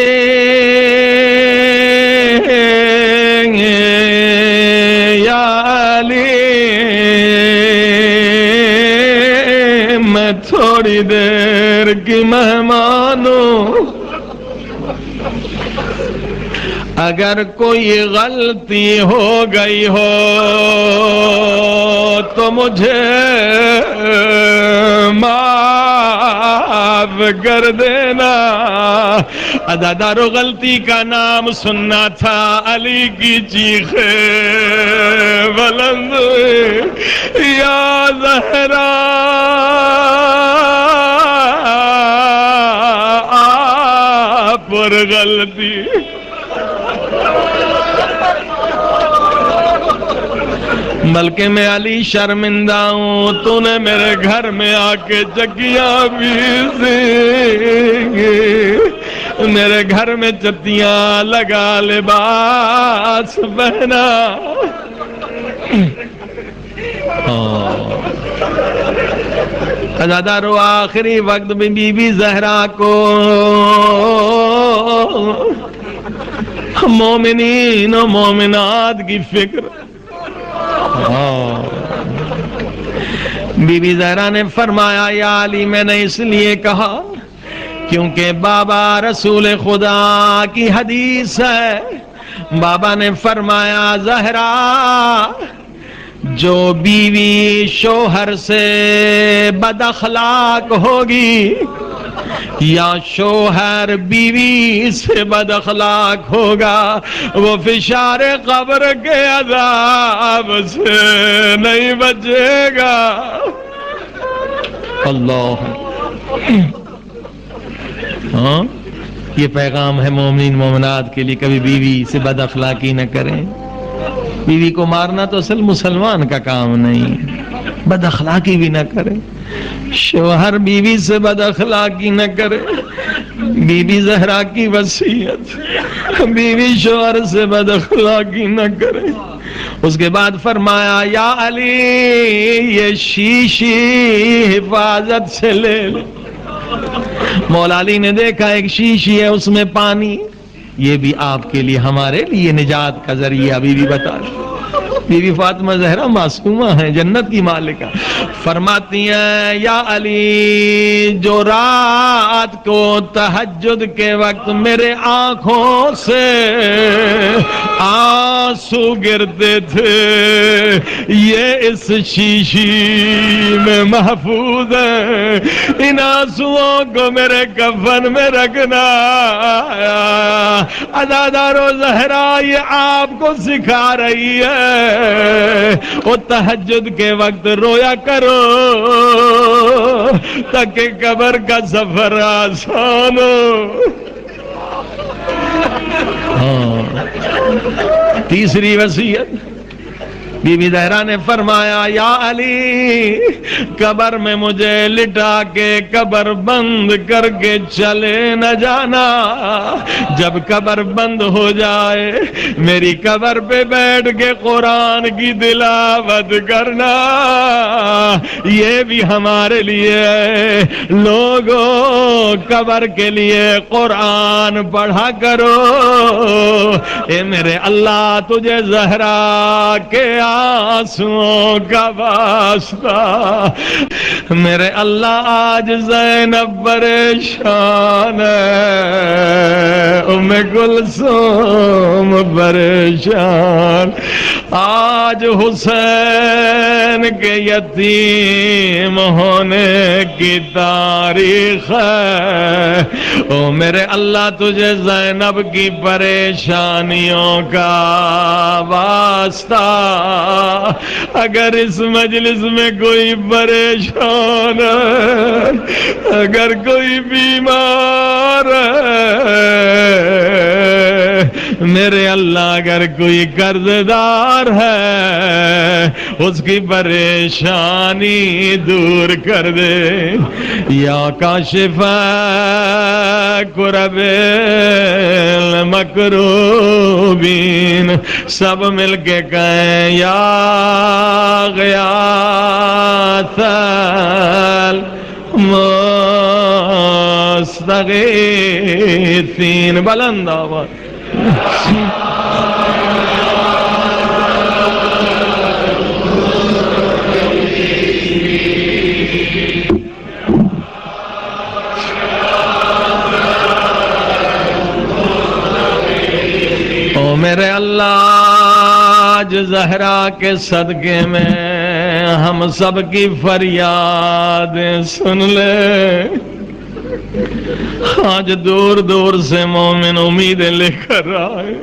[SPEAKER 1] یا علی میں تھوڑی دیر کی مہمان ہوں، اگر کوئی غلطی ہو گئی ہو تو مجھے معاف کر دینا۔ ادادارو غلطی کا نام سننا تھا، علی کی چیخیں بلند یا زہرا آپ پر غلطی بلکہ میں علی شرمندہ ہوں، تو نے میرے گھر میں آ کے چکیاں بیسی، میرے گھر میں چتیاں لگا، لباس پہنا۔ عزادارو آخری وقت میں بی بی زہرا کو مومنین و مومنات کی فکر۔ بی بی زہرا نے فرمایا یا علی میں نے اس لیے کہا کیونکہ بابا رسول خدا کی حدیث ہے، بابا نے فرمایا زہرا جو بیوی شوہر سے بد اخلاق ہوگی یا شوہر بیوی سے بد اخلاق ہوگا وہ فشار قبر کے عذاب سے نہیں بچے گا۔ اللہ، ہاں یہ پیغام ہے مومنین مومنات کے لیے، کبھی بیوی سے بد اخلاقی نہ کریں۔ بیوی کو مارنا تو اصل مسلمان کا کام نہیں، بد اخلاقی بھی نہ کرے، شوہر بیوی سے بد اخلاقی نہ کرے۔ بی بی زہرا کی وصیت، بیوی شوہر سے بد اخلاقی نہ کرے۔ اس کے بعد فرمایا یا علی یہ شیشی حفاظت سے لے لے۔ مولا علی نے دیکھا ایک شیشی ہے اس میں پانی، یہ بھی آپ کے لیے ہمارے لیے نجات کا ذریعہ۔ بی بی بتا، بی بی فاطمہ زہرا معصومہ ہیں، جنت کی مالکہ، فرماتی ہیں یا علی جو رات کو تہجد کے وقت میرے آنکھوں سے آنسو گرتے تھے یہ اس شیشی میں محفوظ ہے، ان آنسوؤں کو میرے کفن میں رکھنا۔ عزادارو زہرا یہ آپ کو سکھا رہی ہے وہ تہجد کے وقت رویا کرو تاکہ قبر کا سفر آسان ہو۔ تیسری وصیت بی بی زہرا نے فرمایا یا علی قبر میں مجھے لٹا کے قبر بند کر کے چلے نہ جانا، جب قبر بند ہو جائے میری قبر پہ بیٹھ کے قرآن کی تلاوت کرنا، یہ بھی ہمارے لیے ہے۔ لوگوں قبر کے لیے قرآن پڑھا کرو۔ اے میرے اللہ تجھے زہرا کے آنسوؤں کا واسطہ، میرے اللہ آج زینب پریشان ہے، ام کلثوم پریشان، آج حسین کے یتیم ہونے کی تاریخ ہے، او میرے اللہ تجھے زینب کی پریشانیوں کا واسطہ، اگر اس مجلس میں کوئی پریشان ہے، اگر کوئی بیمار ہے، میرے اللہ اگر کوئی قرض دار ہے اس کی پریشانی دور کر دے۔ یا کاشف کرب المکروبین، سب مل کے کہیں یا غیاث المستغیثین، بلند آواز۔ او میرے اللہ آج زہرا کے صدقے میں ہم سب کی فریاد سن لے۔ آج دور دور سے مومن امیدیں لے کر آئے،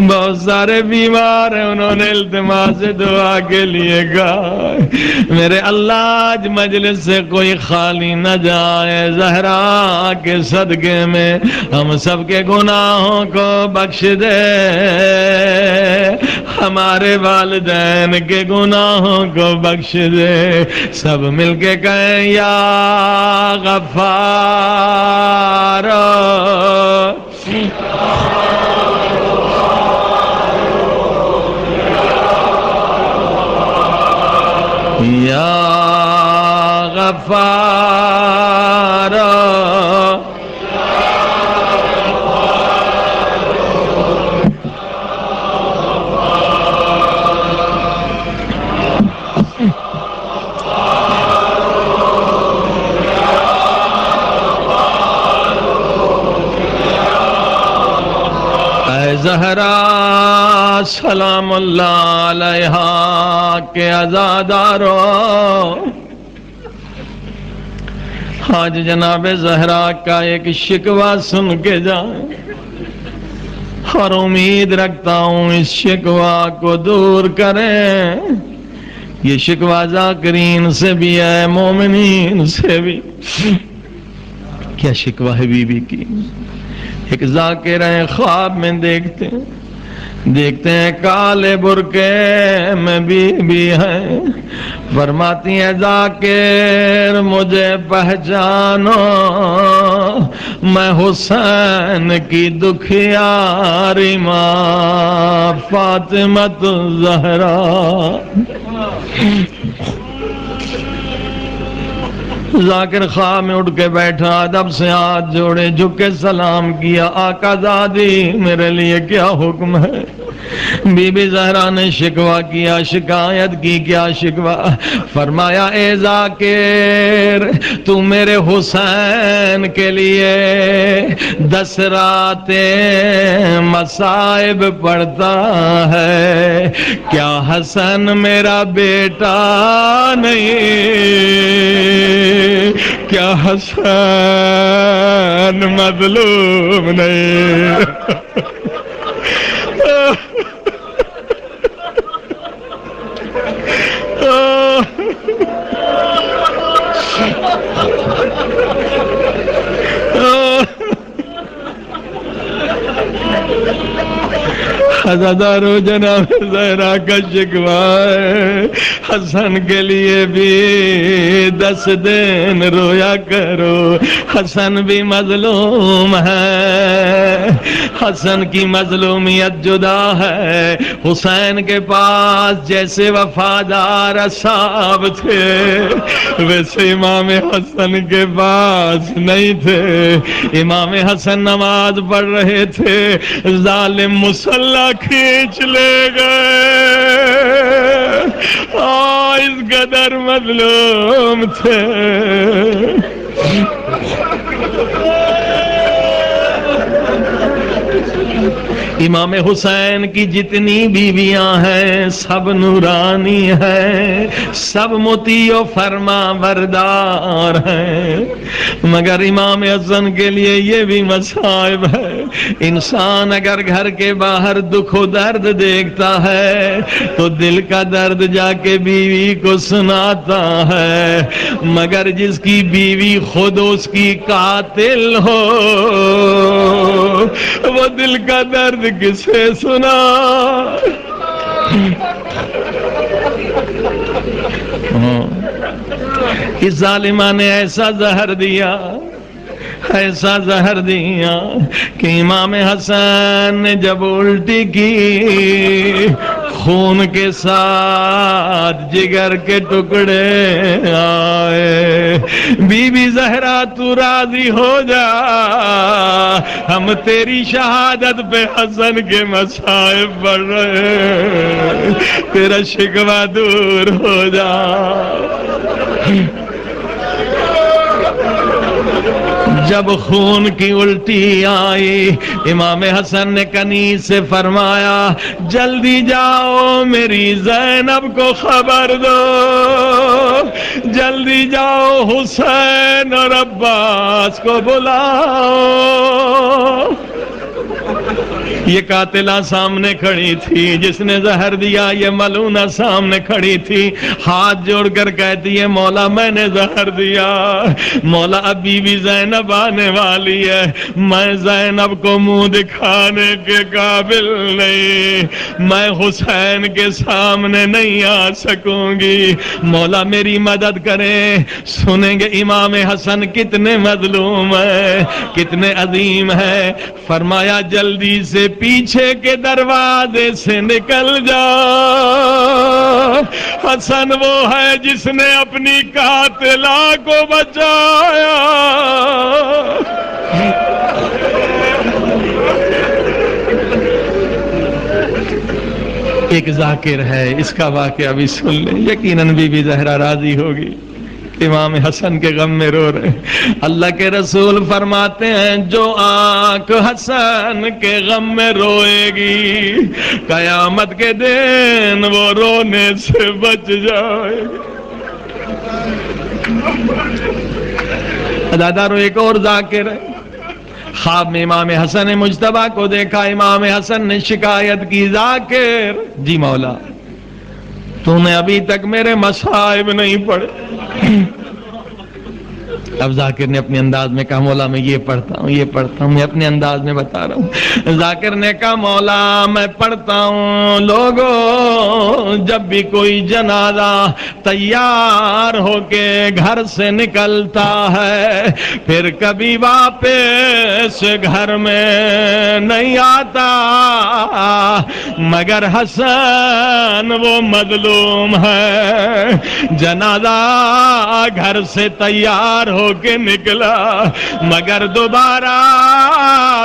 [SPEAKER 1] بہت سارے بیمار ہیں، انہوں نے التماس دعا کے لیے کہا میرے اللہ آج مجلس سے کوئی خالی نہ جائے، زہرا کے صدقے میں ہم سب کے گناہوں کو بخش دے، ہمارے والدین کے گناہوں کو بخش دے۔ سب مل کے کہیں یا غفار، یا غفار، اے زہرا سلام اللہ علیہا کے عزادارو، آج جناب زہرا کا ایک شکوہ سن کے جائیں، اور امید رکھتا ہوں اس شکوہ کو دور کریں۔ یہ شکوہ ذاکرین سے بھی ہے، مومنین سے بھی۔ کیا شکوہ ہے بی بی کی؟ ایک ذاکر ہیں، خواب میں دیکھتے ہیں کالے برقعے میں بی بی ہیں، فرماتی ہیں ذاکر مجھے پہچانو، میں حسین کی دکھیاری ماں فاطمہ الزہرا۔ ذاکر خواب میں اٹھ کے بیٹھا، ادب سے ہاتھ جوڑے، جھک کے سلام کیا، آقا زادی میرے لیے کیا حکم ہے؟ بی بی زہرا نے شکوہ کیا، شکایت کی، کیا شکوہ؟ فرمایا اے ذاکر تو میرے حسین کے لیے 10 راتیں مصائب پڑھتا ہے، کیا حسن میرا بیٹا نہیں؟ کیا حسن مظلوم نہیں؟ عزادارو جناب زہرا کا شکوہ ہے، حسن کے لیے بھی 10 دن رویا کرو، حسن بھی مظلوم ہے، حسن کی مظلومیت جدا ہے۔ حسین کے پاس جیسے وفادار اصحاب تھے ویسے امام حسن کے پاس نہیں تھے۔ امام حسن نماز پڑھ رہے تھے، ظالم مسلح کھینچ لے گئے، اس قدر مظلوم تھے۔ امام حسین کی جتنی بیویاں ہیں سب نورانی ہیں، سب مطیع و فرما بردار ہیں، مگر امام حسن کے لیے یہ بھی مصائب ہے۔ انسان اگر گھر کے باہر دکھ و درد دیکھتا ہے تو دل کا درد جا کے بیوی کو سناتا ہے، مگر جس کی بیوی خود اس کی قاتل ہو وہ دل کا درد کسے سنا؟ اس ظالمہ نے ایسا زہر دیا، ایسا زہر دیا کہ امام حسن نے جب الٹی کی خون کے ساتھ جگر کے ٹکڑے آئے۔ بی بی زہرا تو راضی ہو جا، ہم تیری شہادت پہ حسن کے مصائب پڑھ رہے، تیرا شکوہ دور ہو جا۔ جب خون کی الٹی آئی امام حسن نے کنیز سے فرمایا جلدی جاؤ میری زینب کو خبر دو، جلدی جاؤ حسین اور عباس کو بلاؤ۔ یہ قاتلہ سامنے کھڑی تھی، جس نے زہر دیا یہ ملونہ سامنے کھڑی تھی، ہاتھ جوڑ کر کہتی ہے مولا میں نے زہر دیا، مولا اب بی بی زینب آنے والی ہے، میں زینب کو منہ دکھانے کے قابل نہیں، میں حسین کے سامنے نہیں آ سکوں گی، مولا میری مدد کریں۔ سنیں گے امام حسن کتنے مظلوم ہیں، کتنے عظیم ہیں، فرمایا جلدی سے پیچھے کے دروازے سے نکل جا، حسن وہ ہے جس نے اپنی قاتلہ کو بچایا۔ ایک ذاکر ہے، اس کا واقعہ بھی سن لیں، یقیناً بی بی زہرا راضی ہوگی، امام حسن کے غم میں رو رہے ہیں۔ اللہ کے رسول فرماتے ہیں جو آنکھ حسن کے غم میں روئے گی قیامت کے دن وہ رونے سے بچ جائے گی۔ ادادارو ایک اور ذاکر ہے، خواب میں امام حسن مجتبیٰ کو دیکھا، امام حسن نے شکایت کی، ذاکر جی مولا تو نے ابھی تک میرے مصائب نہیں پڑھے۔ اب ذاکر نے اپنے انداز میں کہا مولا میں یہ پڑھتا ہوں یہ پڑھتا ہوں، میں اپنے انداز میں بتا رہا ہوں۔ ذاکر نے کہا مولا میں پڑھتا ہوں، لوگوں جب بھی کوئی جنازہ تیار ہو کے گھر سے نکلتا ہے پھر کبھی واپس گھر میں نہیں آتا مگر حسن وہ مظلوم ہے، جنازہ گھر سے تیار ہو کے نکلا مگر دوبارہ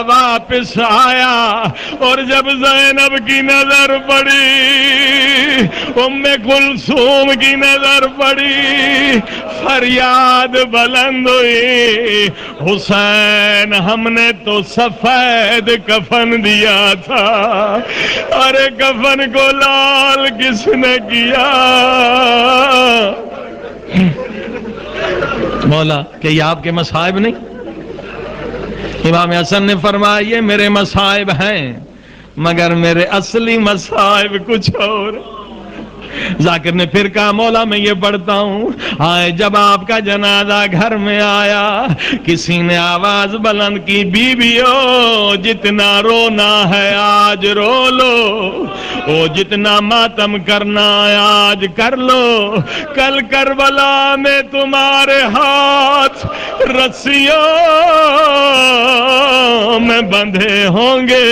[SPEAKER 1] واپس آیا، اور جب زینب کی نظر پڑی، ام کلثوم کی نظر پڑی، فریاد بلند ہوئی، حسین ہم نے تو سفید کفن دیا تھا، ارے کفن کو لال کس نے کیا؟ مولا کہ یہ آپ کے مصائب نہیں؟ امام حسن نے فرمایا یہ میرے مصائب ہیں مگر میرے اصلی مصائب کچھ اور۔ ذاکر نے پھر کہا مولا میں یہ پڑھتا ہوں، آئے جب آپ کا جنازہ گھر میں آیا کسی نے آواز بلند کی، بیویو جتنا رونا ہے آج رو لو، او جتنا ماتم کرنا ہے آج کر لو، کل کربلا میں تمہارے ہاتھ رسیوں میں بندھے ہوں گے۔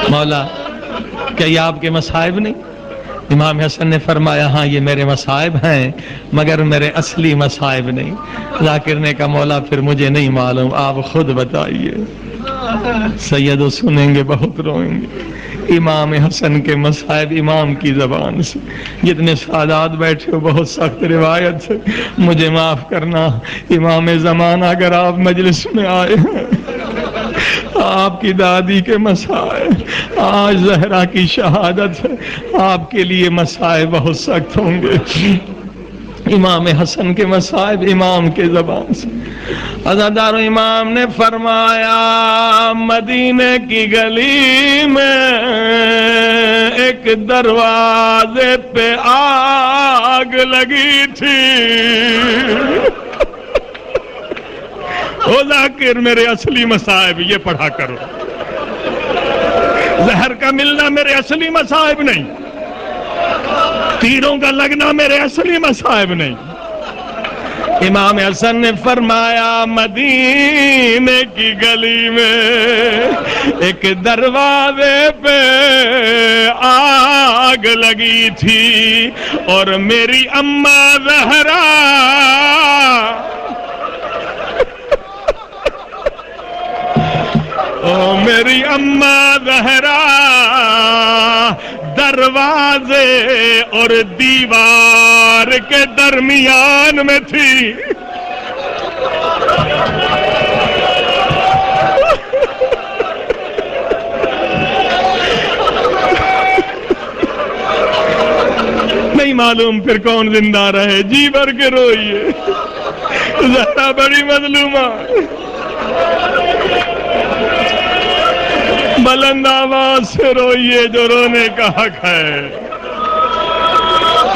[SPEAKER 1] مولا کیا یہ آپ کے مصائب نہیں؟ امام حسن نے فرمایا ہاں یہ میرے مصائب ہیں مگر میرے اصلی مصائب نہیں۔ ذاکر نے کہا مولا پھر مجھے نہیں معلوم، آپ خود بتائیے۔ سیدو سنیں گے بہت روئیں گے امام حسن کے مصائب امام کی زبان سے۔ جتنے سادات بیٹھے ہو بہت سخت روایت سے مجھے معاف کرنا، امام زمانہ اگر آپ مجلس میں آئے ہیں، آپ کی دادی کے مصائب، آج زہرا کی شہادت ہے، آپ کے لیے مصائب بہت سخت ہوں گے۔ امام حسن کے مصائب امام کے زبان سے۔ عزادار امام نے فرمایا مدینے کی گلی میں ایک دروازے پہ آگ لگی تھی، او ذاکر میرے اصلی مصائب یہ پڑھا کرو، زہر کا ملنا میرے اصلی مصائب نہیں، تیروں کا لگنا میرے اصلی مصائب نہیں۔ امام حسن نے فرمایا مدینے کی گلی میں ایک دروازے پہ آگ لگی تھی اور میری اماں زہرا او میری اماں زہرا دروازے اور دیوار کے درمیان میں تھی۔ نہیں معلوم پھر کون زندہ رہے، جی بھر کے روئیے، زہرا بڑی مظلومہ۔ بلند آواز سے روئیے جو رونے کا حق ہے۔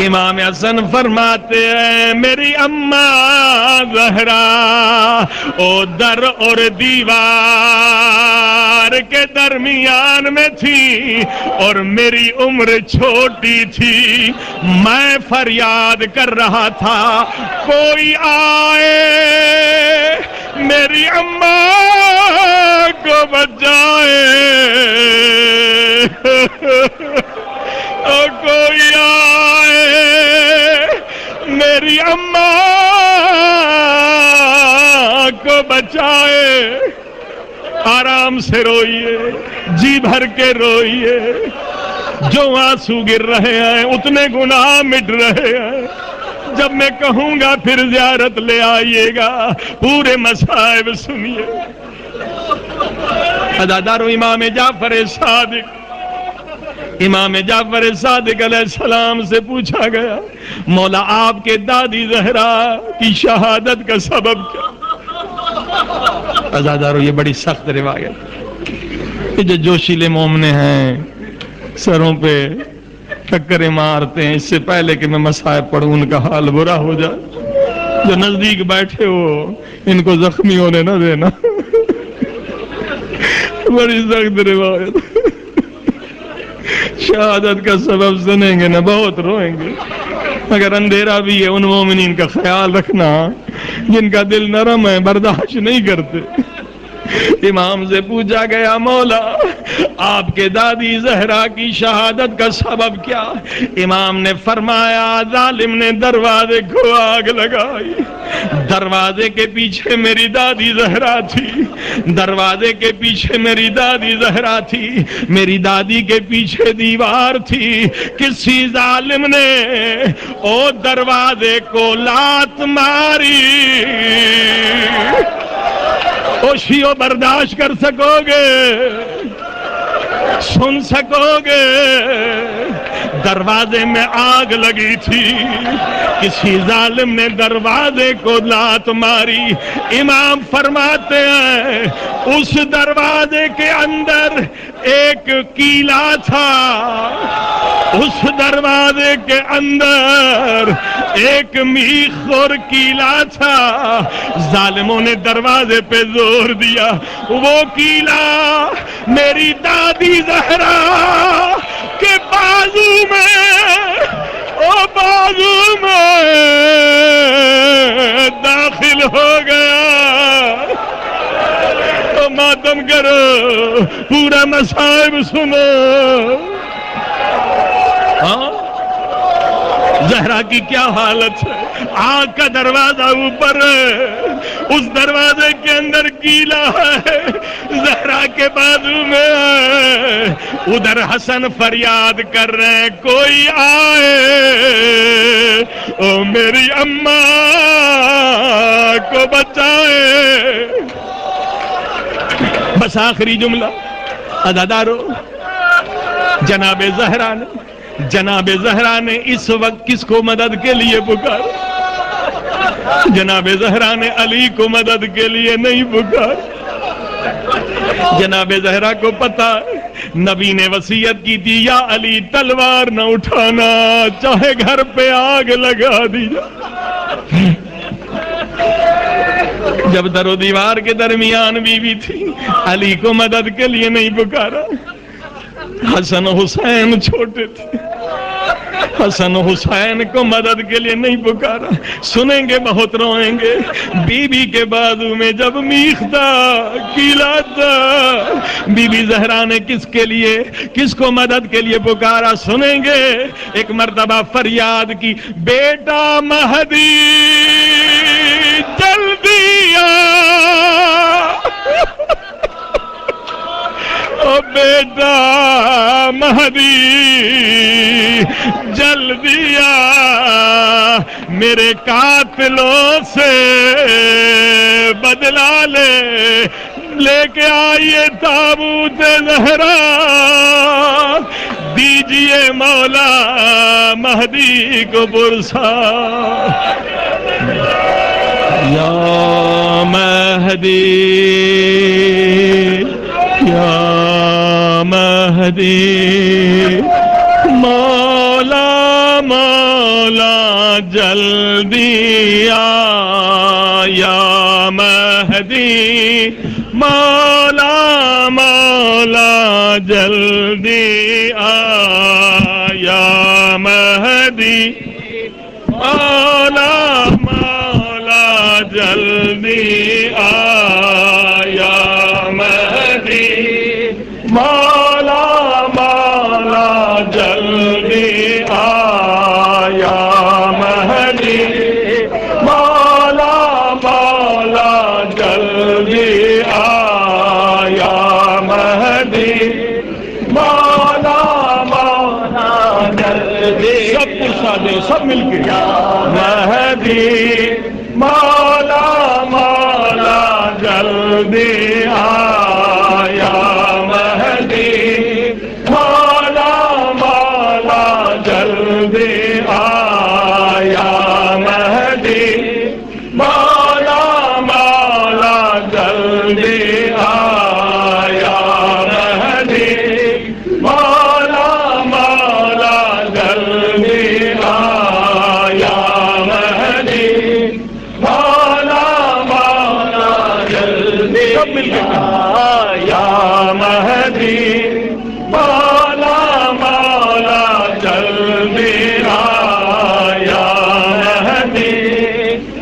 [SPEAKER 1] امام حسن فرماتے ہیں میری اماں زہرا او در اور دیوار کے درمیان میں تھی اور میری عمر چھوٹی تھی، میں فریاد کر رہا تھا کوئی آئے میری اماں کو بچائے، کوئی آئے میری اماں کو بچائے۔ آرام سے روئیے، جی بھر کے روئیے، جو آنسو گر رہے ہیں اتنے گناہ مٹ رہے ہیں۔ جب میں کہوں گا پھر زیارت لے آئیے گا، پورے مصائب سنیے۔ ادادارو امام جعفر صادق، امام جعفر صادق علیہ السلام سے پوچھا گیا مولا آپ کے دادی زہرا کی شہادت کا سبب کیا؟ ازادارو یہ بڑی سخت روایت، یہ جو جوشیلے مومنے ہیں سروں پہ ٹکریں مارتے ہیں، اس سے پہلے کہ میں مصائب پڑھوں ان کا حال برا ہو جائے، جو نزدیک بیٹھے ہو ان کو زخمی ہونے نہ دینا۔ بڑی سخت روایت، شہادت کا سبب سنیں گے نہ بہت روئیں گے، مگر اندھیرا بھی ہے، ان مومنین کا خیال رکھنا جن کا دل نرم ہے، برداشت نہیں کرتے۔ امام سے پوچھا گیا مولا آپ کے دادی زہرا کی شہادت کا سبب کیا؟ امام نے فرمایا ظالم نے دروازے کو آگ لگائی، دروازے کے پیچھے میری دادی زہرا تھی، دروازے کے پیچھے میری دادی زہرا تھی، میری دادی کے پیچھے دیوار تھی، کسی ظالم نے او دروازے کو لات ماری۔ اوشیو برداشت کر سکو گے، سن سکو گے؟ دروازے میں آگ لگی تھی، کسی ظالم نے دروازے کو لات ماری۔ امام فرماتے ہیں اس دروازے کے اندر ایک کیلا تھا، اس دروازے کے اندر ایک میخ اور کیلا تھا، ظالموں نے دروازے پہ زور دیا، وہ کیلا میری دادی زہرا کے بازو میں، او بازو میں داخل ہو گیا۔ تو ماتم کرو، پورا مصائب سنو۔ ہاں زہرا کی کیا حالت ہے، آگ کا دروازہ اوپر ہے، اس دروازے کے اندر کیلا ہے، زہرا کے بازو میں ہے، ادھر حسن فریاد کر رہے ہیں کوئی آئے او میری اماں کو بچائے۔ بس آخری جملہ ادادارو، جناب زہرا نے اس وقت کس کو مدد کے لیے پکارا؟ جناب زہرا نے علی کو مدد کے لیے نہیں پکارا۔ جناب زہرا کو پتا نبی نے وصیت کی تھی یا علی تلوار نہ اٹھانا، چاہے گھر پہ آگ لگا دی جائے۔ جب در و دیوار کے درمیان بیوی تھی، علی کو مدد کے لیے نہیں پکارا، حسن حسین چھوٹے تھے، حسن حسین کو مدد کے لیے نہیں پکارا۔ سنیں گے بہت روئیں گے، بی بی کے بازو میں جب میخ تھا، کیلا تھا، بی بی زہرا نے کس کو مدد کے لیے پکارا؟ سنیں گے۔ ایک مرتبہ فریاد کی، بیٹا مہدی جلدی آ، او بیٹا مہدی جلدی آ، میرے قاتلوں سے بدلہ لے کے آئیے تابوت زہرا، دیجئے مولا مہدی کو برسا۔ یا مہدی یا مہدی مولا مولا جلدی آ یا مہدی مولا مولا جلدی آ یا مہدی مولا مولا جلدی آ یا مہدی مولا مولا جلدی آ یا مہدی مولا مولا جلدی آ یا مہدی مولا مولا جلدی سب کچھ دے سب مل کے مہدی مولا مولا جلدی آ یا مہدی مولا مولا جلدی آ یا مہدی مولا مولا جلدی آ یا مہدی مولا مولا جلدی آ یا مہدی مولا مولا جلدی سب مل کے یا مہدی مولا مولا جلدی آ یا مہدی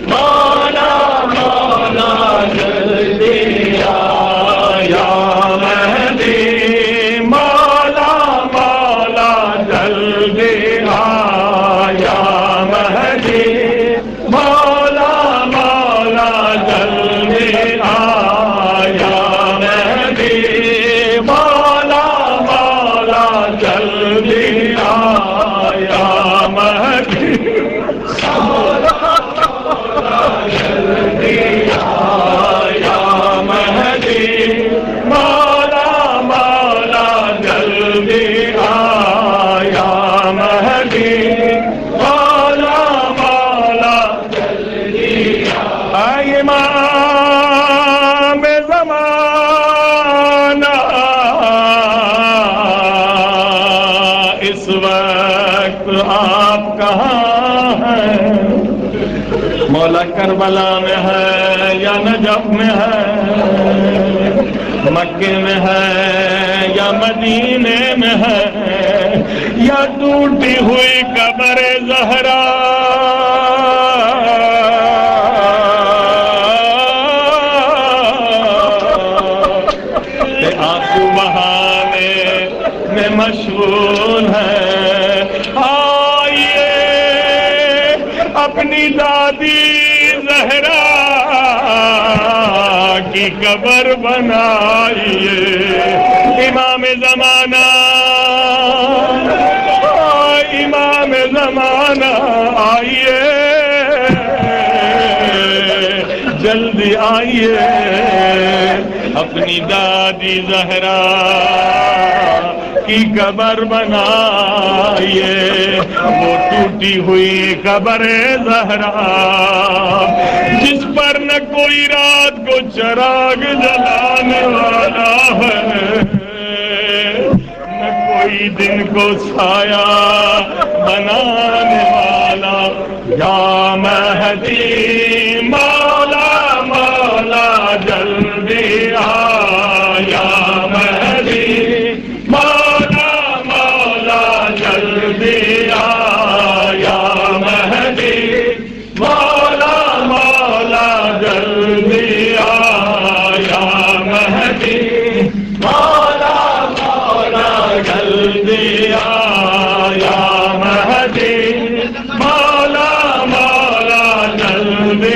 [SPEAKER 1] مولا مولا جلدی آ یا مہدی مولا مولا جلدی آ یا مہدی مولا مولا جلدی آ یا مہدی مولا مولا جلدی آ یا مہدی مولا مولا جلدی آ یا مہدی مولا مولا جلدی آ یا مہدی مولا مولا جلدی آ امام زمانہ اس وقت آپ کہاں ہیں مولا کربلا میں ہے یا نجف میں ہے مکے میں ہے یا مدینے میں ہے یا ٹوٹی ہوئی قبر زہرا آنسو بہانے میں مشغول ہے آئیے اپنی دادی زہرا کی قبر بنائیے امام زمانہ امام زمانہ آئیے جلدی آئیے اپنی دادی زہرا کی قبر بنائیے وہ ٹوٹی ہوئی قبر زہرا جس پر نہ کوئی رات کو چراغ جلانے والا ہے نہ کوئی دن کو سایہ بنانے والا یا مہدی مولا مولا جلدی آ یا مہدی مولا مولا جلدی آ یا مہدی مولا مولا جلدی آ یا مہدی مولا مولا جلدی آ یا مہدی مولا مولا جلدی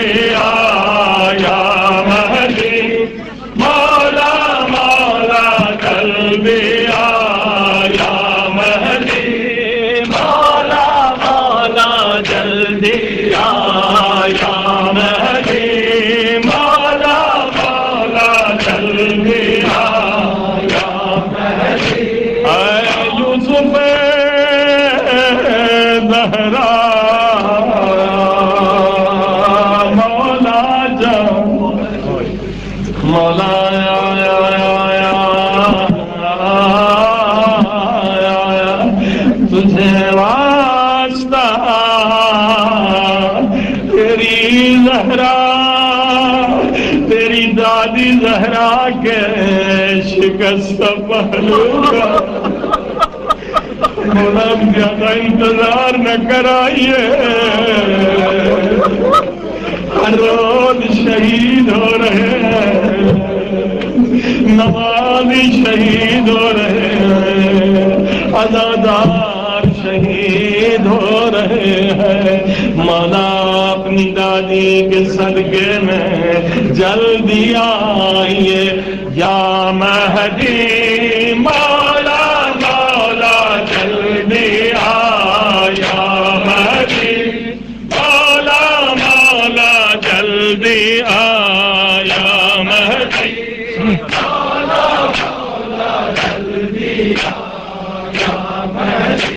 [SPEAKER 1] زہرا کے شکست پہلو کا غلام زیادہ انتظار نہ کرائیے، ہر روز شہید ہو رہے ہیں، نمازی شہید ہو رہے ہیں، عزادار شہید ہو رہے ہیں۔ مولا اپنی دادی کے صدقے میں جلدی آئیے، یا مہدی